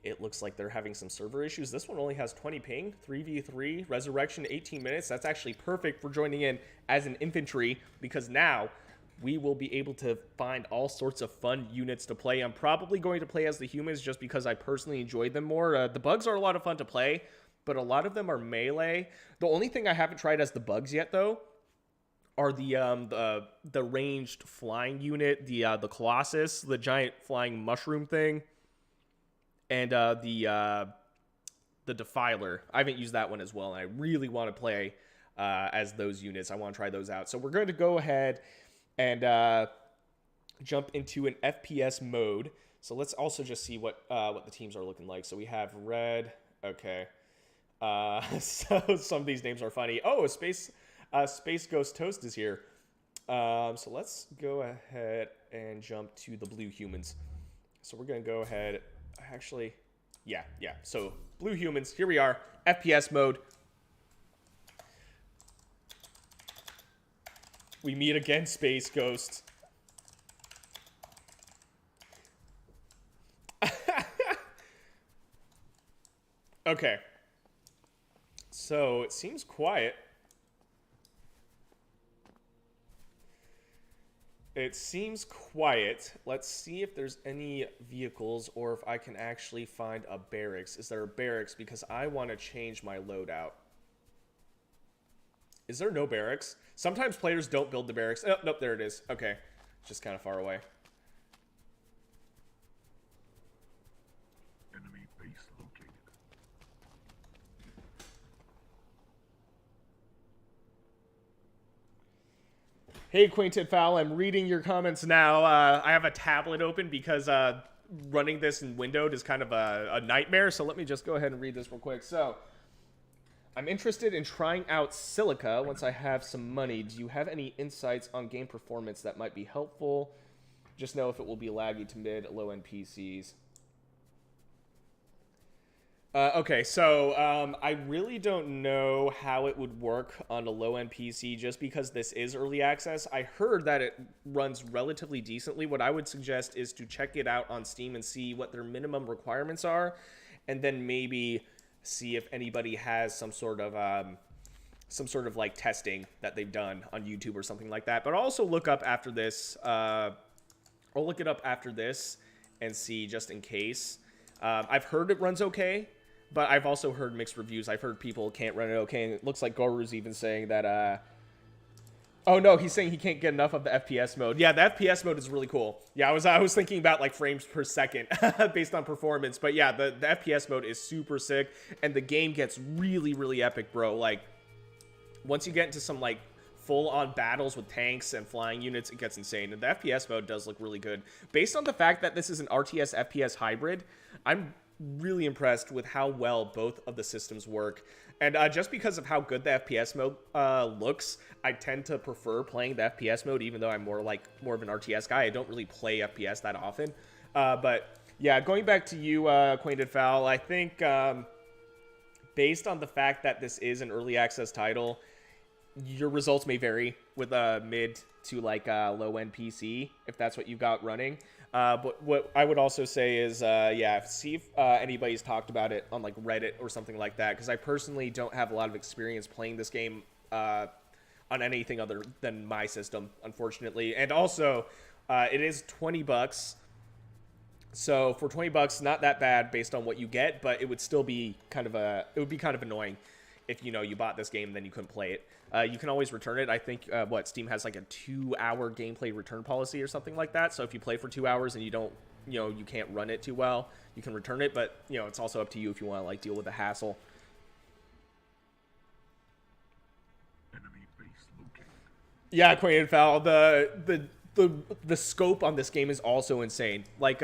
it looks like they're having some server issues. This one only has 20 ping, 3v3, resurrection, 18 minutes. That's actually perfect for joining in as an infantry because now we will be able to find all sorts of fun units to play. I'm probably going to play as the humans just because I personally enjoyed them more. The bugs are a lot of fun to play, but a lot of them are melee. The only thing I haven't tried as the bugs yet, though, are the ranged flying unit, the Colossus, the giant flying mushroom thing, and the Defiler. I haven't used that one as well, and I really want to play as those units. I want to try those out. So we're going to go ahead and jump into an FPS mode. So let's also just see what the teams are looking like. So we have red. Okay. So some of these names are funny. Oh, Space Ghost Toast is here. So let's go ahead and jump to the blue humans. So we're going to go ahead. Actually, yeah. So blue humans, here we are, FPS mode. We meet again, Space Ghost. Okay. So it seems quiet. Let's see if there's any vehicles or if I can actually find a barracks. Is there a barracks? Because I want to change my loadout. Is there no barracks? Sometimes players don't build the barracks. Oh, nope, there it is. Okay. It's just kind of far away. Enemy base located. Hey, Acquainted Fowl, I'm reading your comments now. I have a tablet open because running this in windowed is kind of a nightmare. So let me just go ahead and read this real quick. So, I'm interested in trying out Silica once I have some money. Do you have any insights on game performance that might be helpful? Just know if it will be laggy to mid, low-end PCs. Okay, so I really don't know how it would work on a low-end PC just because this is early access. I heard that it runs relatively decently. What I would suggest is to check it out on Steam and see what their minimum requirements are, and then maybe see if anybody has some sort of like testing that they've done on YouTube or something like that. But I'll also look up after this. I'll look it up after this and see just in case. I've heard it runs okay, but I've also heard mixed reviews. I've heard people can't run it okay, and it looks like Goru's even saying that oh no, he's saying he can't get enough of the FPS mode. Yeah, the FPS mode is really cool. Yeah, I was thinking about like frames per second based on performance. But yeah, the FPS mode is super sick, and the game gets really, really epic, bro. Like, once you get into some like full-on battles with tanks and flying units, it gets insane. And the FPS mode does look really good. Based on the fact that this is an RTS FPS hybrid, I'm really impressed with how well both of the systems work. And just because of how good the FPS mode looks, I tend to prefer playing the FPS mode, even though I'm more of an RTS guy. I don't really play FPS that often. But yeah, going back to you, Acquainted Fowl, I think based on the fact that this is an early access title, your results may vary with a mid to like low-end PC, if that's what you've got running. But what I would also say is, yeah, see if anybody's talked about it on like Reddit or something like that, because I personally don't have a lot of experience playing this game on anything other than my system, unfortunately. And also, it is $20. So for $20, not that bad based on what you get, but it would still be kind of annoying if you bought this game and then you couldn't play it. You can always return it. I think Steam has like a 2-hour gameplay return policy or something like that. So if you play for 2 hours and you don't, you can't run it too well, you can return it. But it's also up to you if you want to like deal with the hassle. Enemy base located. Yeah, Acquainted Fowl. The scope on this game is also insane. Like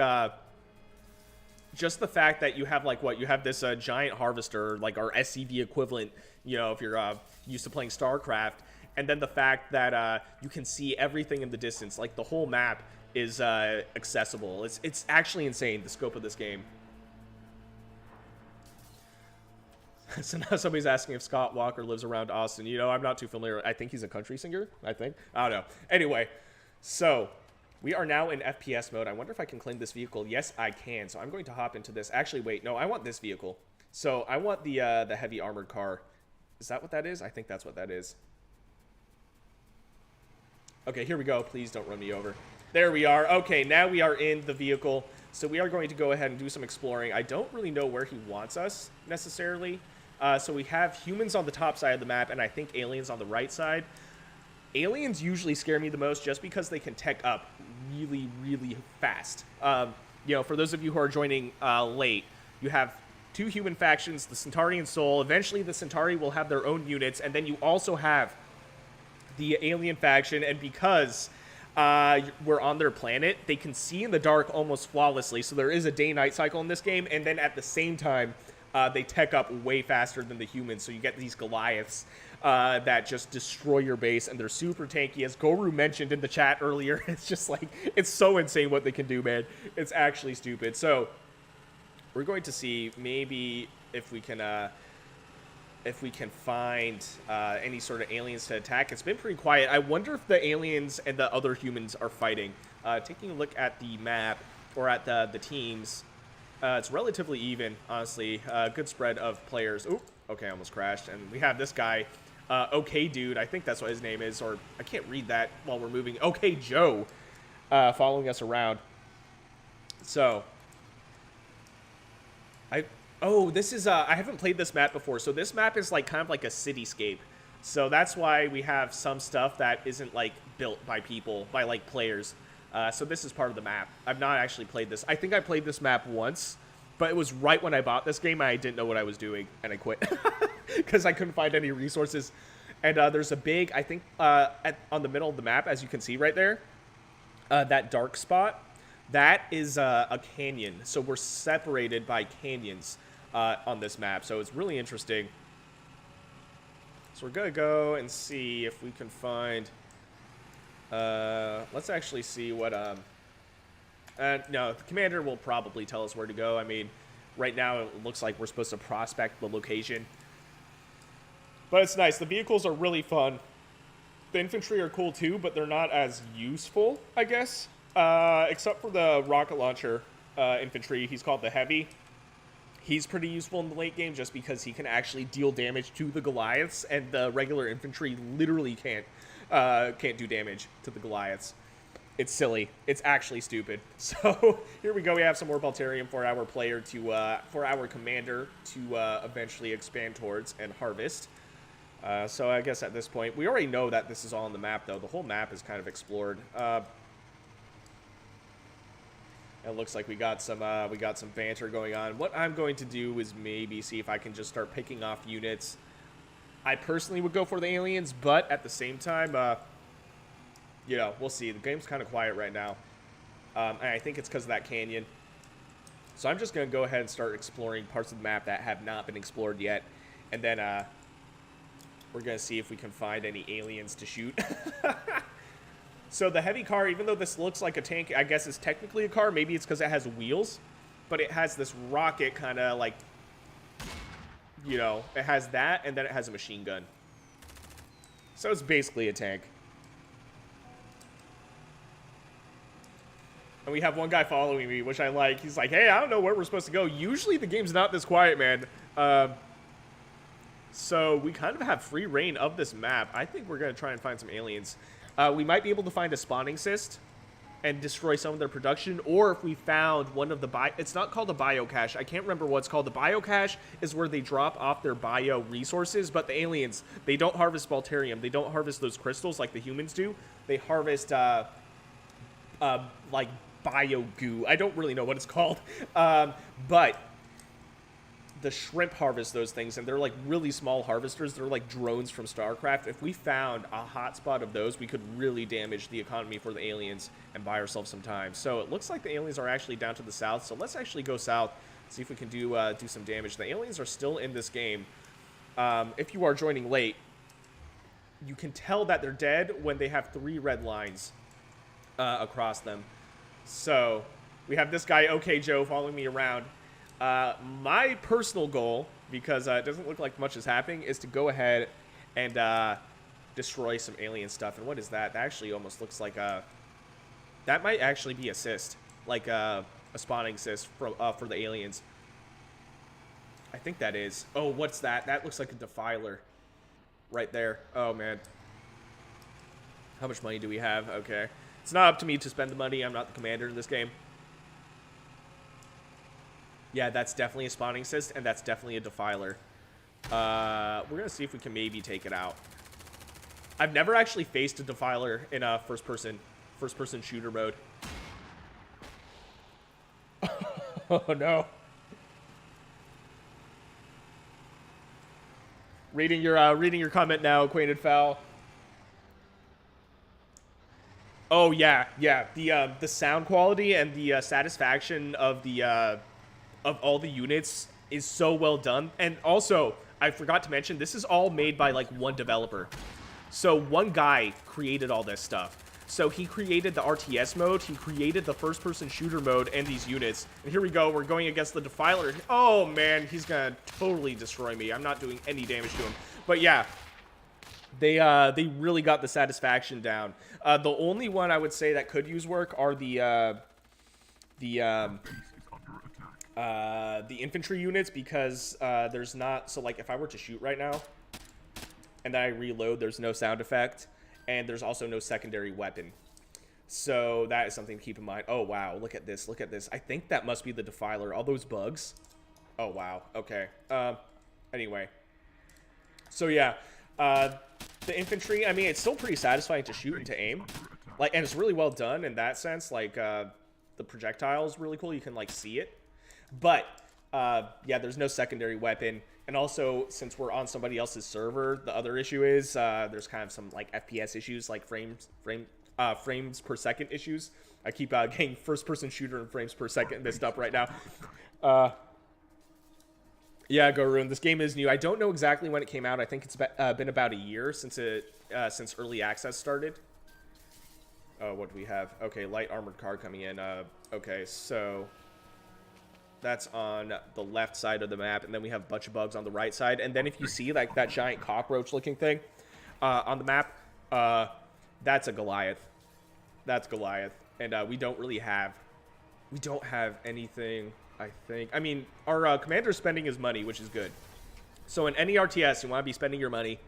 just the fact that you have you have this giant harvester, like our SCV equivalent, if you're used to playing StarCraft, and then the fact that you can see everything in the distance, like the whole map is accessible. It's actually insane, the scope of this game. So now somebody's asking if Scott Walker lives around Austin. I'm not too familiar. I think he's a country singer, I don't know. Anyway, so we are now in FPS mode. I wonder if I can claim this vehicle. Yes, I can. So I'm going to hop into this. Actually, wait. No, I want this vehicle. So I want the heavy armored car. Is that what that is? I think that's what that is. Okay, here we go. Please don't run me over. There we are. Okay, now we are in the vehicle. So we are going to go ahead and do some exploring. I don't really know where he wants us necessarily. So we have humans on the top side of the map, and I think aliens on the right side. Aliens usually scare me the most just because they can tech up really, really fast. For those of you who are joining late, you have two human factions, the Centauri and Sol. Eventually, the Centauri will have their own units, and then you also have the alien faction, and because we're on their planet, they can see in the dark almost flawlessly, so there is a day-night cycle in this game, and then at the same time, they tech up way faster than the humans, so you get these Goliaths that just destroy your base, and they're super tanky. As Goru mentioned in the chat earlier, it's just like, it's so insane what they can do, man. It's actually stupid. So we're going to see maybe if we can find any sort of aliens to attack. It's been pretty quiet. I wonder if the aliens and the other humans are fighting. Taking a look at the map, or at the teams, it's relatively even, honestly. Good spread of players. Oop, okay, I almost crashed. And we have this guy, Okay Dude, I think that's what his name is, or I can't read that while we're moving. Okay Joe, following us around. So, this is, I haven't played this map before, so this map is like kind of like a cityscape. So that's why we have some stuff that isn't like built by people, by like players. So this is part of the map. I've not actually played this. I think I played this map once, but it was right when I bought this game. I didn't know what I was doing, and I quit because I couldn't find any resources. And there's a big, I think, on the middle of the map, as you can see right there, that dark spot. That is a canyon. So we're separated by canyons on this map. So it's really interesting. So we're going to go and see if we can find... let's actually see what... no, the commander will probably tell us where to go. I mean, right now it looks like we're supposed to prospect the location. But it's nice. The vehicles are really fun. The infantry are cool too, but they're not as useful, I guess. Except for the rocket launcher infantry. He's called the Heavy. He's pretty useful in the late game just because he can actually deal damage to the Goliaths, and the regular infantry literally can't do damage to the Goliaths. It's silly. It's actually stupid. So here we go. We have some more Balterium for our player to, for our commander to eventually expand towards and harvest. So I guess at this point, we already know that this is all on the map, though. The whole map is kind of explored. It looks like we got some banter going on. What I'm going to do is maybe see if I can just start picking off units. I personally would go for the aliens, but at the same time, you know, we'll see. The game's kind of quiet right now, and I think it's because of that canyon. So I'm just going to go ahead and start exploring parts of the map that have not been explored yet, and then we're going to see if we can find any aliens to shoot. So the heavy car, even though this looks like a tank, I guess it's technically a car. Maybe it's because it has wheels, but it has this rocket kind of like, you know, it has that, and then it has a machine gun. So it's basically a tank. And we have one guy following me, which I like. He's like, hey, I don't know where we're supposed to go. Usually the game's not this quiet, man. So we kind of have free reign of this map. I think we're going to try and find some aliens. We might be able to find a spawning cyst and destroy some of their production, or if we found one of the it's not called a biocache. I can't remember what it's called. The biocache is where they drop off their bio resources, but the aliens, they don't harvest Balterium. They don't harvest those crystals like the humans do. They harvest, like, bio goo. I don't really know what it's called, but the shrimp harvest those things, and they're like really small harvesters. They're like drones from StarCraft. If we found a hotspot of those, we could really damage the economy for the aliens and buy ourselves some time. So it looks like the aliens are actually down to the south. So let's actually go south, see if we can do some damage. The aliens are still in this game. If you are joining late, you can tell that they're dead when they have 3 red lines across them. So we have this guy, OK Joe, following me around. My personal goal, because it doesn't look like much is happening, is to go ahead and destroy some alien stuff. And what is that? That actually almost looks like a... That might actually be a cyst, like a spawning cyst for the aliens. I think that is. Oh, what's that? That looks like a defiler right there. Oh, man. How much money do we have? Okay. It's not up to me to spend the money. I'm not the commander in this game. Yeah, that's definitely a spawning cyst, and that's definitely a defiler. We're going to see if we can maybe take it out. I've never actually faced a defiler in a first-person shooter mode. Oh, no. Reading your comment now, Acquainted Foul. Oh, yeah. The sound quality and the satisfaction of the... of all the units is so well done. And also, I forgot to mention, this is all made by like one developer. So one guy created all this stuff. So he created the RTS mode, he created the first-person shooter mode, and these units. And here we go, we're going against the Defiler. Oh man, he's gonna totally destroy me. I'm not doing any damage to him. But yeah, they really got the satisfaction down. The only one I would say that could use work are the infantry units, because there's not, so like if I were to shoot right now and then I reload, there's no sound effect, and there's also no secondary weapon. So that is something to keep in mind. Oh wow, look at this, I think that must be the Defiler. All those bugs. Oh wow, okay. Anyway, so yeah, The infantry, I mean, it's still pretty satisfying to shoot and to aim. Like, and it's really well done in that sense. Like, the projectile is really cool. You can, like, see it. But, yeah, there's no secondary weapon. And also, since we're on somebody else's server, the other issue is there's kind of some, like, FPS issues, like frames per second issues. I keep getting first-person shooter and frames per second mixed up right now. Yeah, Go Ruin. This game is new. I don't know exactly when it came out. I think it's been about a year since early access started. Oh, what do we have? Okay, light armored car coming in. Okay, so that's on the left side of the map, and then we have a bunch of bugs on the right side. And then if you see like that giant cockroach-looking thing on the map, that's a Goliath. That's Goliath, and we don't have anything. I think. I mean, our commander's spending his money, which is good. So in any RTS, you want to be spending your money.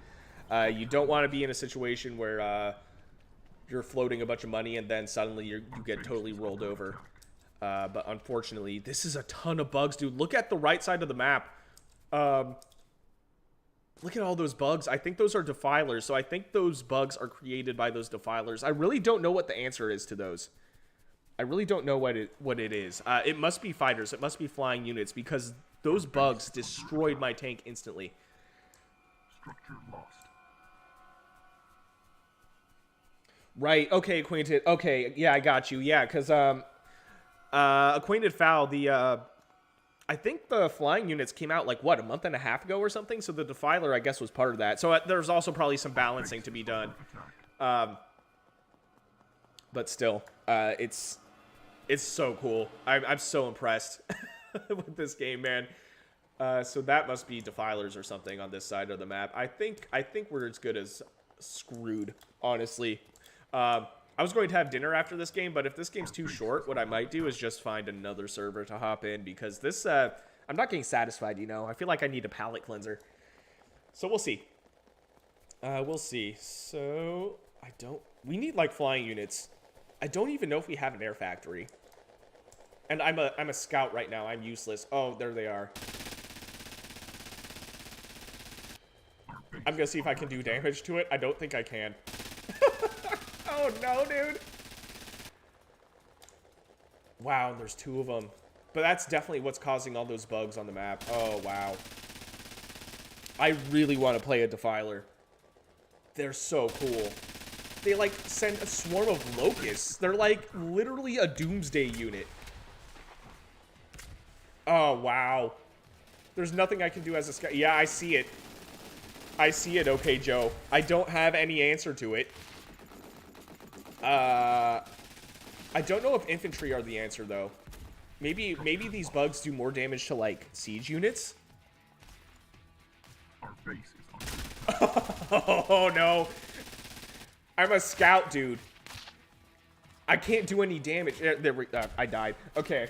You don't want to be in a situation where you're floating a bunch of money and then suddenly you get totally rolled over. But unfortunately, this is a ton of bugs, dude. Look at the right side of the map. Look at all those bugs. I think those are defilers. So I think those bugs are created by those defilers. I really don't know what the answer is to those. I really don't know what it is. It must be fighters. It must be flying units because those bugs destroyed my tank instantly. Structure lost. Right. Okay, Acquainted. Okay. Yeah, I got you. Yeah, because Acquainted Foul, I think the flying units came out like, what, a month and a half ago or something? So the Defiler, I guess, was part of that. So there's also probably some balancing to be done. But still, it's so cool. I'm so impressed with this game, man. So that must be defilers or something on this side of the map. I think we're as good as screwed, honestly. I was going to have dinner after this game, but if this game's too short, what I might do is just find another server to hop in because this, I'm not getting satisfied, you know. I feel like I need a palate cleanser. So we'll see. We'll see. So we need like flying units. I don't even know if we have an air factory. And I'm a scout right now. I'm useless. Oh, there they are. I'm gonna see if I can do damage to it. I don't think I can. Oh no, dude. Wow, there's two of them. But that's definitely what's causing all those bugs on the map. Oh, wow. I really want to play a Defiler. They're so cool. They, like, send a swarm of locusts. They're, like, literally a doomsday unit. Oh, wow. There's nothing I can do as a scout. Yeah, I see it. I see it, okay, Joe. I don't have any answer to it. I don't know if infantry are the answer, though. Maybe these bugs do more damage to, like, siege units? Our base is under Oh, no. I'm a scout, dude. I can't do any damage. I died. Okay.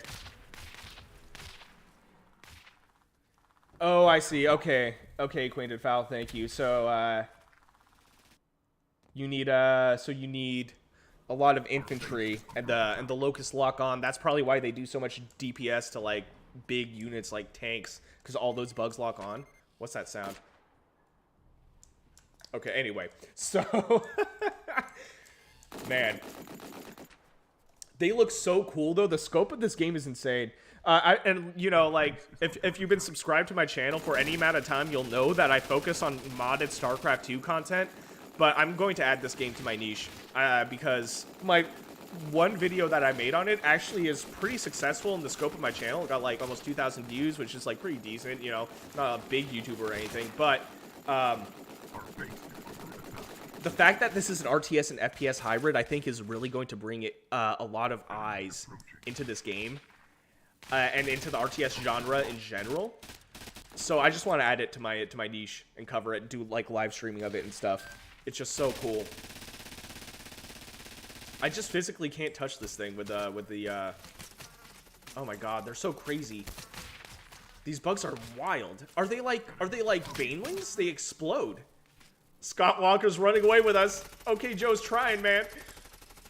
Oh, I see. Okay. Okay, Acquainted Foul, thank you. So, you need a lot of infantry and the locusts lock on. That's probably why they do so much DPS to, like, big units like tanks, because all those bugs lock on. What's that sound? Okay, anyway. So, man. They look so cool, though. The scope of this game is insane. And, you know, like, if you've been subscribed to my channel for any amount of time, you'll know that I focus on modded StarCraft 2 content. But I'm going to add this game to my niche because my one video that I made on it actually is pretty successful in the scope of my channel. It got, like, almost 2,000 views, which is, like, pretty decent, you know. Not a big YouTuber or anything. But the fact that this is an RTS and FPS hybrid, I think, is really going to bring it a lot of eyes into this game. And into the RTS genre in general. So I just want to add it to my niche and cover it and do like live streaming of it and stuff. It's just so cool. I just physically can't touch this thing with the oh my god, they're so crazy. These bugs are wild. Are they like banelings? They explode. Scott Walker's running away with us. Okay, Joe's trying, man.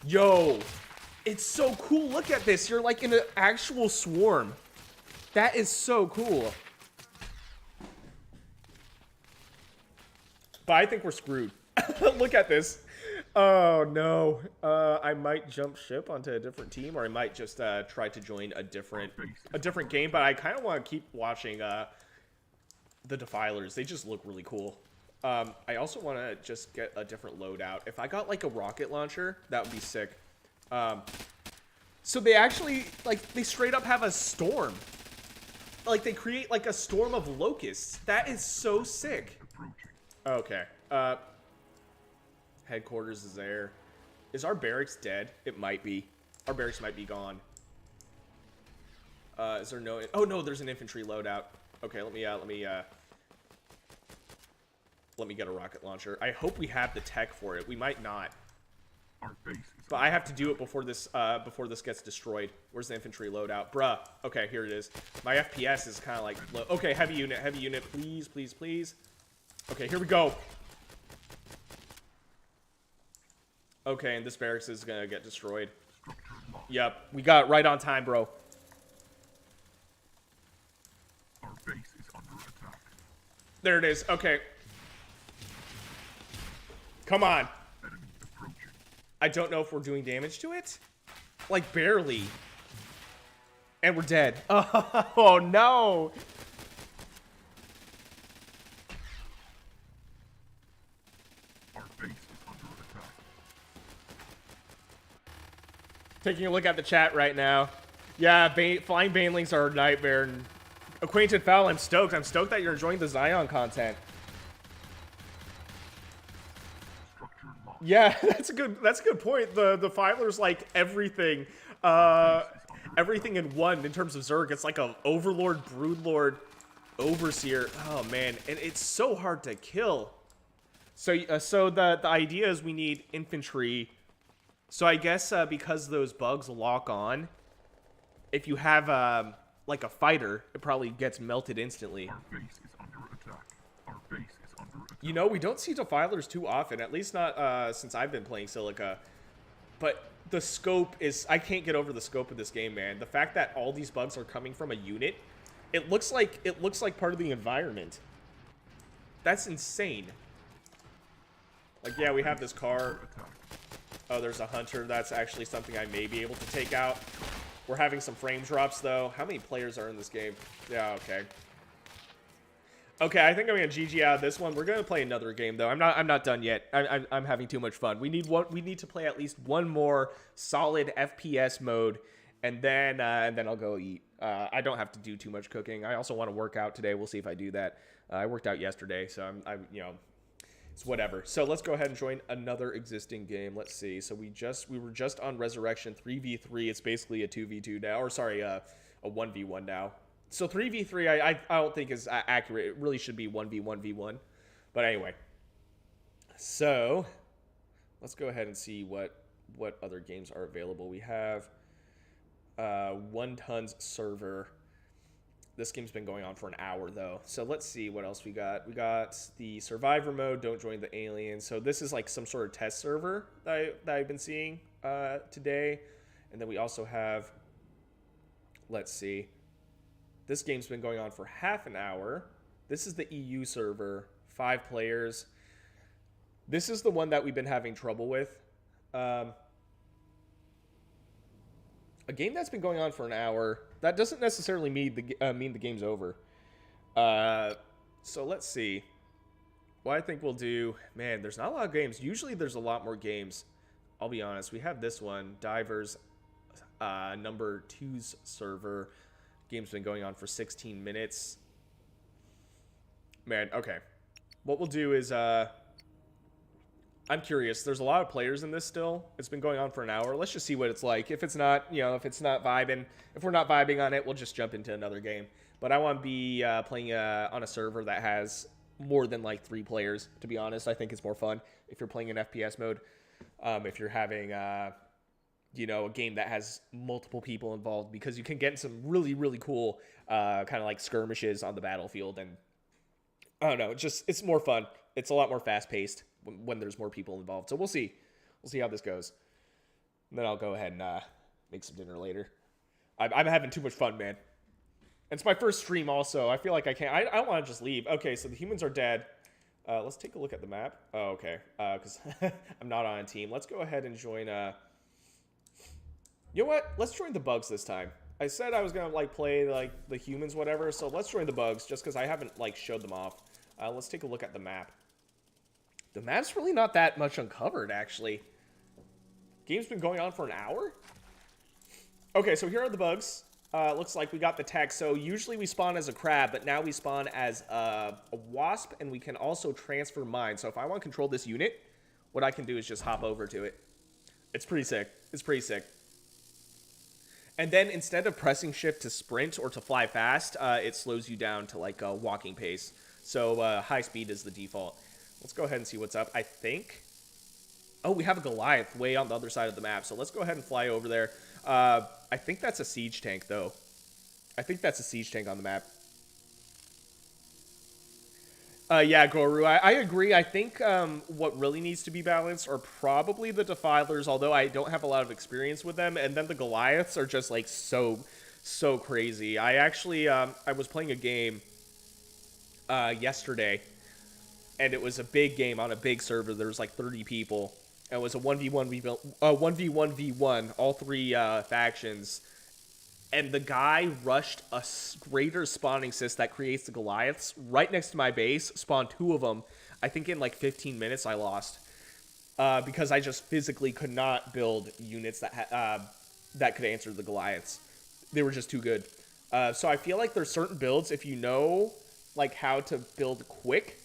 Yo. It's so cool. Look at this. You're like in an actual swarm. That is so cool. But I think we're screwed. Look at this. Oh no. I might jump ship onto a different team, or I might just try to join a different game. But I kind of want to keep watching the Defilers. They just look really cool. I also want to just get a different loadout. If I got like a rocket launcher, that would be sick. So they actually they straight up have a storm. Like they create like a storm of locusts. That is so sick. Okay. Headquarters is there. Is our barracks dead? It might be. Our barracks might be gone. Is there no? Oh no, there's an infantry loadout. Okay, let me get a rocket launcher. I hope we have the tech for it. We might not. Our base is But I have to do it before this gets destroyed. Where's the infantry loadout? Bruh. Okay, here it is. My FPS is kind of like low. Okay, heavy unit. Please, please, please. Okay, here we go. Okay, and this barracks is gonna get destroyed. Yep, we got it right on time, bro. Our base is under attack. There it is. Okay. Come on. Enemy approaching. I don't know if we're doing damage to it. Like, barely. And we're dead. Oh, no. Our base is under attack. Taking a look at the chat right now. Yeah, flying banelings are a nightmare. And Acquainted Foul, I'm stoked. I'm stoked that you're enjoying the Zion content. Structure locked. Yeah, that's a good point. The Filer's like everything. Everything in one in terms of Zerg. It's like a Overlord, Broodlord, Overseer. Oh man, and it's so hard to kill. So the idea is we need infantry. So I guess because those bugs lock on, if you have like a fighter, it probably gets melted instantly. Our base is under attack. Our base is under attack. You know, we don't see Defilers too often, at least not since I've been playing Silica. But the scope is... I can't get over the scope of this game, man. The fact that all these bugs are coming from a unit, it looks like part of the environment. That's insane. Like, yeah, we have this car. Oh, there's a hunter. That's actually something I may be able to take out. We're having some frame drops, though. How many players are in this game? Yeah, okay. Okay, I think I'm gonna GG out of this one. We're gonna play another game though. I'm not done yet. I'm having too much fun. We need to play at least one more solid FPS mode, and then I'll go eat. I don't have to do too much cooking. I also want to work out today. We'll see if I do that. I worked out yesterday, so I'm it's whatever. So let's go ahead and join another existing game. Let's see. So we were just on Resurrection 3v3. It's basically a 2v2 now, or sorry, a 1v1 now. So 3v3, I don't think is accurate. It really should be 1v1v1. But anyway. So, let's go ahead and see what other games are available. We have One Ton's server. This game's been going on for an hour, though. So let's see what else we got. We got the Survivor mode, Don't Join the Aliens. So this is like some sort of test server that I've been seeing today. And then we also have, let's see. This game's been going on for half an hour. This is the EU server, 5 players. This is the one that we've been having trouble with. A game that's been going on for an hour, that doesn't necessarily mean the game's over. So let's see. What I think we'll do, man, there's not a lot of games. Usually there's a lot more games. I'll be honest. We have this one, Divers number 2's server. Game's been going on for 16 minutes. Man, okay. What we'll do is, I'm curious. There's a lot of players in this still. It's been going on for an hour. Let's just see what it's like. If it's not, if it's not vibing, if we're not vibing on it, we'll just jump into another game. But I want to be playing on a server that has more than like 3 players, to be honest. I think it's more fun if you're playing in FPS mode. If you're having... a game that has multiple people involved, because you can get some really, really cool kind of like skirmishes on the battlefield. And I don't know, it's more fun. It's a lot more fast paced when there's more people involved. So we'll see. We'll see how this goes. And then I'll go ahead and make some dinner later. I'm having too much fun, man. And it's my first stream also. I feel like I can't. I don't want to just leave. Okay, so the humans are dead. Let's take a look at the map. Oh, okay. Because I'm not on a team. Let's go ahead and join. You know what? Let's join the bugs this time. I said I was gonna like play like the humans, whatever. So let's join the bugs, just because I haven't like showed them off. Let's take a look at the map. The map's really not that much uncovered, actually. Game's been going on for an hour. Okay, so here are the bugs. Looks like we got the tech. So usually we spawn as a crab, but now we spawn as a wasp, and we can also transfer mines. So if I want to control this unit, what I can do is just hop over to it. It's pretty sick. It's pretty sick. And then instead of pressing shift to sprint or to fly fast, it slows you down to like a walking pace. So high speed is the default. Let's go ahead and see what's up. I think... Oh, we have a Goliath way on the other side of the map. So let's go ahead and fly over there. I think that's a siege tank, though. I think that's a siege tank on the map. Yeah, Goru, I agree. I think what really needs to be balanced are probably the Defilers, although I don't have a lot of experience with them. And then the Goliaths are just, like, so crazy. I actually, I was playing a game yesterday, and it was a big game on a big server. There was, like, 30 people. And it was a 1v1v1, all three factions. And the guy rushed a greater spawning cyst that creates the Goliaths right next to my base, spawned 2 of them. I think in like 15 minutes I lost. Because I just physically could not build units that that could answer the Goliaths. They were just too good. So I feel like there's certain builds, if you know like how to build quick,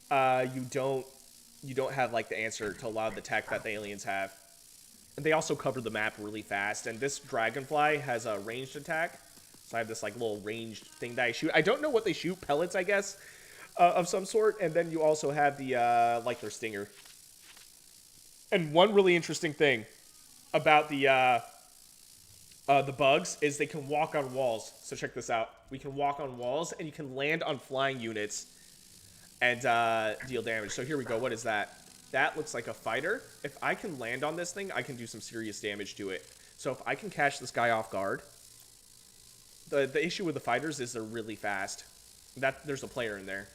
you don't have like the answer to a lot of the tech that the aliens have. And they also cover the map really fast. And this dragonfly has a ranged attack. So I have this like little ranged thing that I shoot. I don't know what they shoot. Pellets, I guess, of some sort. And then you also have the like their stinger. And one really interesting thing about the bugs is they can walk on walls. So check this out. We can walk on walls, and you can land on flying units and deal damage. So here we go. What is that? That looks like a fighter. If I can land on this thing, I can do some serious damage to it. So if I can catch this guy off guard, the issue with the fighters is they're really fast. There's a player in there.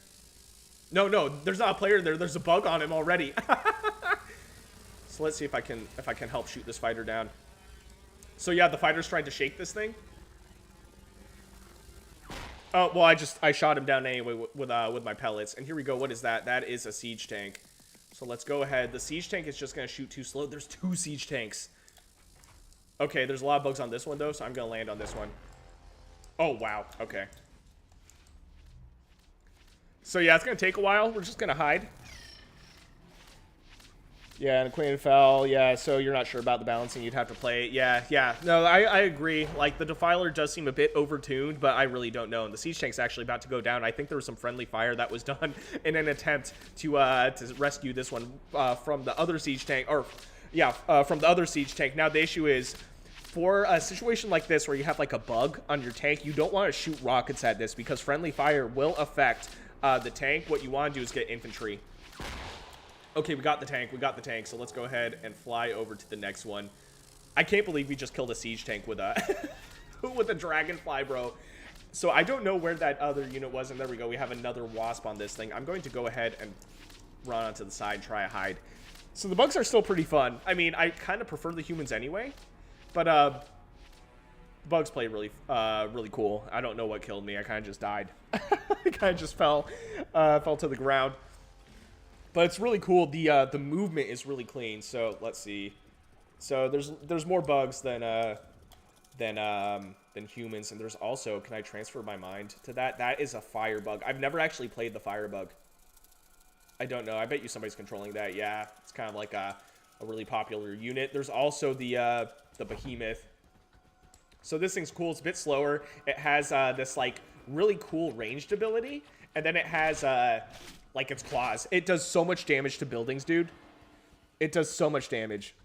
No, there's not a player in there. There's a bug on him already. So let's see if I can help shoot this fighter down. So yeah, the fighter's trying to shake this thing. Oh, well, I shot him down anyway with my pellets. And here we go. What is that? That is a siege tank. So let's go ahead. The siege tank is just going to shoot too slow. There's 2 siege tanks. Okay, there's a lot of bugs on this one, though, so I'm going to land on this one. Oh, wow. Okay. So, yeah, it's going to take a while. We're just going to hide. Yeah, and Queen fell. Yeah, so you're not sure about the balancing. You'd have to play it. Yeah. No, I agree. Like, the Defiler does seem a bit overtuned, but I really don't know. And the siege tank's actually about to go down. I think there was some friendly fire that was done in an attempt to rescue this one from the other siege tank. Or, yeah, from the other siege tank. Now, the issue is, for a situation like this where you have, like, a bug on your tank, you don't want to shoot rockets at this because friendly fire will affect the tank. What you want to do is get infantry. Okay, we got the tank, so let's go ahead and fly over to the next one. I can't believe we just killed a siege tank with a with a dragonfly, bro. So I don't know where that other unit was, and there we go. We have another wasp on this thing. I'm going to go ahead and run onto the side, try to hide. So the bugs are still pretty fun. I mean, I kind of prefer the humans anyway, but bugs play really cool. I don't know what killed me. I kind of just died. I kind of just fell to the ground. But it's really cool. The movement is really clean. So let's see. So there's more bugs than humans, and there's also, can I transfer my mind to that? That is a fire bug. I've never actually played the fire bug. I don't know. I bet you somebody's controlling that. Yeah, it's kind of like a really popular unit. There's also the behemoth. So this thing's cool. It's a bit slower. It has this like really cool ranged ability, and then it has like its claws. It does so much damage to buildings, dude. It does so much damage.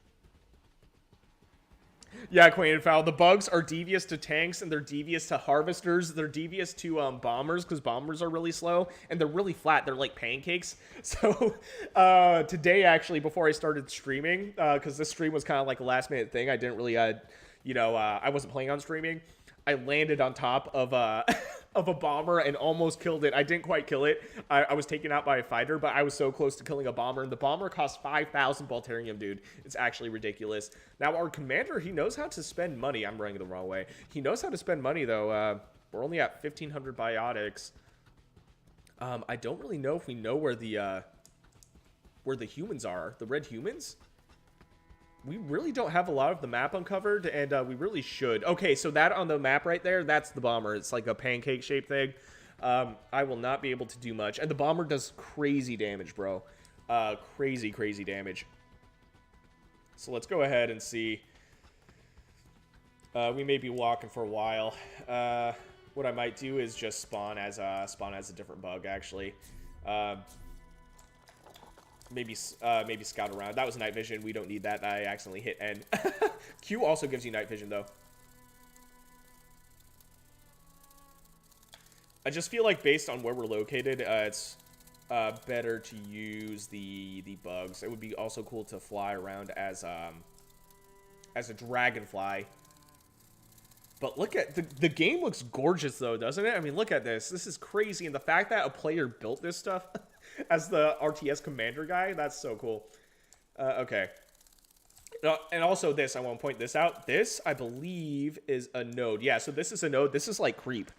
Yeah, Queen and Foul. The bugs are devious to tanks, and they're devious to harvesters. They're devious to bombers, because bombers are really slow, and they're really flat. They're like pancakes. So today, actually, before I started streaming, because this stream was kind of like a last-minute thing, I didn't really, I wasn't planning on streaming. I landed on top of of a bomber and almost killed it. I didn't quite kill it. I was taken out by a fighter, but I was so close to killing a bomber. And the bomber cost 5,000 Balterium, dude. It's actually ridiculous. Now, our commander, he knows how to spend money. I'm running the wrong way. He knows how to spend money, though. We're only at 1,500 biotics. I don't really know if we know where the humans are. The red humans? We really don't have a lot of the map uncovered, and we really should. Okay, so that on the map right there, that's the bomber. It's like a pancake-shaped thing. I will not be able to do much. And the bomber does crazy damage, bro. Crazy, crazy damage. So let's go ahead and see. We may be walking for a while. What I might do is just spawn as a different bug, actually. Maybe scout around. That was night vision. We don't need that. I accidentally hit N. Q also gives you night vision, though. I just feel like based on where we're located, it's better to use the bugs. It would be also cool to fly around as a dragonfly. But look at the game looks gorgeous, though, doesn't it? I mean, look at this. This is crazy, and the fact that a player built this stuff as the RTS commander guy, that's so cool. Okay. And also this, I want to point this out. This, I believe, is a node. Yeah, so this is a node. This is like creep.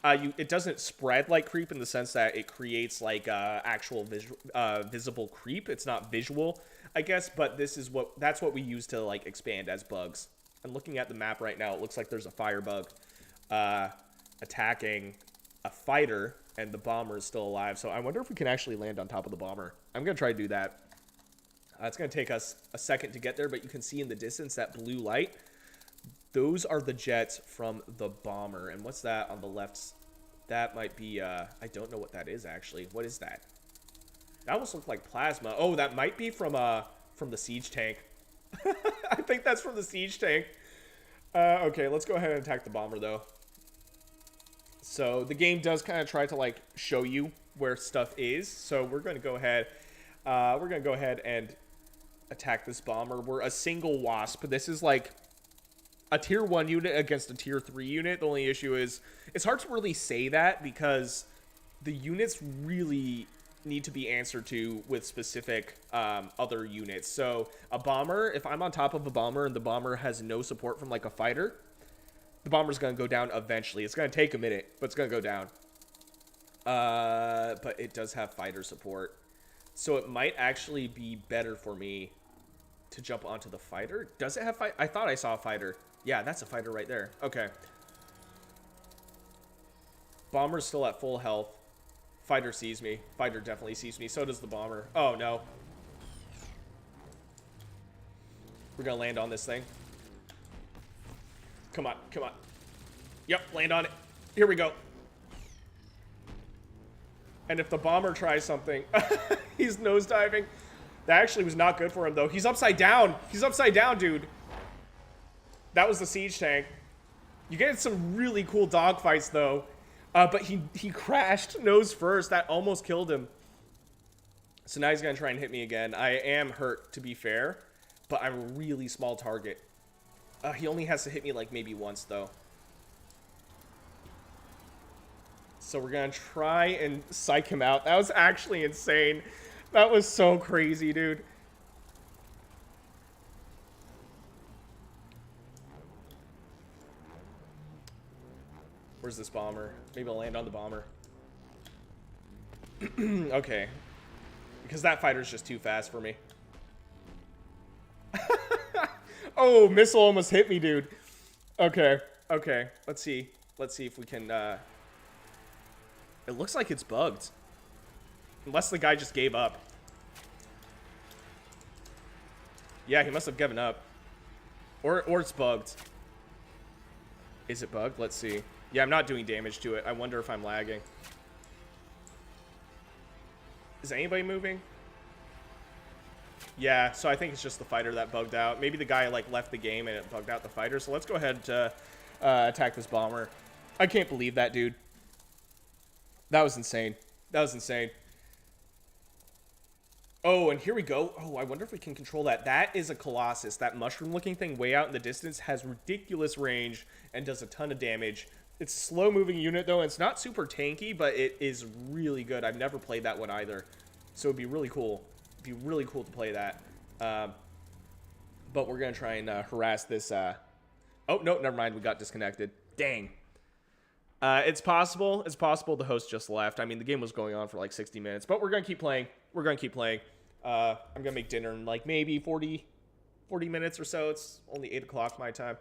It doesn't spread like creep in the sense that it creates like actual visible creep. It's not visual, I guess, but that's what we use to like expand as bugs. And looking at the map right now, it looks like there's a fire bug attacking a fighter, and the bomber is still alive. So I wonder if we can actually land on top of the bomber. I'm going to try to do that. It's going to take us a second to get there, but you can see in the distance that blue light. Those are the jets from the bomber. And what's that on the left? That might be, I don't know what that is, actually. What is that? That almost looked like plasma. Oh, that might be from the siege tank. I think that's from the siege tank. Okay, let's go ahead and attack the bomber, though. So the game does kind of try to like show you where stuff is. So we're going to go ahead. And attack this bomber. We're a single wasp. This is like a tier 1 unit against a tier 3 unit. The only issue is it's hard to really say that because the units really need to be answered to with specific other units. So a bomber, if I'm on top of a bomber and the bomber has no support from like a fighter, the bomber's going to go down eventually. It's going to take a minute, but it's going to go down. But it does have fighter support. So it might actually be better for me to jump onto the fighter. Does it have fight? I thought I saw a fighter. Yeah, that's a fighter right there. Okay. Bomber's still at full health. Fighter sees me. Fighter definitely sees me. So does the bomber. Oh, no. We're going to land on this thing. Come on. Come on. Yep, land on it. Here we go. And if the bomber tries something, he's nosediving. That actually was not good for him, though. He's upside down. He's upside down, dude. That was the siege tank. You get some really cool dogfights, though. But he crashed nose first. That almost killed him. So now he's going to try and hit me again. I am hurt, to be fair. But I'm a really small target. He only has to hit me like maybe once, though. So we're going to try and psych him out. That was actually insane. That was so crazy, dude. Where's this bomber? Maybe I'll land on the bomber. Okay. Because that fighter's just too fast for me. Oh, missile almost hit me, dude. Okay. Okay. Let's see. Let's see if we can, It looks like it's bugged. Unless the guy just gave up. Yeah, he must have given up. Or it's bugged. Is it bugged? Let's see. Yeah, I'm not doing damage to it. I wonder if I'm lagging. Is anybody moving? Yeah, so I think it's just the fighter that bugged out. Maybe the guy like left the game and it bugged out the fighter. So let's go ahead to attack this bomber. I can't believe that, dude. That was insane. That was insane. Oh, and here we go. Oh, I wonder if we can control that. That is a Colossus. That mushroom-looking thing way out in the distance has ridiculous range and does a ton of damage. It's a slow-moving unit, though, and it's not super tanky, but it is really good. I've never played that one either, so it'd be really cool. It'd be really cool to play that. But we're going to try and harass this... Oh, no, never mind. We got disconnected. Dang. It's possible. It's possible the host just left. I mean, the game was going on for like 60 minutes, but we're going to keep playing. We're going to keep playing. I'm going to make dinner in like maybe 40 minutes or so. It's only 8 o'clock my time.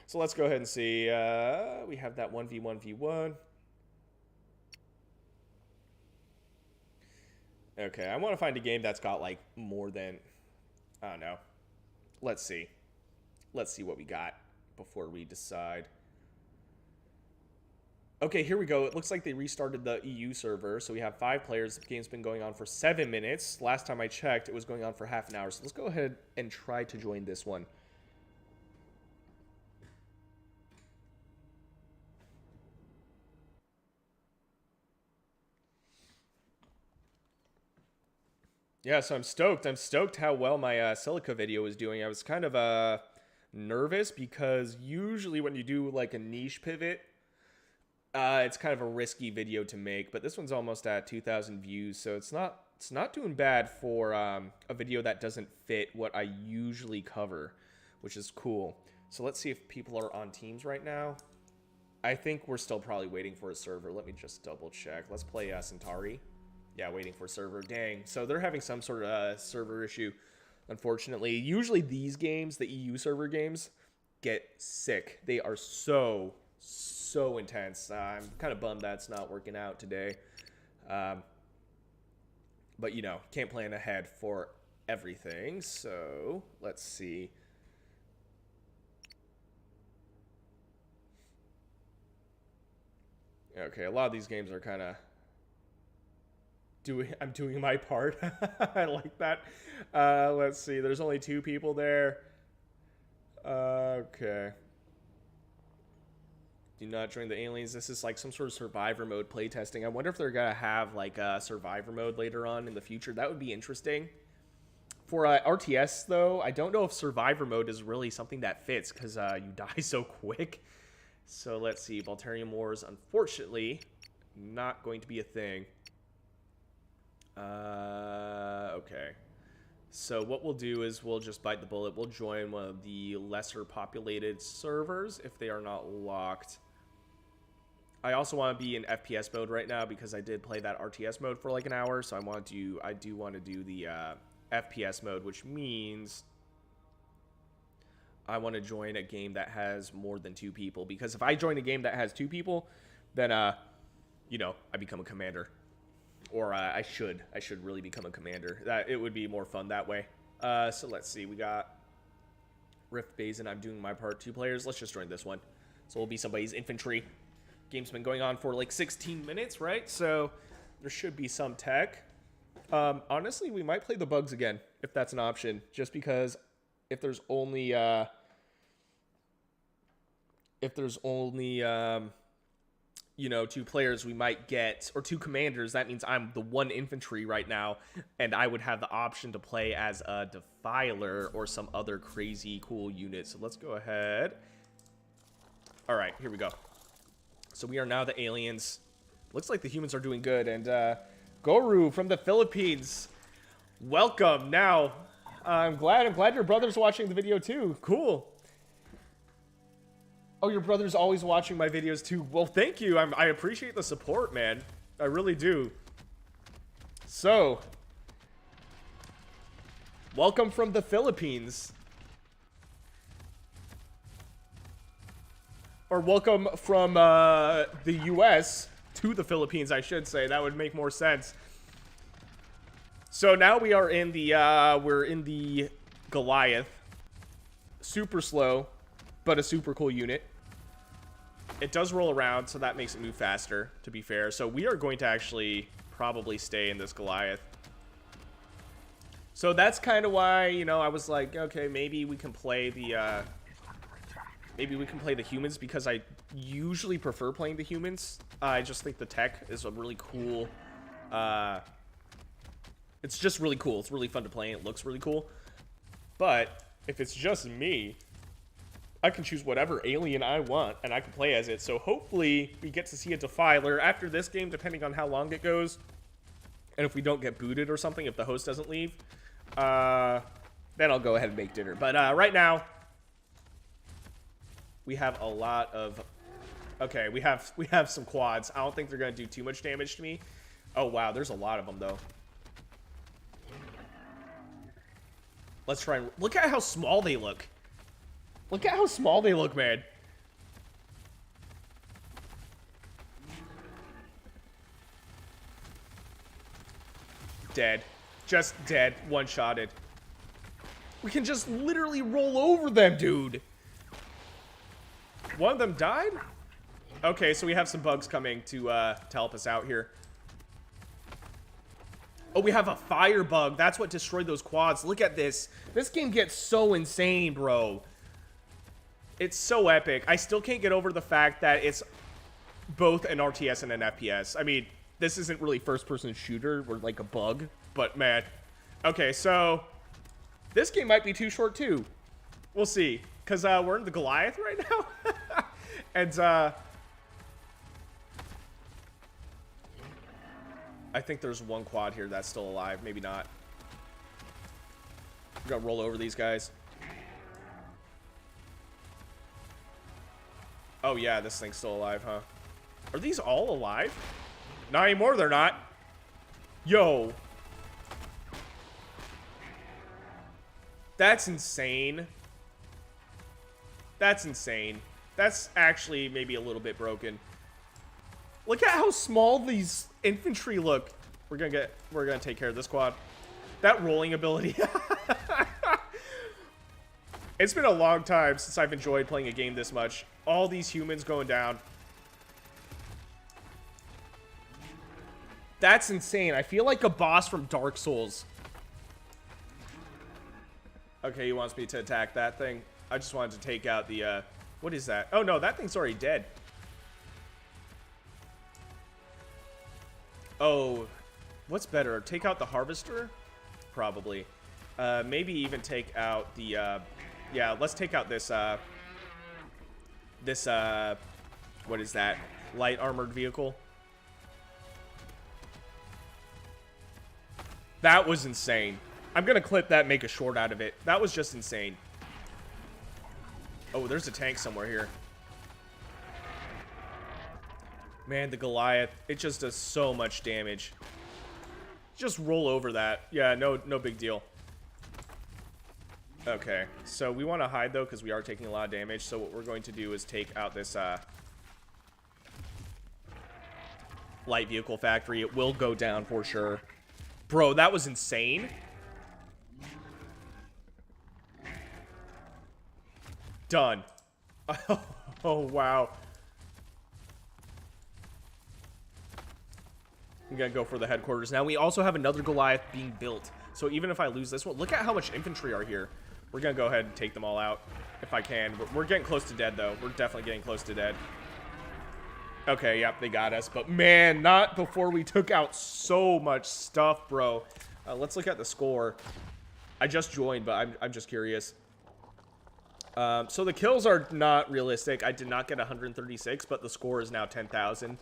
So let's go ahead and see. We have that 1v1v1. Okay, I want to find a game that's got like more than... I don't know. Let's see. Let's see what we got before we decide. Okay, here we go. It looks like they restarted the EU server, so we have 5 players. The game's been going on for 7 minutes. Last time I checked, it was going on for half an hour. So let's go ahead and try to join this one. Yeah, so I'm stoked. I'm stoked how well my Silica video is doing. I was kind of nervous because usually when you do like a niche pivot, it's kind of a risky video to make. But this one's almost at 2,000 views, so it's not doing bad for a video that doesn't fit what I usually cover, which is cool. So let's see if people are on Teams right now. I think we're still probably waiting for a server. Let me just double check. Let's play Centauri. Yeah, waiting for a server. Dang. So they're having some sort of server issue, unfortunately. Usually these games, the EU server games, get sick. They are so intense. I'm kind of bummed that's not working out today. But, you know, can't plan ahead for everything. So let's see. Okay, a lot of these games are kind of... I'm doing my part. I like that. Let's see. There's only 2 people there. Okay. Do not join the aliens. This is like some sort of survivor mode playtesting. I wonder if they're gonna have like a survivor mode later on in the future. That would be interesting. For RTS though, I don't know if survivor mode is really something that fits because you die so quick. So let's see. Voltarium Wars, unfortunately, not going to be a thing. Okay. So what we'll do is we'll just bite the bullet. We'll join one of the lesser populated servers if they are not locked. I also want to be in FPS mode right now because I did play that RTS mode for like an hour. So I do want to do the FPS mode, which means I want to join a game that has more than 2 people. Because if I join a game that has 2 people, then you know, I become a commander. Or I should really become a commander. It would be more fun that way. So let's see. We got Rift Basin. I'm doing my part. 2 players. Let's just join this one. So we'll be somebody's infantry. Game's been going on for like 16 minutes, right? So there should be some tech. Honestly, we might play the bugs again if that's an option. Just because if there's only you know, 2 players we might get, or 2 commanders, that means I'm the 1 infantry right now, and I would have the option to play as a defiler or some other crazy cool unit. So let's go ahead. All right, here we go. So we are now the aliens. Looks like the humans are doing good, and Goru from the Philippines, welcome. Now, I'm glad your brother's watching the video too. Cool. Oh, your brother's always watching my videos too. Well, thank you. I appreciate the support, man. I really do. So, welcome from the Philippines. Or welcome from the US to the Philippines, I should say. That would make more sense. So now we are in the we're in the Goliath. Super slow, but a super cool unit. It does roll around, so that makes it move faster, to be fair. So we are going to actually probably stay in this Goliath. So that's kind of why, you know, I was like, okay, maybe we can play the humans, because I usually prefer playing the humans. I just think the tech is a really cool, it's just really cool. It's really fun to play, and it looks really cool. But if it's just me, I can choose whatever alien I want, and I can play as it. So hopefully we get to see a Defiler after this game, depending on how long it goes. And if we don't get booted or something, if the host doesn't leave, then I'll go ahead and make dinner. But right now, we have a lot of... Okay, we have some quads. I don't think they're going to do too much damage to me. Oh, wow, there's a lot of them, though. Let's try and... Look at how small they look. Look at how small they look, man. Dead. Just dead. One-shotted. We can just literally roll over them, dude. One of them died? Okay, so we have some bugs coming to help us out here. Oh, we have a fire bug. That's what destroyed those quads. Look at this. This game gets so insane, bro. It's so epic. I still can't get over the fact that it's both an RTS and an FPS. I mean, this isn't really first-person shooter or like a bug, but man. Okay, so this game might be too short too. We'll see, because we're in the Goliath right now. And I think there's one quad here that's still alive. Maybe not. We're gonna roll over these guys. Oh, yeah, this thing's still alive, huh? Are these all alive? Not anymore, they're not. Yo. That's insane. That's insane. That's actually maybe a little bit broken. Look at how small these infantry look. We're gonna take care of this quad. That rolling ability. It's been a long time since I've enjoyed playing a game this much. All these humans going down. That's insane. I feel like a boss from Dark Souls. Okay, he wants me to attack that thing. I just wanted to take out the, what is that? Oh, no, that thing's already dead. Oh, what's better? Take out the harvester? Probably. Maybe even take out the, yeah, let's take out this, what is that? Light armored vehicle. That was insane. I'm gonna clip that and make a short out of it. That was just insane. Oh, there's a tank somewhere here. Man, the Goliath, it just does so much damage. Just roll over that. Yeah, no big deal. Okay, so we want to hide, though, because we are taking a lot of damage. So what we're going to do is take out this light vehicle factory. It will go down for sure. Bro, that was insane. Done. Oh, wow. I'm gonna go for the headquarters. Now, we also have another Goliath being built. So even if I lose this one, look at how much infantry are here. We're gonna go ahead and take them all out if I can. We're getting close to dead, though. We're definitely getting close to dead. Okay, yep, they got us. But, man, not before we took out so much stuff, bro. Let's look at the score. I just joined, but I'm just curious. So the kills are not realistic. I did not get 136, but the score is now 10,000.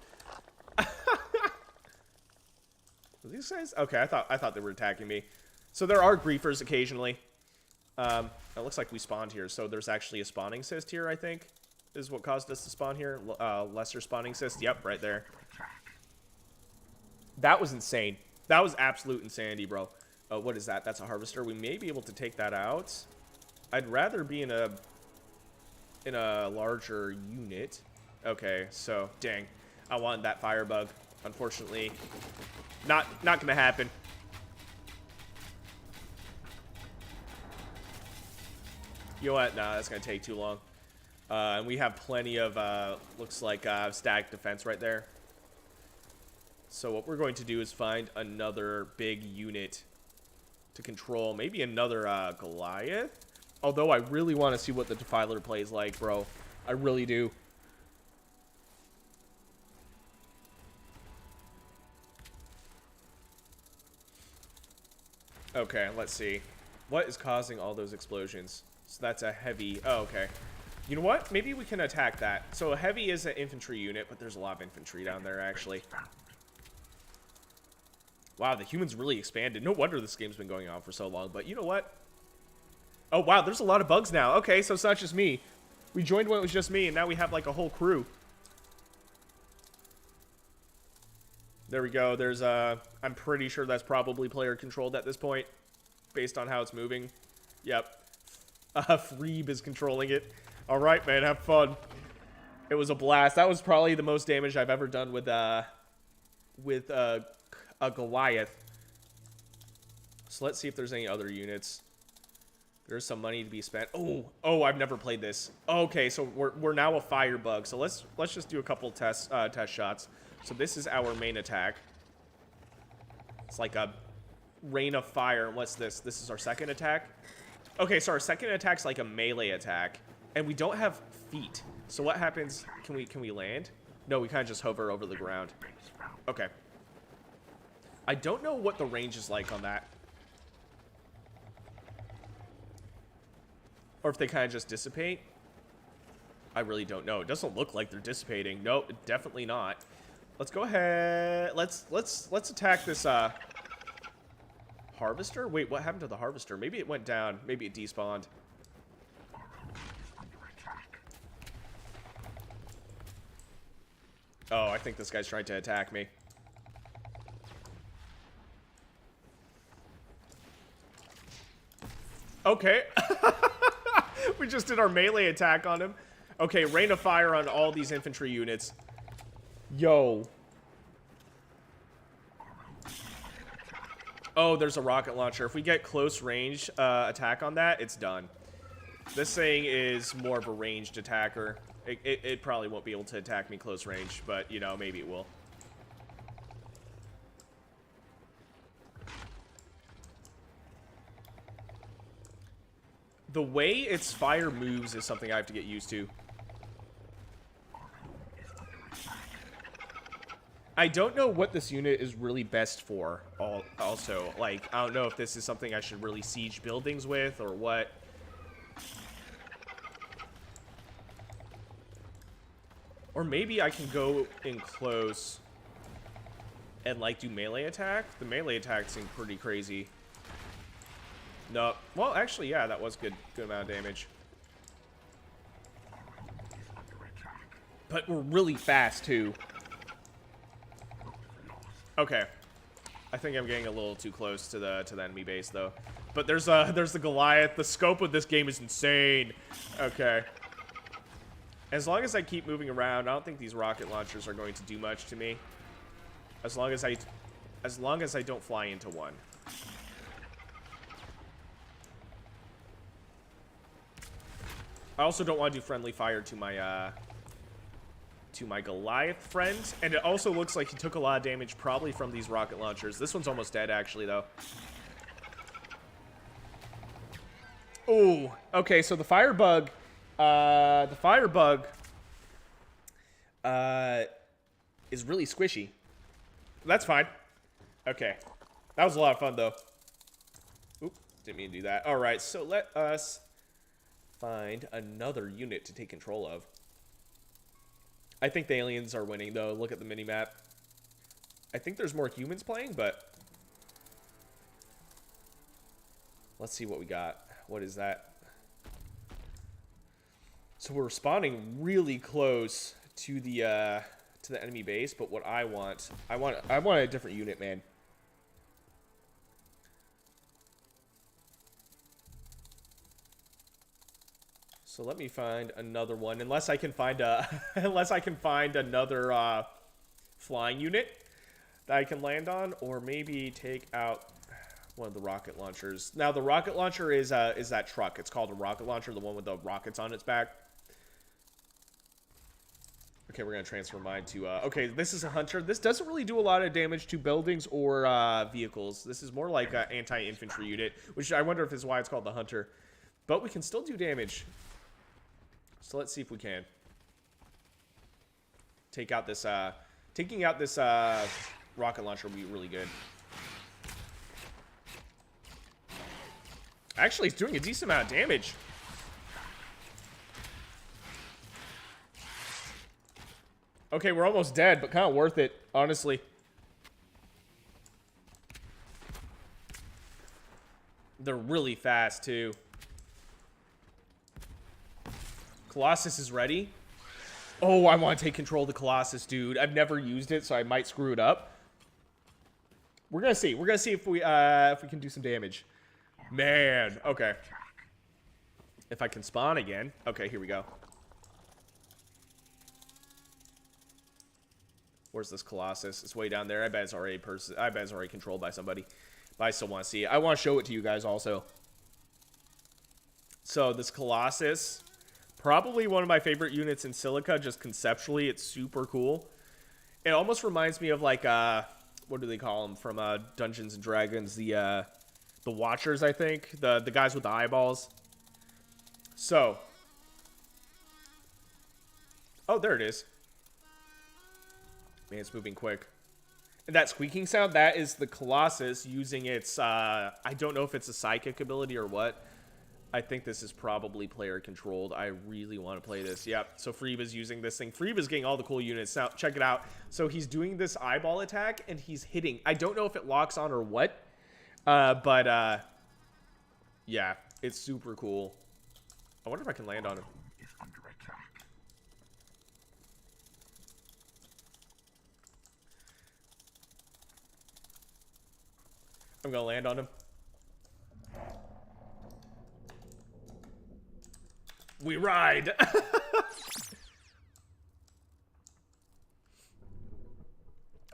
These guys? Okay, I thought they were attacking me. So there are griefers occasionally. It looks like we spawned here, so there's actually a spawning cyst here, I think, is what caused us to spawn here. Lesser spawning cyst. Yep, right there. That was insane. That was absolute insanity, bro. What is that? That's a harvester. We may be able to take that out. I'd rather be in a larger unit. Okay, so dang, I wanted that firebug. Unfortunately, not gonna happen. You know what? Nah, that's gonna take too long. And we have plenty of looks like static defense right there. So what we're going to do is find another big unit to control. Maybe another Goliath. Although I really want to see what the Defiler plays like, bro. I really do. Okay, let's see. What is causing all those explosions? So that's a heavy... Oh, okay. You know what? Maybe we can attack that. So a heavy is an infantry unit, but there's a lot of infantry down there, actually. Wow, the humans really expanded. No wonder this game's been going on for so long. But you know what? Oh, wow, there's a lot of bugs now. Okay, so it's not just me. We joined when it was just me, and now we have, like, a whole crew. There we go. There's, I'm pretty sure that's probably player-controlled at this point, based on how it's moving. Yep. Freeb is controlling it. All right, man, have fun. It was a blast. That was probably the most damage I've ever done with a Goliath. So let's see if there's any other units. There's some money to be spent. Oh, I've never played this. Okay, so we're now a firebug. So let's just do a couple test shots. So this is our main attack. It's like a rain of fire. What's this? This is our second attack. Okay, so our second attack's like a melee attack, and we don't have feet. So what happens? Can we land? No, we kind of just hover over the ground. Okay. I don't know what the range is like on that. Or if they kind of just dissipate. I really don't know. It doesn't look like they're dissipating. No, definitely not. Let's go ahead. Let's attack this harvester. Wait, what happened to the harvester? Maybe it went down. Maybe it despawned. Oh, I think this guy's trying to attack me. Okay. We just did our melee attack on him. Okay, rain of fire on all these infantry units. Yo. Oh, there's a rocket launcher. If we get close range attack on that, it's done. This thing is more of a ranged attacker. It probably won't be able to attack me close range, but, you know, maybe it will. The way its fire moves is something I have to get used to. I don't know what this unit is really best for, also. Like, I don't know if this is something I should really siege buildings with, or what. Or maybe I can go in close and, like, do melee attack. The melee attack seemed pretty crazy. No. Well, actually, yeah, that was good amount of damage. But we're really fast, too. Okay. I think I'm getting a little too close to the enemy base, though. But there's the Goliath. The scope of this game is insane. Okay. As long as I keep moving around, I don't think these rocket launchers are going to do much to me. As long as I don't fly into one. I also don't want to do friendly fire to my Goliath friend, and it also looks like he took a lot of damage probably from these rocket launchers. This one's almost dead, actually, though. Oh, okay, so the firebug is really squishy. That's fine. Okay, that was a lot of fun, though. Oop, didn't mean to do that. All right, so let us find another unit to take control of. I think the aliens are winning, though. Look at the minimap. I think there's more humans playing, but let's see what we got. What is that? So we're spawning really close to the enemy base, but what I want a different unit, man. So let me find another one, unless I can find another flying unit that I can land on, or maybe take out one of the rocket launchers. Now the rocket launcher is that truck. It's called a rocket launcher, the one with the rockets on its back. Okay, we're gonna transfer mine to. Okay, this is a hunter. This doesn't really do a lot of damage to buildings or vehicles. This is more like an anti-infantry unit, which I wonder if is why it's called the hunter. But we can still do damage. So let's see if we can take out this. Taking out this rocket launcher will be really good. Actually, it's doing a decent amount of damage. Okay, we're almost dead, but kind of worth it, honestly. They're really fast, too. Colossus is ready. Oh, I want to take control of the Colossus, dude. I've never used it, so I might screw it up. We're gonna see. We're gonna see if we can do some damage. Man, okay. If I can spawn again. Okay, here we go. Where's this Colossus? It's way down there. I bet it's already controlled by somebody. But I still want to see it. I want to show it to you guys also. So this Colossus, probably one of my favorite units in Silica. Just conceptually, it's super cool. It almost reminds me of like what do they call them from Dungeons and Dragons? The Watchers, I think. The guys with the eyeballs. So. Oh, there it is. Man, it's moving quick. And that squeaking sound, that is the Colossus using its, I don't know if it's a psychic ability or what. I think this is probably player controlled. I really want to play this. Yep. So Freeba's using this thing. Freeba's getting all the cool units. Now, check it out. So he's doing this eyeball attack and he's hitting. I don't know if it locks on or what. But yeah, it's super cool. I wonder if I can land on him. Is under attack. I'm gonna land on him. We ride.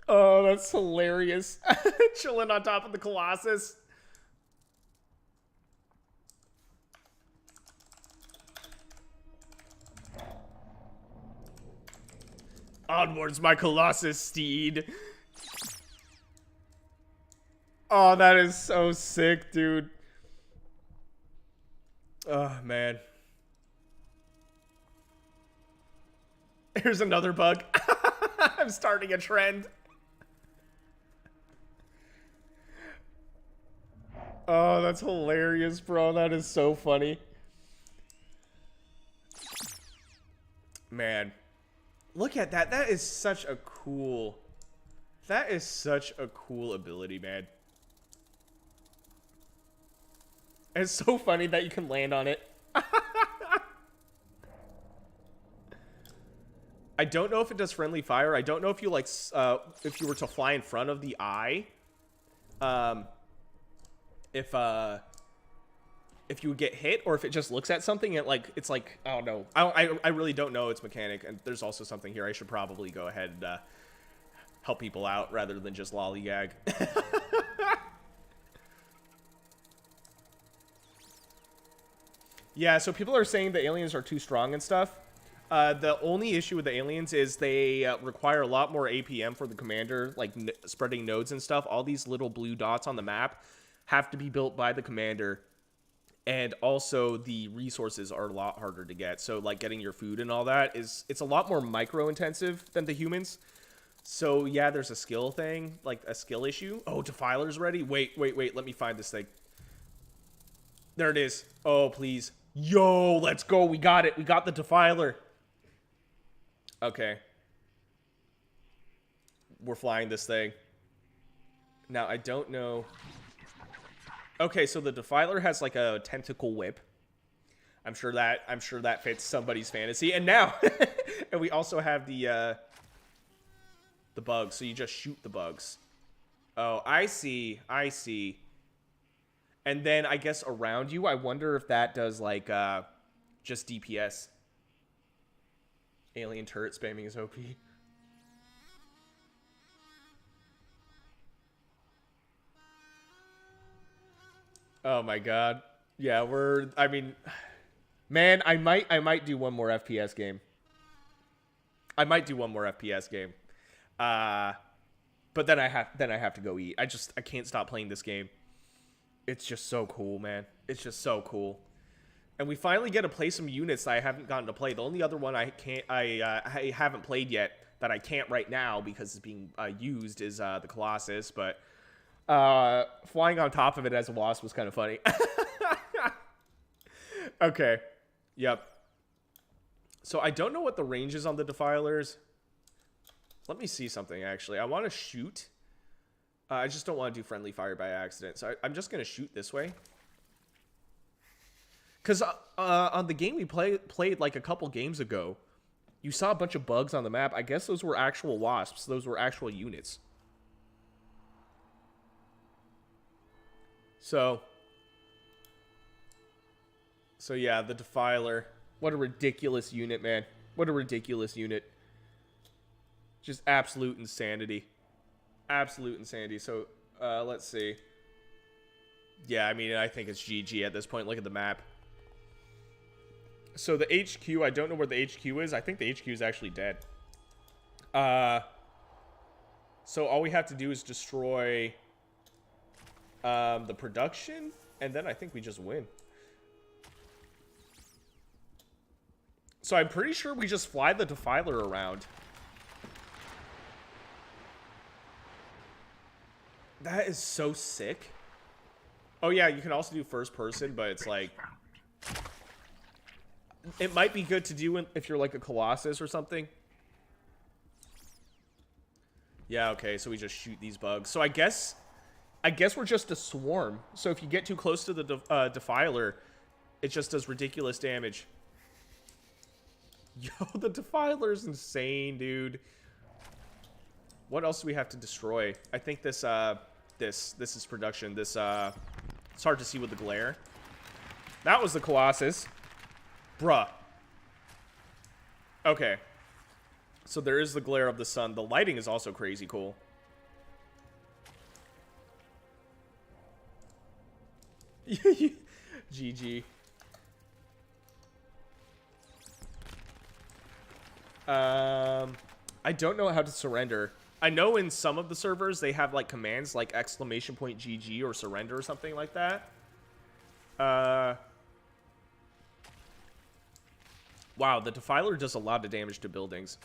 Oh, that's hilarious. Chilling on top of the Colossus. Onwards, my Colossus steed. Oh, that is so sick, dude. Oh, man. Here's another bug. I'm starting a trend. Oh, that's hilarious, bro. That is so funny. Man. Look at that. That is such a cool... That is such a cool ability, man. It's so funny that you can land on it. I don't know if it does friendly fire. I don't know if you like if you were to fly in front of the eye, if you would get hit, or if it just looks at something and it's like I don't know. I really don't know its mechanic. And there's also something here I should probably go ahead and help people out rather than just lollygag. Yeah, so people are saying the aliens are too strong and stuff. The only issue with the aliens is they require a lot more APM for the commander, like spreading nodes and stuff. All these little blue dots on the map have to be built by the commander. And also the resources are a lot harder to get. So like getting your food and all that it's a lot more micro intensive than the humans. So yeah, there's a skill thing, like a skill issue. Oh, Defiler's ready. Wait. Let me find this thing. There it is. Oh, please. Yo, let's go. We got it. We got the Defiler. Okay. We're flying this thing. Now, I don't know. Okay, so the Defiler has like a tentacle whip. I'm sure that fits somebody's fantasy. And now, and we also have the bugs. So you just shoot the bugs. Oh, I see. And then I guess around you, I wonder if that does like just DPS. Alien turret spamming is OP. Oh my god. Yeah, I mean, man, I might do one more FPS game. But then I have to go eat. I can't stop playing this game. It's just so cool, man. It's just so cool. And we finally get to play some units that I haven't gotten to play. The only other one I haven't played yet that I can't right now because it's being used is the Colossus. But flying on top of it as a wasp was kind of funny. Okay. Yep. So I don't know what the range is on the Defilers. Let me see something, actually. I want to shoot. I just don't want to do friendly fire by accident. So I'm just going to shoot this way. Because on the game we played like a couple games ago, you saw a bunch of bugs on the map. I guess those were actual wasps. Those were actual units. So yeah, the Defiler. What a ridiculous unit, man. What a ridiculous unit. Just absolute insanity. Absolute insanity. So, let's see. Yeah, I mean, I think it's GG at this point. Look at the map. So the HQ, I don't know where the HQ is. I think the HQ is actually dead. So all we have to do is destroy the production, and then I think we just win. So I'm pretty sure we just fly the Defiler around. That is so sick. Oh yeah, you can also do first person, but it's like... It might be good to do if you're like a Colossus or something. Yeah, okay, so we just shoot these bugs. So I guess we're just a swarm. So if you get too close to the Defiler, it just does ridiculous damage. Yo, the Defiler's insane, dude. What else do we have to destroy? I think this is production. It's hard to see with the glare. That was the Colossus. Bruh. Okay. So there is the glare of the sun. The lighting is also crazy cool. GG. I don't know how to surrender. I know in some of the servers they have like commands like !GG or surrender or something like that. Wow, the Defiler does a lot of damage to buildings.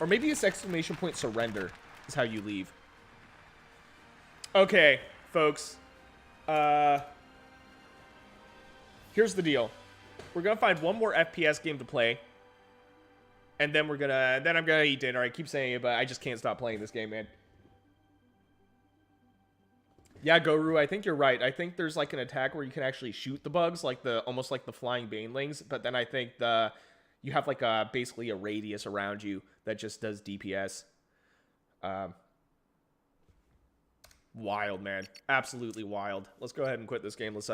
Or maybe it's !surrender is how you leave. Okay, folks. Here's the deal. We're gonna find one more FPS game to play. And then I'm gonna eat dinner. I keep saying it, but I just can't stop playing this game, man. Yeah, Goru, I think you're right. I think there's like an attack where you can actually shoot the bugs, like almost like the flying banelings. But then I think you have like basically a radius around you that just does DPS. Wild, man. Absolutely wild. Let's go ahead and quit this game. Let's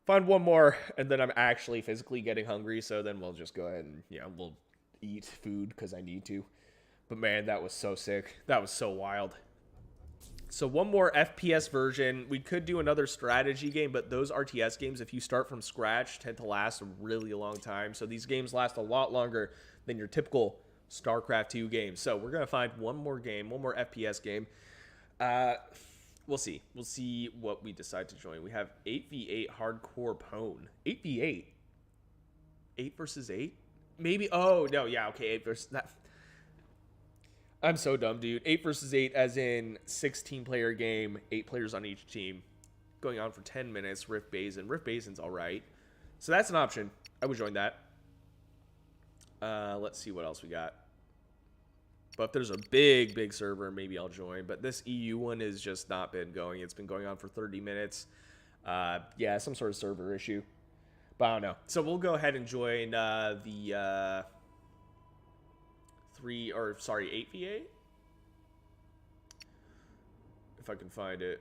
find one more, and then I'm actually physically getting hungry. So then we'll just go ahead and we'll eat food because I need to. But man, that was so sick. That was so wild. So one more FPS version. We could do another strategy game, but those RTS games, if you start from scratch, tend to last a really long time. So these games last a lot longer than your typical StarCraft 2 game. So we're going to find one more game, one more FPS game. We'll see. We'll see what we decide to join. We have 8v8 hardcore pwn. 8v8? 8 versus 8? Maybe. Oh, no. Yeah, okay. 8 versus... That. I'm so dumb, dude. 8 versus 8 as in 16-player game, 8 players on each team. Going on for 10 minutes, Rift Basin. Rift Basin's all right. So that's an option. I would join that. Let's see what else we got. But if there's a big server, maybe I'll join. But this EU one has just not been going. It's been going on for 30 minutes. Yeah, some sort of server issue. But I don't know. So we'll go ahead and join the... 8v8? If I can find it.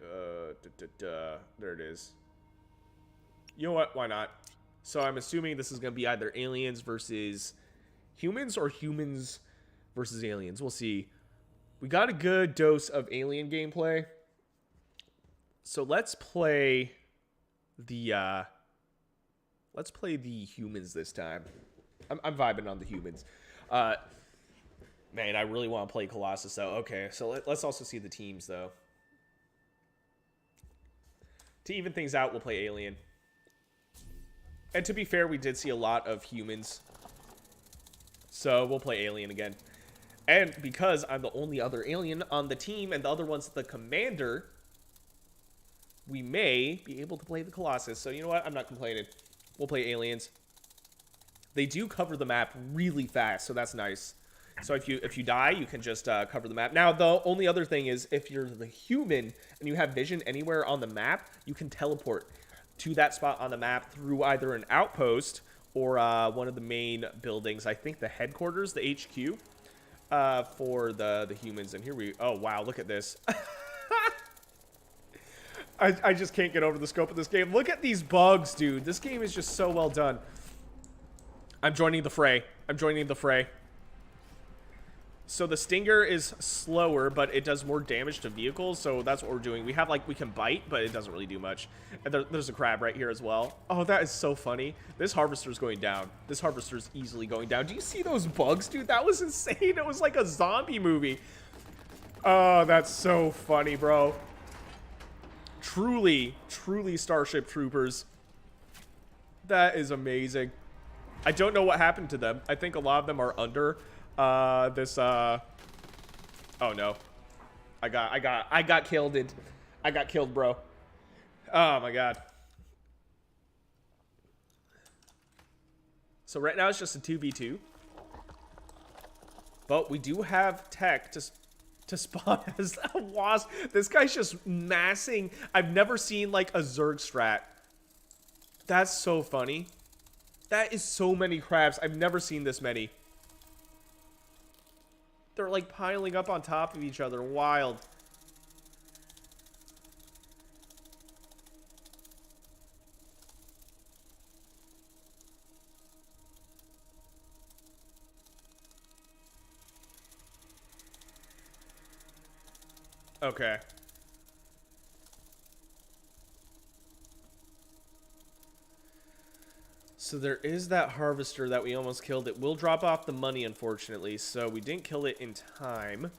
There it is. You know what? Why not? So I'm assuming this is going to be either aliens versus humans or humans versus aliens. We'll see. We got a good dose of alien gameplay. So let's play the humans this time. I'm vibing on the humans. Man, I really want to play Colossus, though. Okay, so let's also see the teams, though. To even things out, we'll play Alien. And to be fair, we did see a lot of humans. So we'll play Alien again. And because I'm the only other alien on the team, and the other one's the commander, we may be able to play the Colossus. So you know what? I'm not complaining. We'll play Aliens. They do cover the map really fast, so that's nice. So if you die, you can just cover the map. Now, the only other thing is if you're the human and you have vision anywhere on the map, you can teleport to that spot on the map through either an outpost or one of the main buildings. I think the headquarters, the HQ, for the humans. And here we... Oh, wow, look at this. I just can't get over the scope of this game. Look at these bugs, dude. This game is just so well done. I'm joining the fray. I'm joining the fray. So the Stinger is slower, but it does more damage to vehicles, so that's what we're doing. We have, like, we can bite, but it doesn't really do much. And there's a crab right here as well. Oh, that is so funny. This Harvester's going down. This Harvester's easily going down. Do you see those bugs, dude? That was insane. It was like a zombie movie. Oh, that's so funny, bro. Truly, truly Starship Troopers. That is amazing. I don't know what happened to them. I think a lot of them are under... oh no, I got killed. I got killed, bro. Oh my god. So right now it's just a 2v2, but we do have tech to spawn as a wasp. This guy's just massing. I've never seen like a Zerg strat. That's so funny. That is so many crabs. I've never seen this many. They're like piling up on top of each other. Wild. Okay. So there is that harvester that we almost killed. It will drop off the money, unfortunately, so we didn't kill it in time.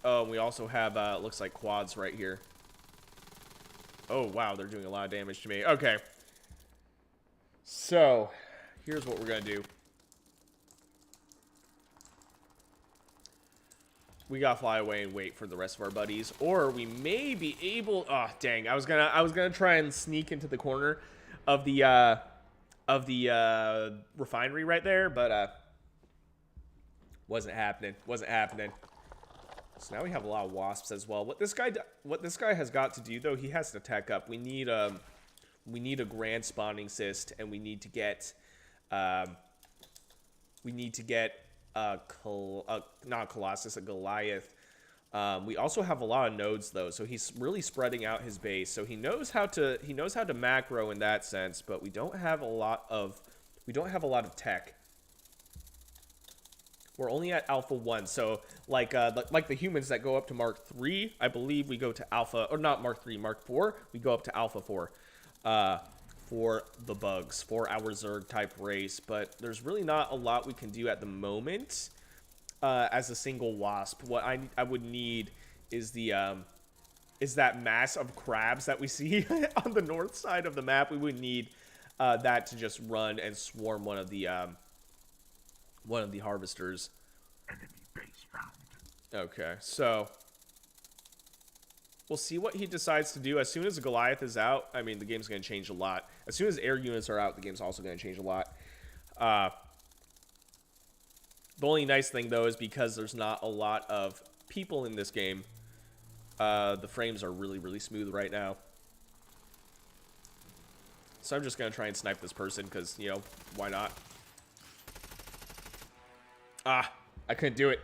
Oh, and we also have, looks like quads right here. Oh, wow, they're doing a lot of damage to me. Okay. So, here's what we're going to do. We gotta fly away and wait for the rest of our buddies, or we may be able... Oh, dang, I was gonna try and sneak into the corner of the refinery right there, but wasn't happening. So now we have a lot of wasps as well. What this guy has got to do though, he has to tech up. We need a grand spawning cyst, and we need to get not Colossus, a Goliath. We also have a lot of nodes though, so he's really spreading out his base. So he knows how to macro in that sense, but we don't have a lot of tech. We're only at Alpha 1, so like the humans that go up to Mark 3, I believe we go to Alpha, or not Mark 3, Mark 4, we go up to Alpha 4. For the bugs, for our Zerg type race, but there's really not a lot we can do at the moment as a single wasp. What I would need is that mass of crabs that we see on the north side of the map. We would need that to just run and swarm one of the harvesters. Enemy base found. Okay, so we'll see what he decides to do. As soon as the Goliath is out, I mean, the game's going to change a lot. As soon as air units are out, the game's also going to change a lot. The only nice thing, though, is because there's not a lot of people in this game, the frames are really, really smooth right now. So I'm just going to try and snipe this person because, you know, why not? Ah, I couldn't do it.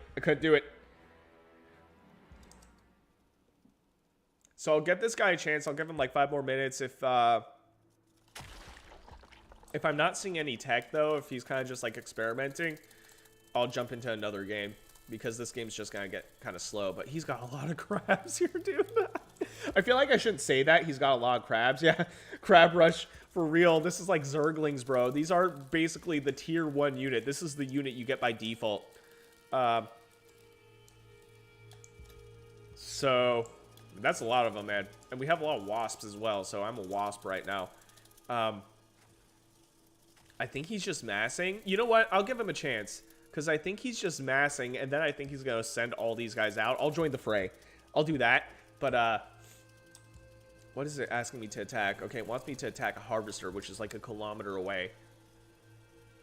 So I'll give this guy a chance. I'll give him like 5 more minutes. If I'm not seeing any tech though, if he's kind of just like experimenting, I'll jump into another game because this game's just gonna get kind of slow. But he's got a lot of crabs here, dude. I feel like I shouldn't say that. He's got a lot of crabs. Yeah, crab rush for real. This is like Zerglings, bro. These are basically the tier 1 unit. This is the unit you get by default. So that's a lot of them, man. And we have a lot of wasps as well, so I'm a wasp right now. I think he's just massing. You know what? I'll give him a chance, because I think he's just massing, and then I think he's going to send all these guys out. I'll join the fray. I'll do that. But, what is it asking me to attack? Okay, it wants me to attack a harvester, which is like 1 kilometer away.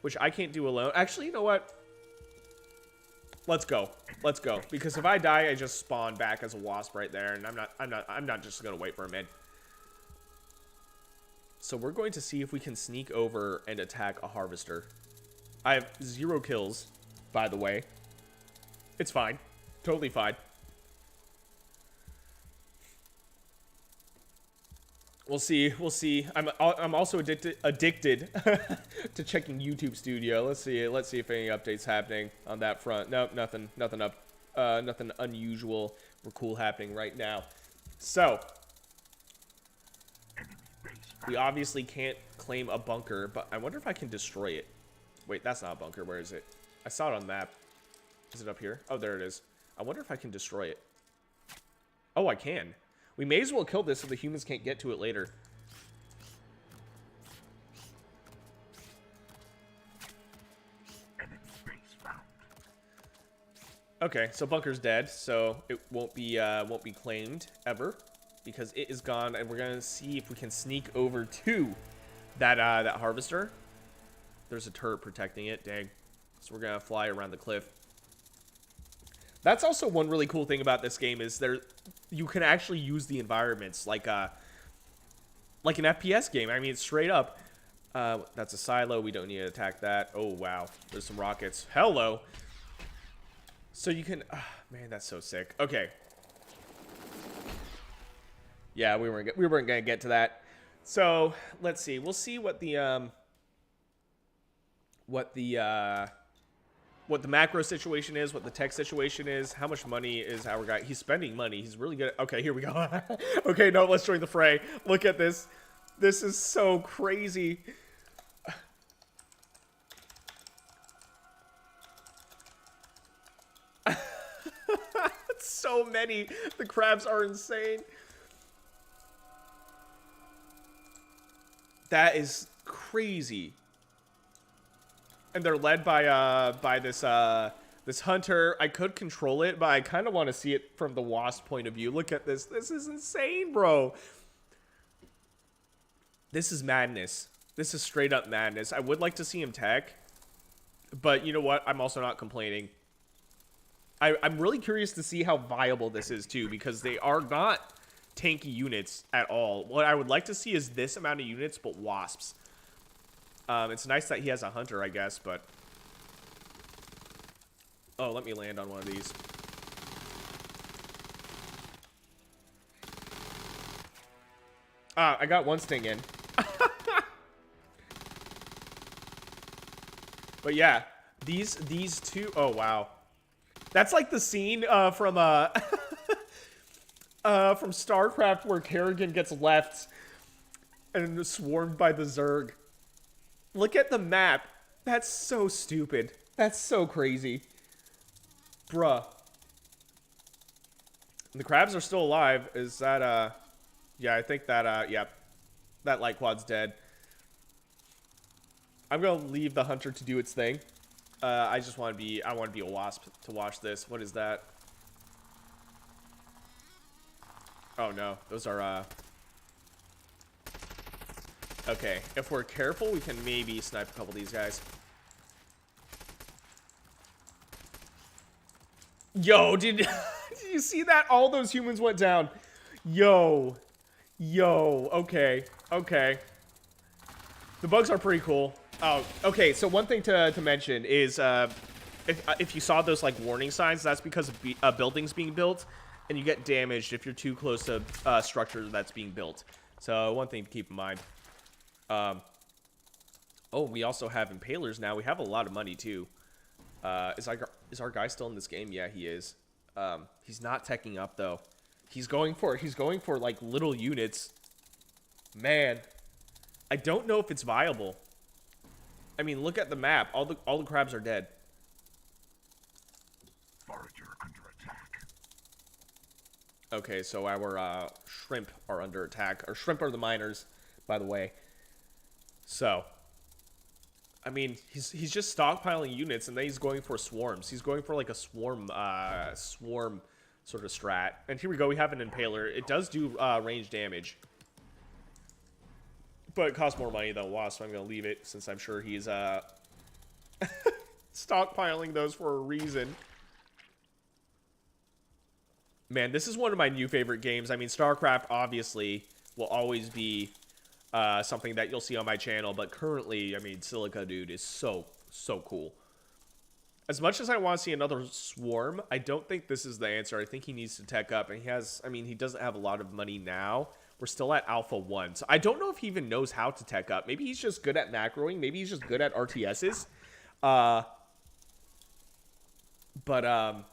which I can't do alone. Actually, you know what? Let's go. Let's go. Because if I die, I just spawn back as a wasp right there, and I'm not just gonna wait for him in. So we're going to see if we can sneak over and attack a harvester. I have 0 kills, by the way. It's fine. Totally fine. We'll see. We'll see. I'm also addicted to checking YouTube Studio. Let's see. Let's see if any updates happening on that front. Nope, nothing unusual or cool happening right now. So we obviously can't claim a bunker, but I wonder if I can destroy it. Wait, that's not a bunker. Where is it? I saw it on the map. Is it up here? Oh, there it is. I wonder if I can destroy it. Oh, I can. We may as well kill this so the humans can't get to it later. Okay, so bunker's dead, so it won't be claimed ever because it is gone, and we're gonna see if we can sneak over to that that harvester. There's a turret protecting it. Dang. So we're gonna fly around the cliff. That's also one really cool thing about this game is you can actually use the environments like an FPS game. I mean, straight up. That's a silo. We don't need to attack that. Oh, wow. There's some rockets. Hello. So you can... man, that's so sick. Okay. Yeah, we weren't going to get to that. So, let's see. We'll see what the macro situation is, what the tech situation is, how much money is our guy. He's spending money. He's really good. Okay, here we go. Okay, no, let's join the fray. Look at this. This is so crazy. So many. The crabs are insane. That is crazy. And they're led by this hunter. I could control it, but I kind of want to see it from the wasp point of view. Look at this. This is insane, bro. This is madness. This is straight up madness. I would like to see him tech, but you know what? I'm also not complaining. I'm really curious to see how viable this is too, because they are not tanky units at all. What I would like to see is this amount of units, but wasps. It's nice that he has a hunter, I guess, but... Oh, let me land on one of these. I got one sting in. But yeah, these two... Oh, wow. That's like the scene from StarCraft where Kerrigan gets left and swarmed by the Zerg. Look at the map. That's so stupid. That's so crazy. Bruh. The crabs are still alive. Is that, yeah, I think that, yeah. That light quad's dead. I'm gonna leave the hunter to do its thing. I just want to be, I want to be a wasp to watch this. What is that? Oh no, those are, okay, if we're careful, we can maybe snipe a couple of these guys. Yo, did you see that? All those humans went down. Yo, okay. The bugs are pretty cool. Oh, okay, so one thing to mention is, if you saw those, like, warning signs, that's because of buildings being built, and you get damaged if you're too close to a structure that's being built. So, one thing to keep in mind. Oh, we also have impalers now. We have a lot of money, too. Is our guy still in this game? Yeah, he is. He's not teching up, though. He's going for, like, little units. Man. I don't know if it's viable. I mean, look at the map. All the crabs are dead. Forager under attack. Okay, so our shrimp are under attack. Our shrimp are the miners, by the way. So, I mean, he's just stockpiling units, and then he's going for swarms. He's going for like a swarm sort of strat. And here we go. We have an impaler. It does do range damage. But it costs more money than Wasp, so I'm going to leave it, since I'm sure he's Stockpiling those for a reason. Man, this is one of my new favorite games. I mean, StarCraft obviously will always be something that you'll see on my channel, but currently, I mean, Silica, dude, is so cool. As much as I want to see another Swarm, I don't think this is the answer. I think he needs to tech up, and he has, I mean, he doesn't have a lot of money now. We're still at Alpha 1, so I don't know if he even knows how to tech up. Maybe he's just good at macroing. Maybe he's just good at RTSs. But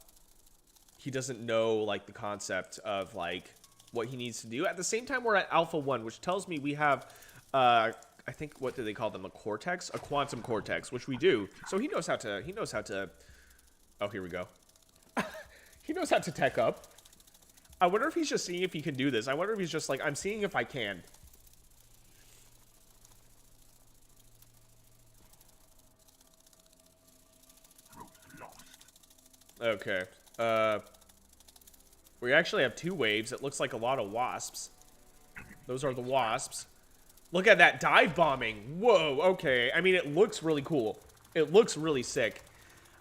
he doesn't know, like, the concept of, like, what he needs to do. At the same time, we're at Alpha 1, which tells me we have, I think, what do they call them? A cortex? A quantum cortex, which we do. So he knows how to, oh, here we go. He knows how to tech up. I wonder if he's just seeing if he can do this. I wonder if he's just like, I'm seeing if I can. Okay. We actually have 2 waves. It looks like a lot of wasps. Those are the wasps. Look at that dive bombing. Whoa, okay. I mean, it looks really cool. It looks really sick.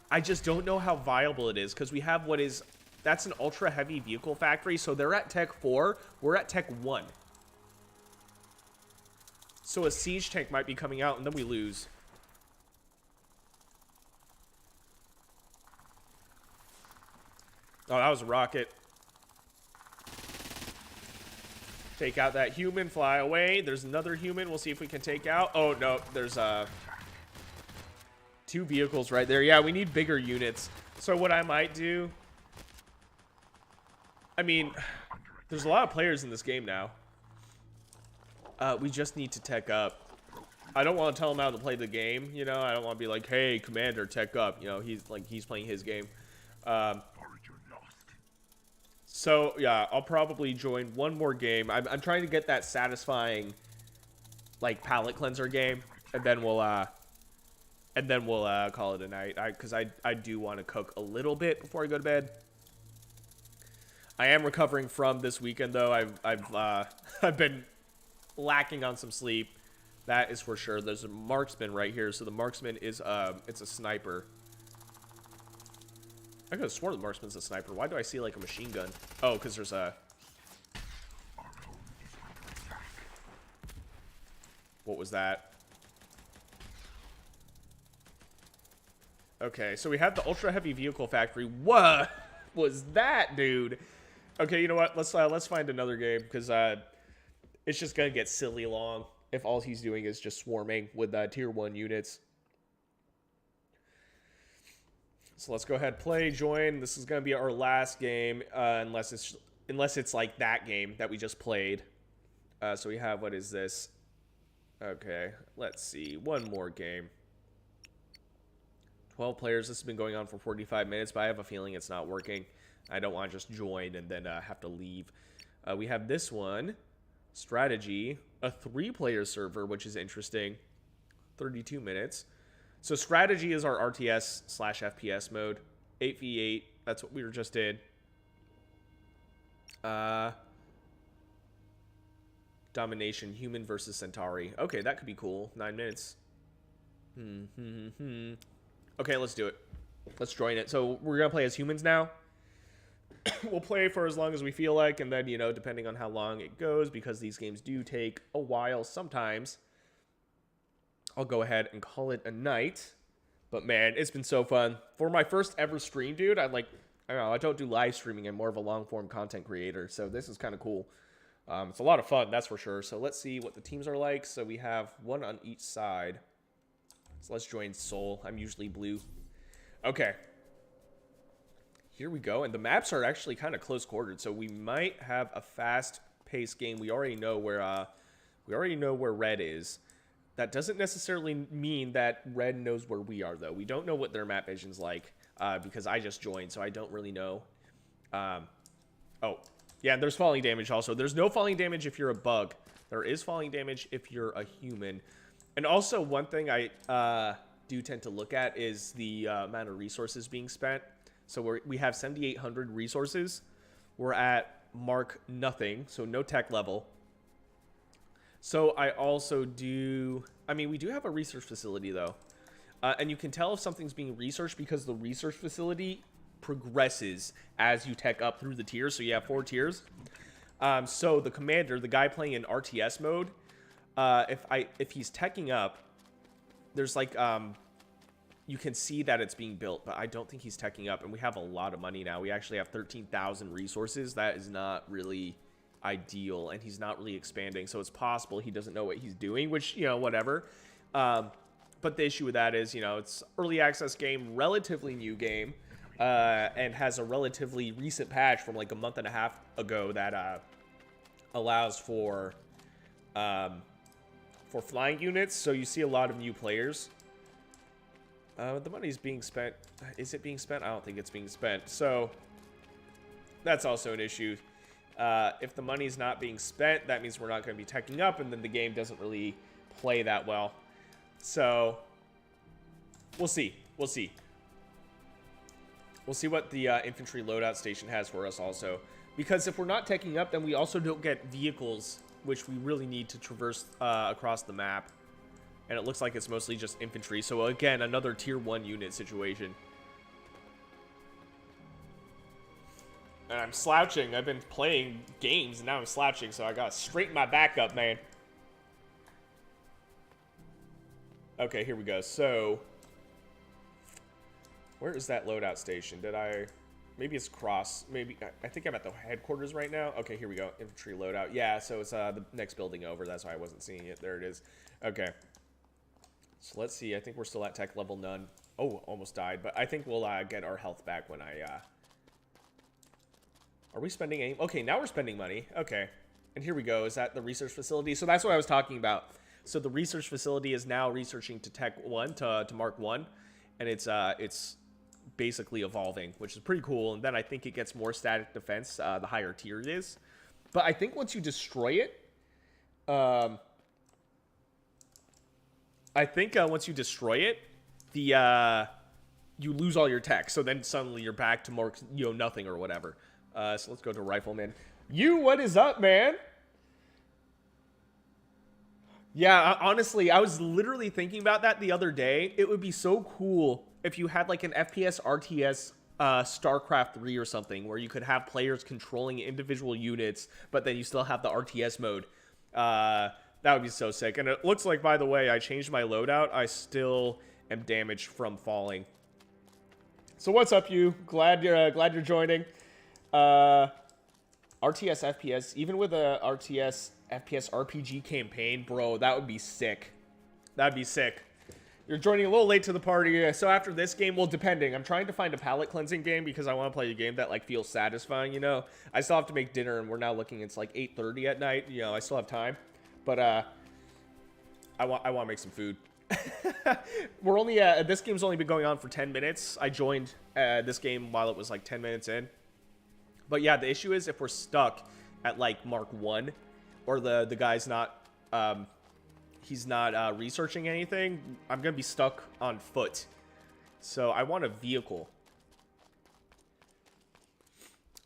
I just don't know how viable it is, because we have what is... That's an ultra-heavy vehicle factory, so they're at Tech 4. We're at Tech 1. So a siege tank might be coming out, and then we lose. Oh, that was a rocket. Take out that human, fly away. There's another human. We'll see if we can take out. Oh, no, there's 2 vehicles right there. Yeah, we need bigger units. So what I might do... I mean, there's a lot of players in this game now. We just need to tech up. I don't want to tell him how to play the game, you know? I don't want to be like, hey, Commander, tech up. You know, he's playing his game. So, yeah, I'll probably join one more game. I'm trying to get that satisfying, like, palate cleanser game. And then we'll call it a night. Because I do want to cook a little bit before I go to bed. I am recovering from this weekend, though. I've been lacking on some sleep. That is for sure. There's a marksman right here. So the marksman is it's a sniper. I could have sworn the marksman's a sniper. Why do I see like a machine gun? Oh, because there's a... What was that? Okay, so we have the ultra heavy vehicle factory. What was that, dude? Okay, you know what? Let's find another game, because it's just gonna get silly long if all he's doing is just swarming with tier 1 units. So let's go ahead, play, join. This is gonna be our last game, unless it's like that game that we just played. So we have, what is this? Okay, let's see, one more game. 12 players. This has been going on for 45 minutes, but I have a feeling it's not working. I don't want to just join and then have to leave. We have this one, strategy, a 3-player server, which is interesting. 32 minutes. So strategy is our RTS / FPS mode. 8v8, that's what we were just in. Domination, human versus Centauri. Okay, that could be cool. 9 minutes. Okay, let's do it. Let's join it. So we're going to play as humans now. We'll play for as long as we feel like, and then, you know, depending on how long it goes, because these games do take a while sometimes, I'll go ahead and call it a night. But man, it's been so fun. For my first ever stream, dude, I don't know, I don't do live streaming. I'm more of a long-form content creator, so this is kind of cool. It's a lot of fun, that's for sure. So let's see what the teams are like. So we have one on each side. So let's join Soul. I'm usually blue. Okay. Here we go. And the maps are actually kind of close quartered, so we might have a fast-paced game. We already know where red is. That doesn't necessarily mean that red knows where we are, though. We don't know what their map vision's like, because I just joined, so I don't really know. Oh, yeah, there's falling damage also. There's no falling damage if you're a bug. There is falling damage if you're a human. And also, one thing I do tend to look at is the amount of resources being spent. So we have 7,800 resources. We're at mark nothing, so no tech level. So I also do... I mean, we do have a research facility, though. And you can tell if something's being researched because the research facility progresses as you tech up through the tiers. So you have 4 tiers. So the commander, the guy playing in RTS mode, if he's teching up, there's like you can see that it's being built, but I don't think he's teching up, and we have a lot of money now. We actually have 13,000 resources. That is not really ideal, and he's not really expanding, so it's possible he doesn't know what he's doing, which, you know, whatever. But the issue with that is, you know, it's early access game, relatively new game, and has a relatively recent patch from like a month and a half ago that allows for flying units, so you see a lot of new players. The money's being spent. Is it being spent? I don't think it's being spent. So that's also an issue. If the money's not being spent, that means we're not going to be teching up, and then the game doesn't really play that well. So we'll see. We'll see. We'll see what the infantry loadout station has for us also. Because if we're not teching up, then we also don't get vehicles, which we really need to traverse across the map. And it looks like it's mostly just infantry. So again, another tier 1 unit situation. And I'm slouching. I've been playing games and now I'm slouching, so I gotta straighten my back up, man. Okay, here we go. So where is that loadout station? Did I... Maybe it's cross. Maybe... I think I'm at the headquarters right now. Okay, here we go. Infantry loadout. Yeah, so it's the next building over. That's why I wasn't seeing it. There it is. Okay. So let's see. I think we're still at tech level none. Oh, almost died. But I think we'll get our health back when I... Are we spending any... Okay, now we're spending money. Okay. And here we go. Is that the research facility? So that's what I was talking about. So the research facility is now researching to Tech 1, to Mark 1. And it's basically evolving, which is pretty cool. And then I think it gets more static defense the higher tier it is. But I think once you destroy it... I think once you destroy it, you lose all your tech. So then suddenly you're back to more, you know, nothing or whatever. So let's go to Rifleman. What is up, man? Yeah, honestly, I was literally thinking about that the other day. It would be so cool if you had like an FPS RTS StarCraft 3 or something, where you could have players controlling individual units, but then you still have the RTS mode. That would be so sick. And it looks like, by the way, I changed my loadout. I still am damaged from falling. So what's up, you? Glad you're joining. RTS FPS, even with a RTS FPS RPG campaign, bro, that would be sick. That'd be sick. You're joining a little late to the party. So after this game, well, depending. I'm trying to find a palate cleansing game because I want to play a game that like feels satisfying, you know. I still have to make dinner, and we're now looking, it's like 8:30 at night. You know, I still have time. But I want to make some food. We're only this game's only been going on for 10 minutes. I joined this game while it was like 10 minutes in. But yeah, the issue is if we're stuck at like Mark 1, or the guy's not he's not researching anything, I'm gonna be stuck on foot. So I want a vehicle.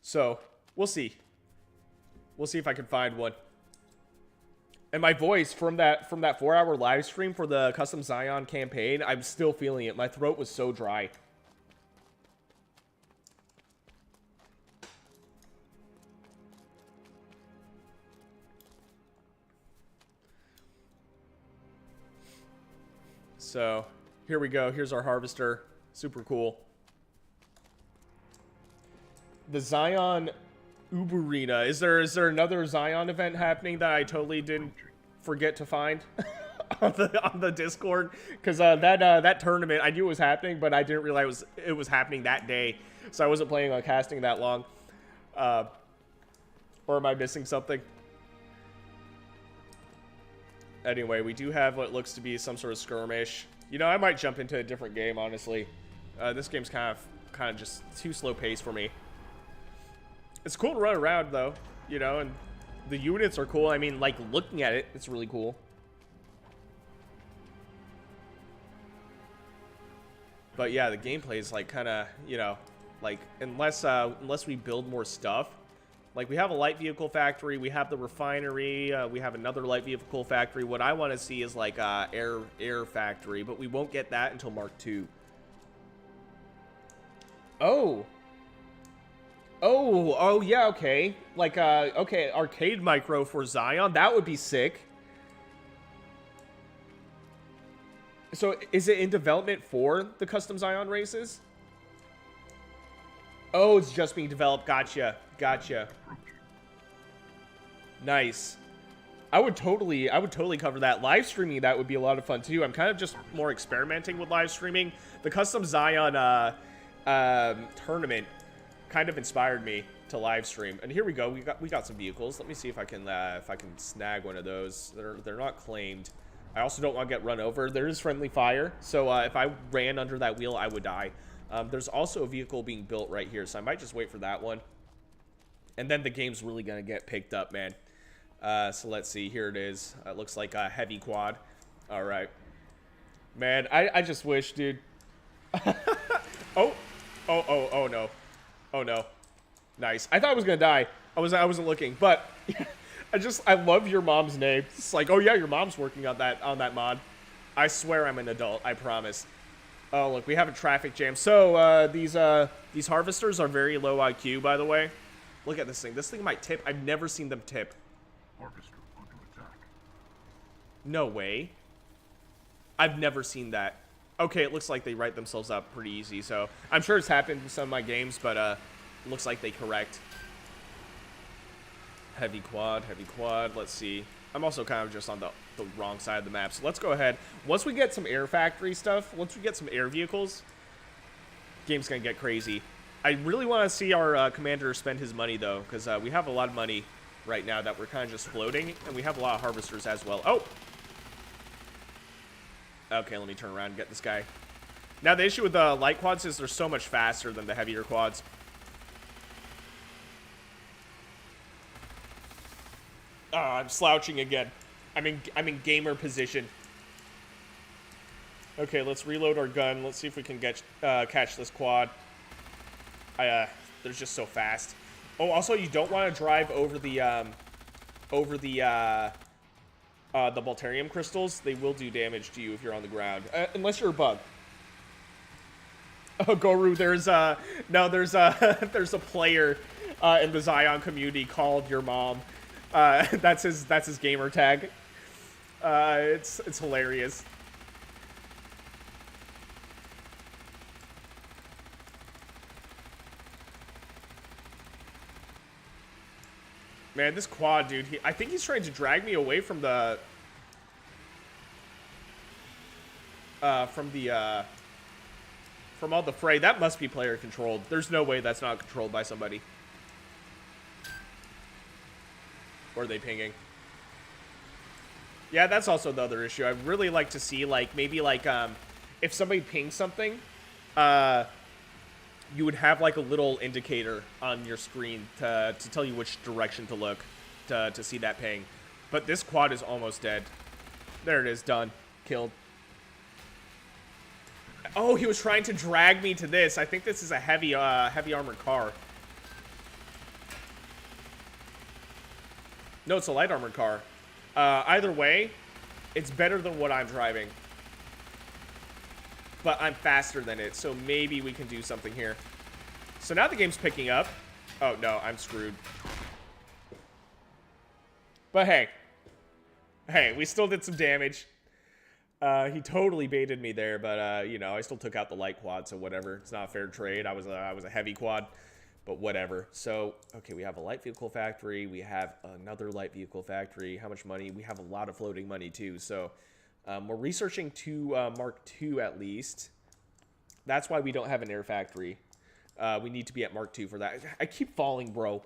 So we'll see. We'll see if I can find one. And my voice from that 4-hour live stream for the Custom Zion campaign, I'm still feeling it. My throat was so dry. So, here we go. Here's our harvester. Super cool. The Zion Uberina. Is there another Zion event happening that I totally didn't forget to find on the Discord? Because that tournament, I knew it was happening, but I didn't realize it was happening that day, so I wasn't planning on casting that long. Or am I missing something? Anyway, we do have what looks to be some sort of skirmish. You know, I might jump into a different game, honestly. This game's kind of just too slow paced for me. It's cool to run around, though, you know, and the units are cool. I mean, like, looking at it, it's really cool. But yeah, the gameplay is, like, kind of, you know, like, unless we build more stuff, Like, we have a light vehicle factory, we have the refinery, we have another light vehicle factory. What I want to see is, like, air factory, but we won't get that until Mark II. Oh. Oh, yeah, okay. Like, okay, arcade micro for Zion. That would be sick. So, is it in development for the custom Zion races? Oh, it's just being developed. Gotcha. Gotcha. Nice. I would totally cover that. Live streaming that would be a lot of fun too. I'm kind of just more experimenting with live streaming. The custom Zion tournament kind of inspired me to live stream. And here we go. We got some vehicles. Let me see if I can snag one of those. They're not claimed. I also don't want to get run over. There is friendly fire, so if I ran under that wheel, I would die. There's also a vehicle being built right here, so I might just wait for that one. And then the game's really going to get picked up, man. So let's see. Here it is. It looks like a heavy quad. All right. Man, I just wish, dude. Oh, no. Oh, no. Nice. I thought I was going to die. I wasn't looking, but I love your mom's name. It's like, oh, yeah, your mom's working on that mod. I swear I'm an adult. I promise. Oh, look, we have a traffic jam. So, these harvesters are very low IQ, by the way. Look at this thing. This thing might tip. I've never seen them tip. Harvester under attack. No way. I've never seen that. Okay, it looks like they write themselves up pretty easy, so I'm sure it's happened in some of my games, but it looks like they correct. Heavy quad. Let's see. I'm also kind of just on the wrong side of the map, so let's go ahead. Once we get some air factory stuff, once we get some air vehicles, game's gonna get crazy. I really want to see our commander spend his money, though, because we have a lot of money right now that we're kind of just floating, and we have a lot of harvesters as well. Oh! Okay, let me turn around and get this guy. Now, the issue with the light quads is they're so much faster than the heavier quads. I'm slouching again. I'm in gamer position. Okay, let's reload our gun. Let's see if we can catch this quad. They're just so fast. Oh, also, you don't want to drive over the Voltarium crystals. They will do damage to you if you're on the ground, unless you're a bug. Oh, Goru, there's a player in the Zion community called your mom. That's his gamer tag. It's hilarious. Man, this quad, dude, I think he's trying to drag me away from the... From all the fray. That must be player controlled. There's no way that's not controlled by somebody. Or are they pinging? Yeah, that's also the other issue. I'd really like to see, like, maybe, like, if somebody pings something, you would have, like, a little indicator on your screen to tell you which direction to look to see that ping. But this quad is almost dead. There it is. Done. Killed. Oh, he was trying to drag me to this. I think this is a heavy armored car. No, it's a light armored car. Either way, it's better than what I'm driving. But I'm faster than it, so maybe we can do something here. So now the game's picking up. Oh, no, I'm screwed. But hey. Hey, we still did some damage. He totally baited me there, but, you know, I still took out the light quad, so whatever. It's not a fair trade. I was a heavy quad, but whatever. So, okay, we have a light vehicle factory. We have another light vehicle factory. How much money? We have a lot of floating money, too. So, we're researching to Mark II, at least. That's why we don't have an air factory. We need to be at Mark II for that. I keep falling, bro.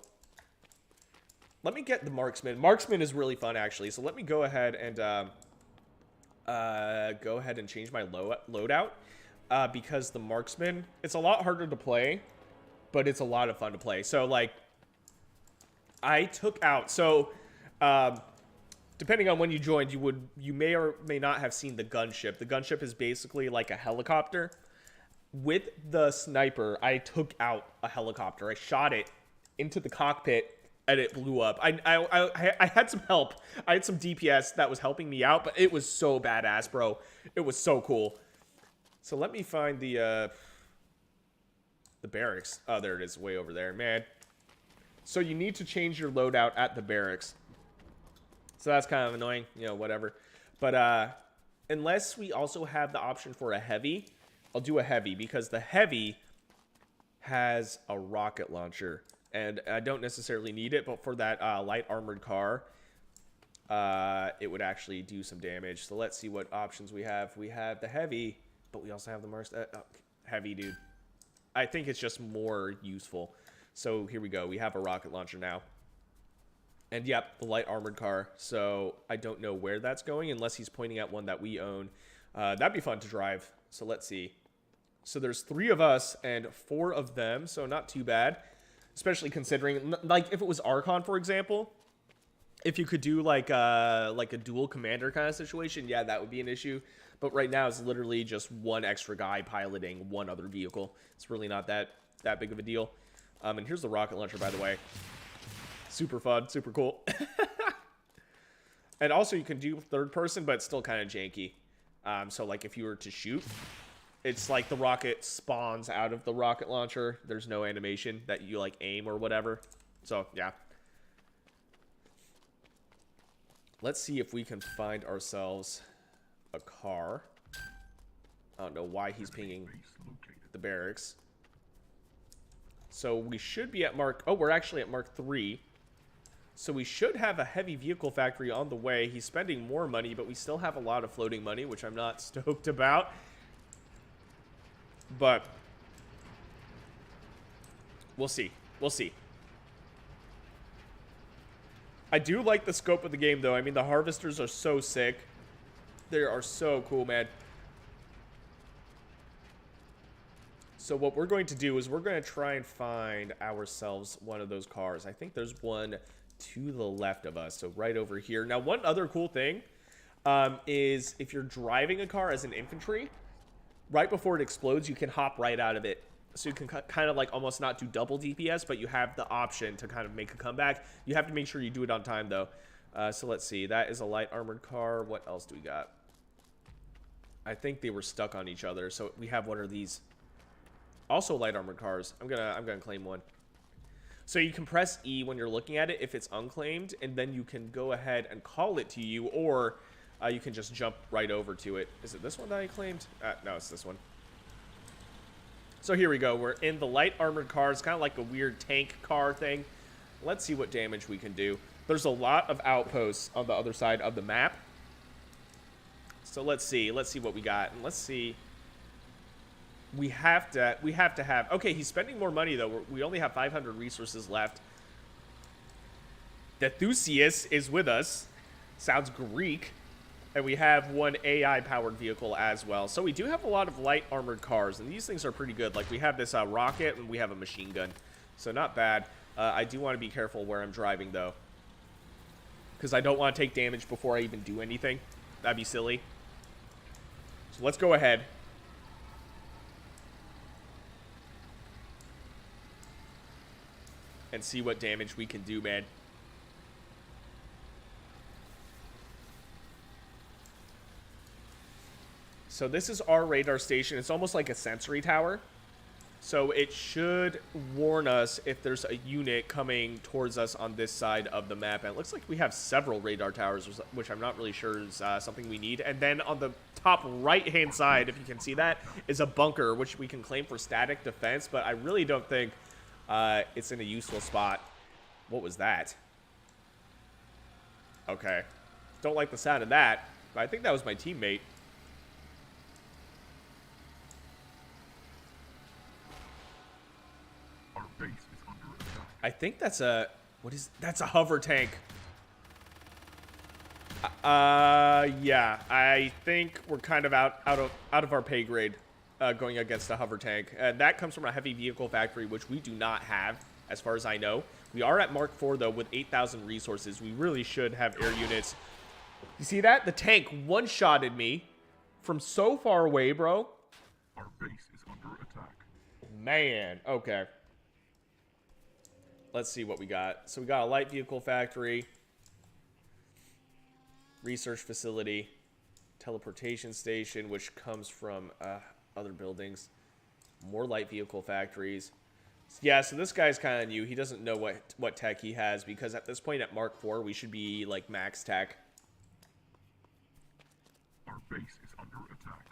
Let me get the marksman. Marksman is really fun, actually. So let me go ahead and change my loadout, because the marksman, it's a lot harder to play, but it's a lot of fun to play. So, like, I took out, so, depending on when you joined, you may or may not have seen the gunship. The gunship is basically like a helicopter. With the sniper, I took out a helicopter. I shot it into the cockpit, and it blew up. I had some help. I had some DPS that was helping me out, but it was so badass, bro. It was so cool. So let me find the barracks. Oh, there it is, way over there, man. So you need to change your loadout at the barracks. So that's kind of annoying, you know, whatever. But unless we also have the option for a heavy, I'll do a heavy because the heavy has a rocket launcher. And I don't necessarily need it, but for that light armored car, it would actually do some damage. So let's see what options we have. We have the heavy, but we also have the heavy, dude. I think it's just more useful. So here we go. We have a rocket launcher now. And yep, the light armored car. So I don't know where that's going unless he's pointing at one that we own. That'd be fun to drive. So let's see. So there's 3 of us and 4 of them. So not too bad. Especially considering, like, if it was Archon, for example, if you could do like a dual commander kind of situation, yeah, that would be an issue. But right now, it's literally just one extra guy piloting one other vehicle. It's really not that big of a deal. And here's the rocket launcher, by the way. Super fun, super cool. And also, you can do third person, but it's still kind of janky. So, like, if you were to shoot, it's like the rocket spawns out of the rocket launcher. There's no animation that you, like, aim or whatever. So, yeah. Let's see if we can find ourselves a car. I don't know why he's pinging the barracks. So, we should be at Mark... Oh, we're actually at Mark 3. So, we should have a heavy vehicle factory on the way. He's spending more money, but we still have a lot of floating money, which I'm not stoked about. But we'll see. We'll see. I do like the scope of the game, though. I mean, the harvesters are so sick. They are so cool, man. So what we're going to do is we're going to try and find ourselves one of those cars. I think there's one to the left of us, so right over here. Now, one other cool thing is if you're driving a car as an infantry, right before it explodes, you can hop right out of it. So you can kind of like almost not do double DPS, but you have the option to kind of make a comeback. You have to make sure you do it on time, though. So let's see. That is a light armored car. What else do we got? I think they were stuck on each other, so we have one of these. Also light armored cars. I'm gonna claim one. So you can press E when you're looking at it if it's unclaimed, and then you can go ahead and call it to you, or you can just jump right over to it. Is it this one that I claimed? No, it's this one. So here we go. We're in the light armored car. It's kind of like a weird tank car thing. Let's see what damage we can do. There's a lot of outposts on the other side of the map. So let's see. Let's see what we got. And let's see. We have to have... Okay, he's spending more money, though. We only have 500 resources left. Dethusius is with us. Sounds Greek. And we have one AI-powered vehicle as well. So we do have a lot of light armored cars, and these things are pretty good. Like, we have this rocket, and we have a machine gun. So not bad. I do want to be careful where I'm driving, though, because I don't want to take damage before I even do anything. That'd be silly. So let's go ahead. And see what damage we can do, man. So this is our radar station. It's almost like a sensory tower. So it should warn us if there's a unit coming towards us on this side of the map. And it looks like we have several radar towers, which I'm not really sure is something we need. And then on the top right-hand side, if you can see that, is a bunker, which we can claim for static defense. But I really don't think it's in a useful spot. What was that? Okay. Don't like the sound of that. But I think that was my teammate. Base is under attack. I think that's a... What is... That's a hover tank. Yeah. I think we're kind of out of our pay grade going against a hover tank. That comes from a heavy vehicle factory, which we do not have, as far as I know. We are at Mark 4, though, with 8,000 resources. We really should have air units. You see that? The tank one-shotted me from so far away, bro. Our base is under attack. Man. Okay. let's see what we got. So we got a light vehicle factory, research facility, teleportation station, which comes from other buildings, more light vehicle factories. Yeah, so this guy's kind of new. He doesn't know what tech he has, because at this point at Mark IV, we should be like max tech. Our base is under attack.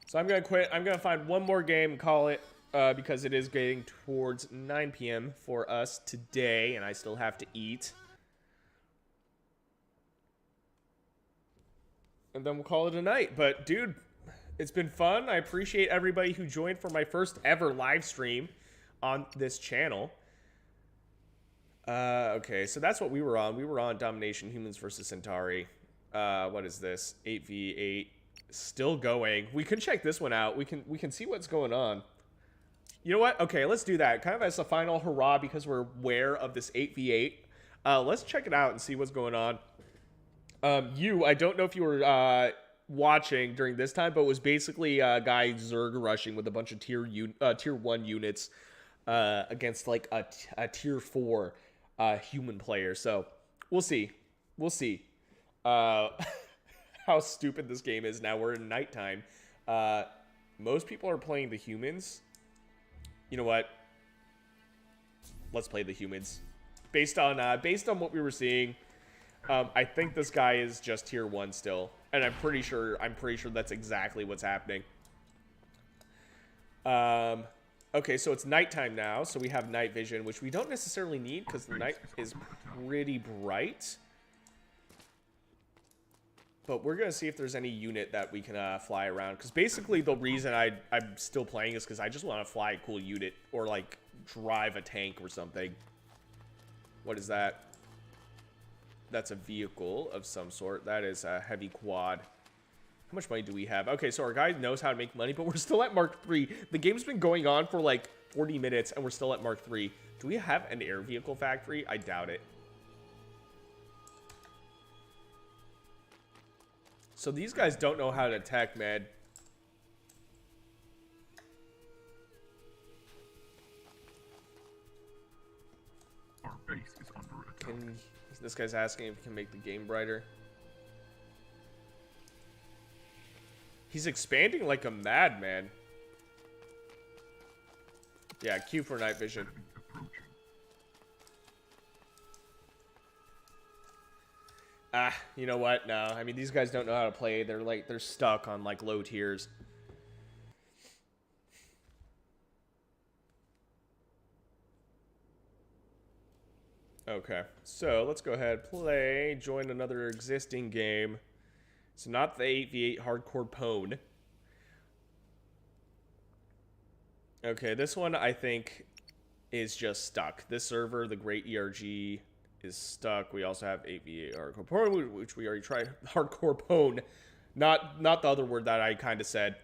So I'm going to quit. I'm going to find one more game and call it, because it is getting towards 9 p.m. for us today, and I still have to eat. And then we'll call it a night. But, dude, it's been fun. I appreciate everybody who joined for my first ever live stream on this channel. Okay, so that's what we were on. We were on Domination Humans versus Centauri. What is this? 8v8. Still going. We can check this one out. We can see what's going on. You know what? Okay, let's do that. Kind of as a final hurrah, because we're aware of this 8v8. Let's check it out and see what's going on. I don't know if you were watching during this time, but it was basically a guy Zerg rushing with a bunch of tier 1 units against like a tier 4 human player. So we'll see. We'll see how stupid this game is. Now we're in nighttime. Most people are playing the humans. You know what? Let's play the humans. Based on what we were seeing. I think this guy is just tier 1 still, and I'm pretty sure that's exactly what's happening. Okay, so it's nighttime now, so we have night vision, which we don't necessarily need because the night is pretty bright. But we're gonna see if there's any unit that we can fly around, because basically the reason I'm still playing is because I just want to fly a cool unit or like drive a tank or something. What is that? That's a vehicle of some sort. That is a heavy quad. How much money do we have? Okay, so our guy knows how to make money, but we're still at Mark III. The game's been going on for like 40 minutes, and we're still at Mark III. Do we have an air vehicle factory? I doubt it. So these guys don't know how to tech, man. Our base is under attack. This guy's asking if he can make the game brighter. He's expanding like a madman. Yeah, Q for night vision. You know what? No, I mean, these guys don't know how to play. They're stuck on like low tiers. Okay, so let's go ahead, play, join another existing game. It's not the 8v8 hardcore pwn. Okay, this one I think is just stuck. This server, the Great ERG, is stuck. We also have 8v8 hardcore pwn, which we already tried. Hardcore pwn, not the other word that I kind of said.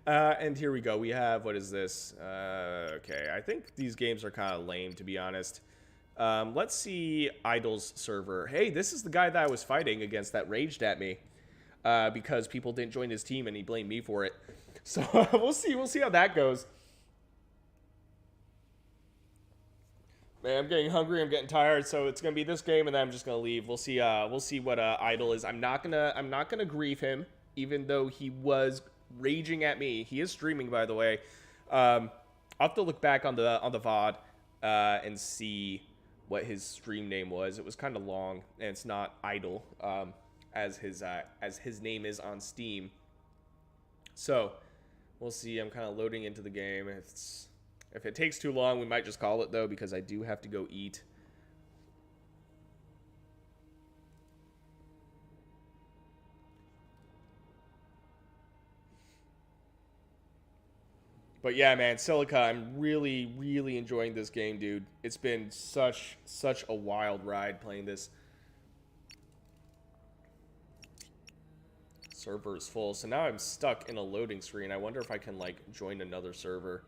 And here we go. We have, what is this? Okay, I think these games are kind of lame, to be honest. Let's see Idol's server. Hey, this is the guy that I was fighting against that raged at me because people didn't join his team and he blamed me for it. So we'll see how that goes. Man, I'm getting hungry. I'm getting tired. So it's gonna be this game, and then I'm just gonna leave. We'll see what Idol is. I'm not gonna grieve him, even though he was raging at me. He is streaming, by the way. I'll have to look back on the VOD and see what his stream name was. It was kind of long, and it's not Idol as his name is on Steam. So we'll see. I'm kind of loading into the game. If it takes too long, we might just call it though, because I do have to go eat. But yeah, man, Silica, I'm really, really enjoying this game, dude. It's been such a wild ride playing this. Server is full, so now I'm stuck in a loading screen. I wonder if I can, like, join another server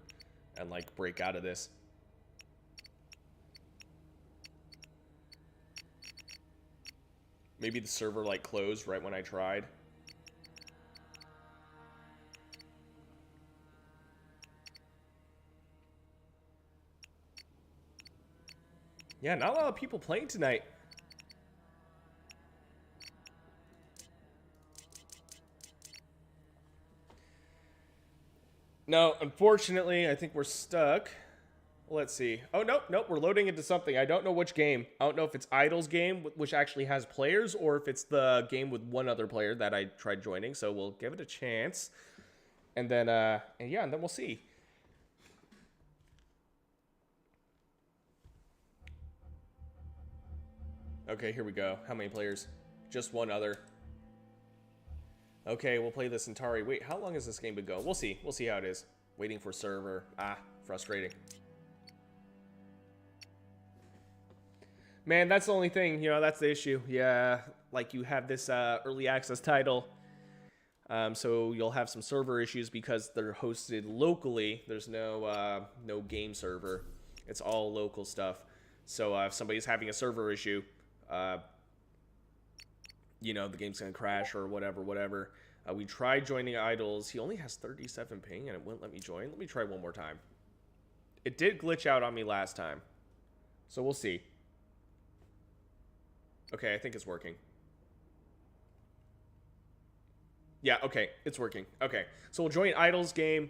and, like, break out of this. Maybe the server, like, closed right when I tried. Yeah, not a lot of people playing tonight. No, unfortunately, I think we're stuck. Let's see. Oh, nope, nope, we're loading into something. I don't know which game. I don't know if it's Idle's game, which actually has players, or if it's the game with one other player that I tried joining. So we'll give it a chance. And then, and then we'll see. Okay, here we go. How many players? Just one other. Okay, we'll play this Centauri. Wait, how long has this game been going? We'll see. We'll see how it is. Waiting for server. Ah, frustrating. Man, that's the only thing. You know, that's the issue. Yeah, like you have this early access title. So you'll have some server issues because they're hosted locally. There's no no game server. It's all local stuff. So if somebody's having a server issue, you know, the game's gonna crash or whatever. We tried joining Idols. He only has 37 ping and it wouldn't let me join. Let me try one more time. It did glitch out on me last time. So we'll see. Okay, I think it's working. Yeah, okay, it's working. Okay, so we'll join Idols game,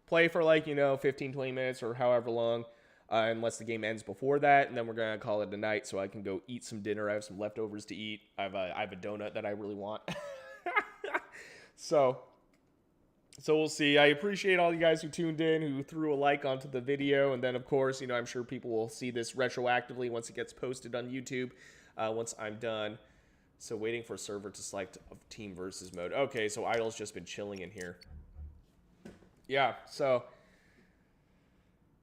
play for like, you know, 15, 20 minutes or however long, unless the game ends before that, and then we're going to call it a night so I can go eat some dinner. I have some leftovers to eat. I have a donut that I really want. So we'll see. I appreciate all you guys who tuned in, who threw a like onto the video, and then, of course, you know, I'm sure people will see this retroactively once it gets posted on YouTube, once I'm done. So waiting for server to select team versus mode. Okay, so Idle's just been chilling in here. Yeah, so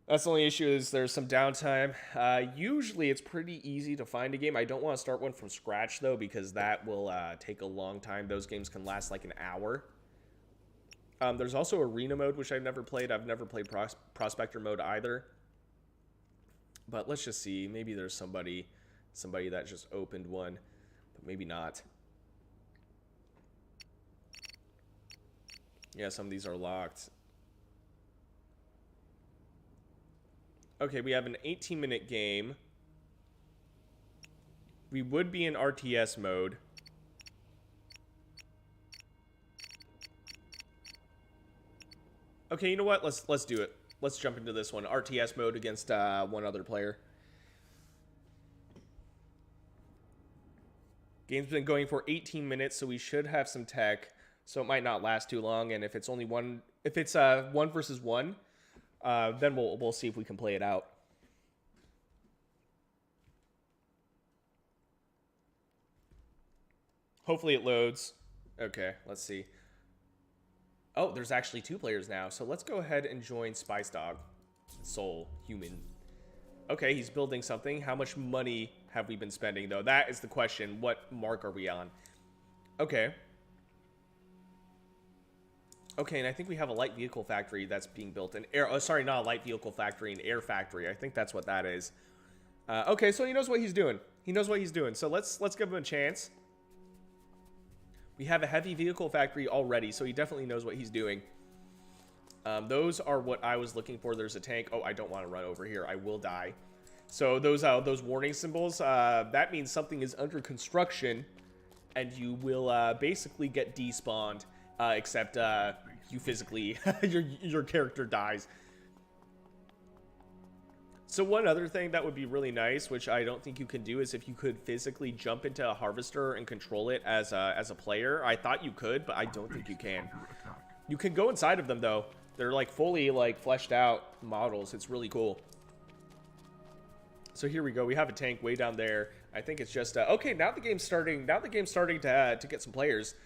that's the only issue is there's some downtime. Usually it's pretty easy to find a game. I don't want to start one from scratch, though, because that will take a long time. Those games can last like an hour. There's also arena mode, which I've never played. I've never played prospector mode either. But let's just see. Maybe there's somebody that just opened one. Maybe not. Yeah, some of these are locked. Okay, we have an 18-minute game. We would be in RTS mode. Okay, you know what? Let's do it. Let's jump into this one. RTS mode against one other player. Game's been going for 18 minutes, so we should have some tech. So it might not last too long. And if it's only one versus one, then we'll see if we can play it out. Hopefully it loads. Okay, let's see. Oh, there's actually 2 players now. So let's go ahead and join Spice Dog. Soul, human. Okay, he's building something. How much money have we been spending, though? That is the question. What mark are we on? Okay. Okay, and I think we have a light vehicle factory that's being built. An air... Oh, sorry, not a light vehicle factory, an air factory. I think that's what that is. Okay, so he knows what he's doing. He knows what he's doing. So let's give him a chance. We have a heavy vehicle factory already, so he definitely knows what he's doing. Those are what I was looking for. There's a tank. Oh, I don't want to run over here. I will die. So those warning symbols, that means something is under construction, and you will basically get despawned, except you physically, your character dies. So one other thing that would be really nice, which I don't think you can do, is if you could physically jump into a harvester and control it as a player. I thought you could, but I don't think you can. You can go inside of them, though. They're like fully like fleshed out models. It's really cool. So here we go. We have a tank way down there. I think it's just okay. Now the game's starting. Now the game's starting to get some players.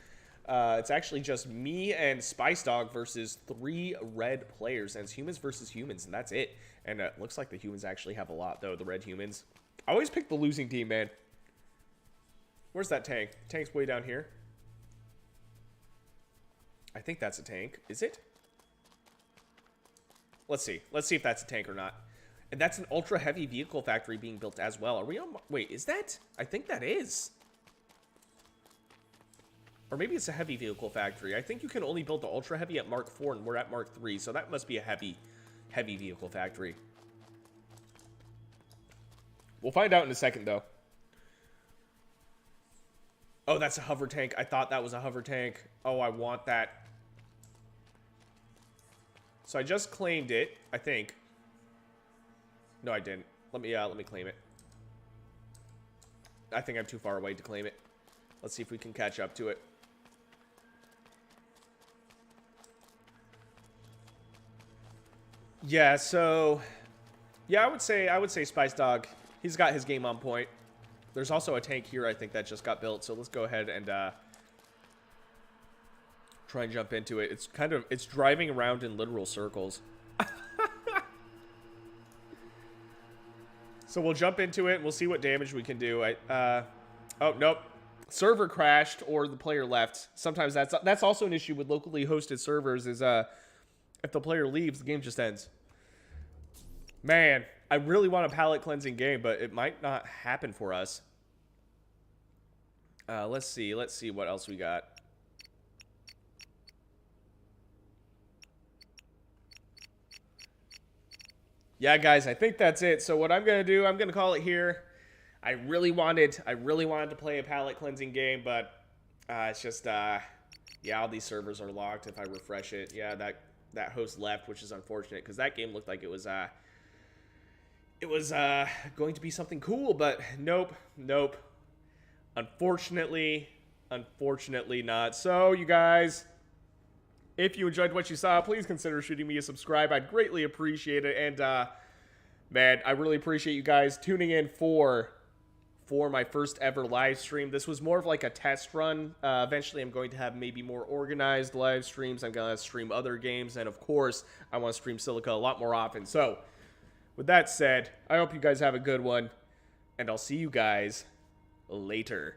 It's actually just me and Spice Dog versus 3 red players, and it's humans versus humans, and that's it. And it looks like the humans actually have a lot, though. The red humans. I always pick the losing team, man. Where's that tank? The tank's way down here. I think that's a tank. Is it? Let's see. Let's see if that's a tank or not. And that's an ultra heavy vehicle factory being built as well. Are we on... Wait, is that? I think that is. Or maybe it's a heavy vehicle factory. I think you can only build the ultra heavy at Mark 4 and we're at Mark 3. So that must be a heavy vehicle factory. We'll find out in a second, though. Oh, that's a hover tank. I thought that was a hover tank. Oh, I want that. So I just claimed it, I think. No, I didn't. Let me claim it. I think I'm too far away to claim it. Let's see if we can catch up to it. Yeah, so yeah, I would say Spice Dog. He's got his game on point. There's also a tank here, I think, that just got built. So let's go ahead and try and jump into it. It's driving around in literal circles. So we'll jump into it and we'll see what damage we can do. Oh, nope. Server crashed or the player left. Sometimes that's also an issue with locally hosted servers is if the player leaves, the game just ends. Man, I really want a palette cleansing game, but it might not happen for us. Let's see what else we got. Yeah, guys, I think that's it. So what I'm gonna do, I'm gonna call it here. I really wanted to play a palette cleansing game, but it's just yeah, all these servers are locked. If I refresh it, yeah, that host left, which is unfortunate because that game looked like it was going to be something cool, but nope. Unfortunately not. So you guys, if you enjoyed what you saw, please consider shooting me a subscribe. I'd greatly appreciate it. And man, I really appreciate you guys tuning in for my first ever live stream. This was more of like a test run. Eventually, I'm going to have maybe more organized live streams. I'm going to stream other games. And of course, I want to stream Silica a lot more often. So with that said, I hope you guys have a good one. And I'll see you guys later.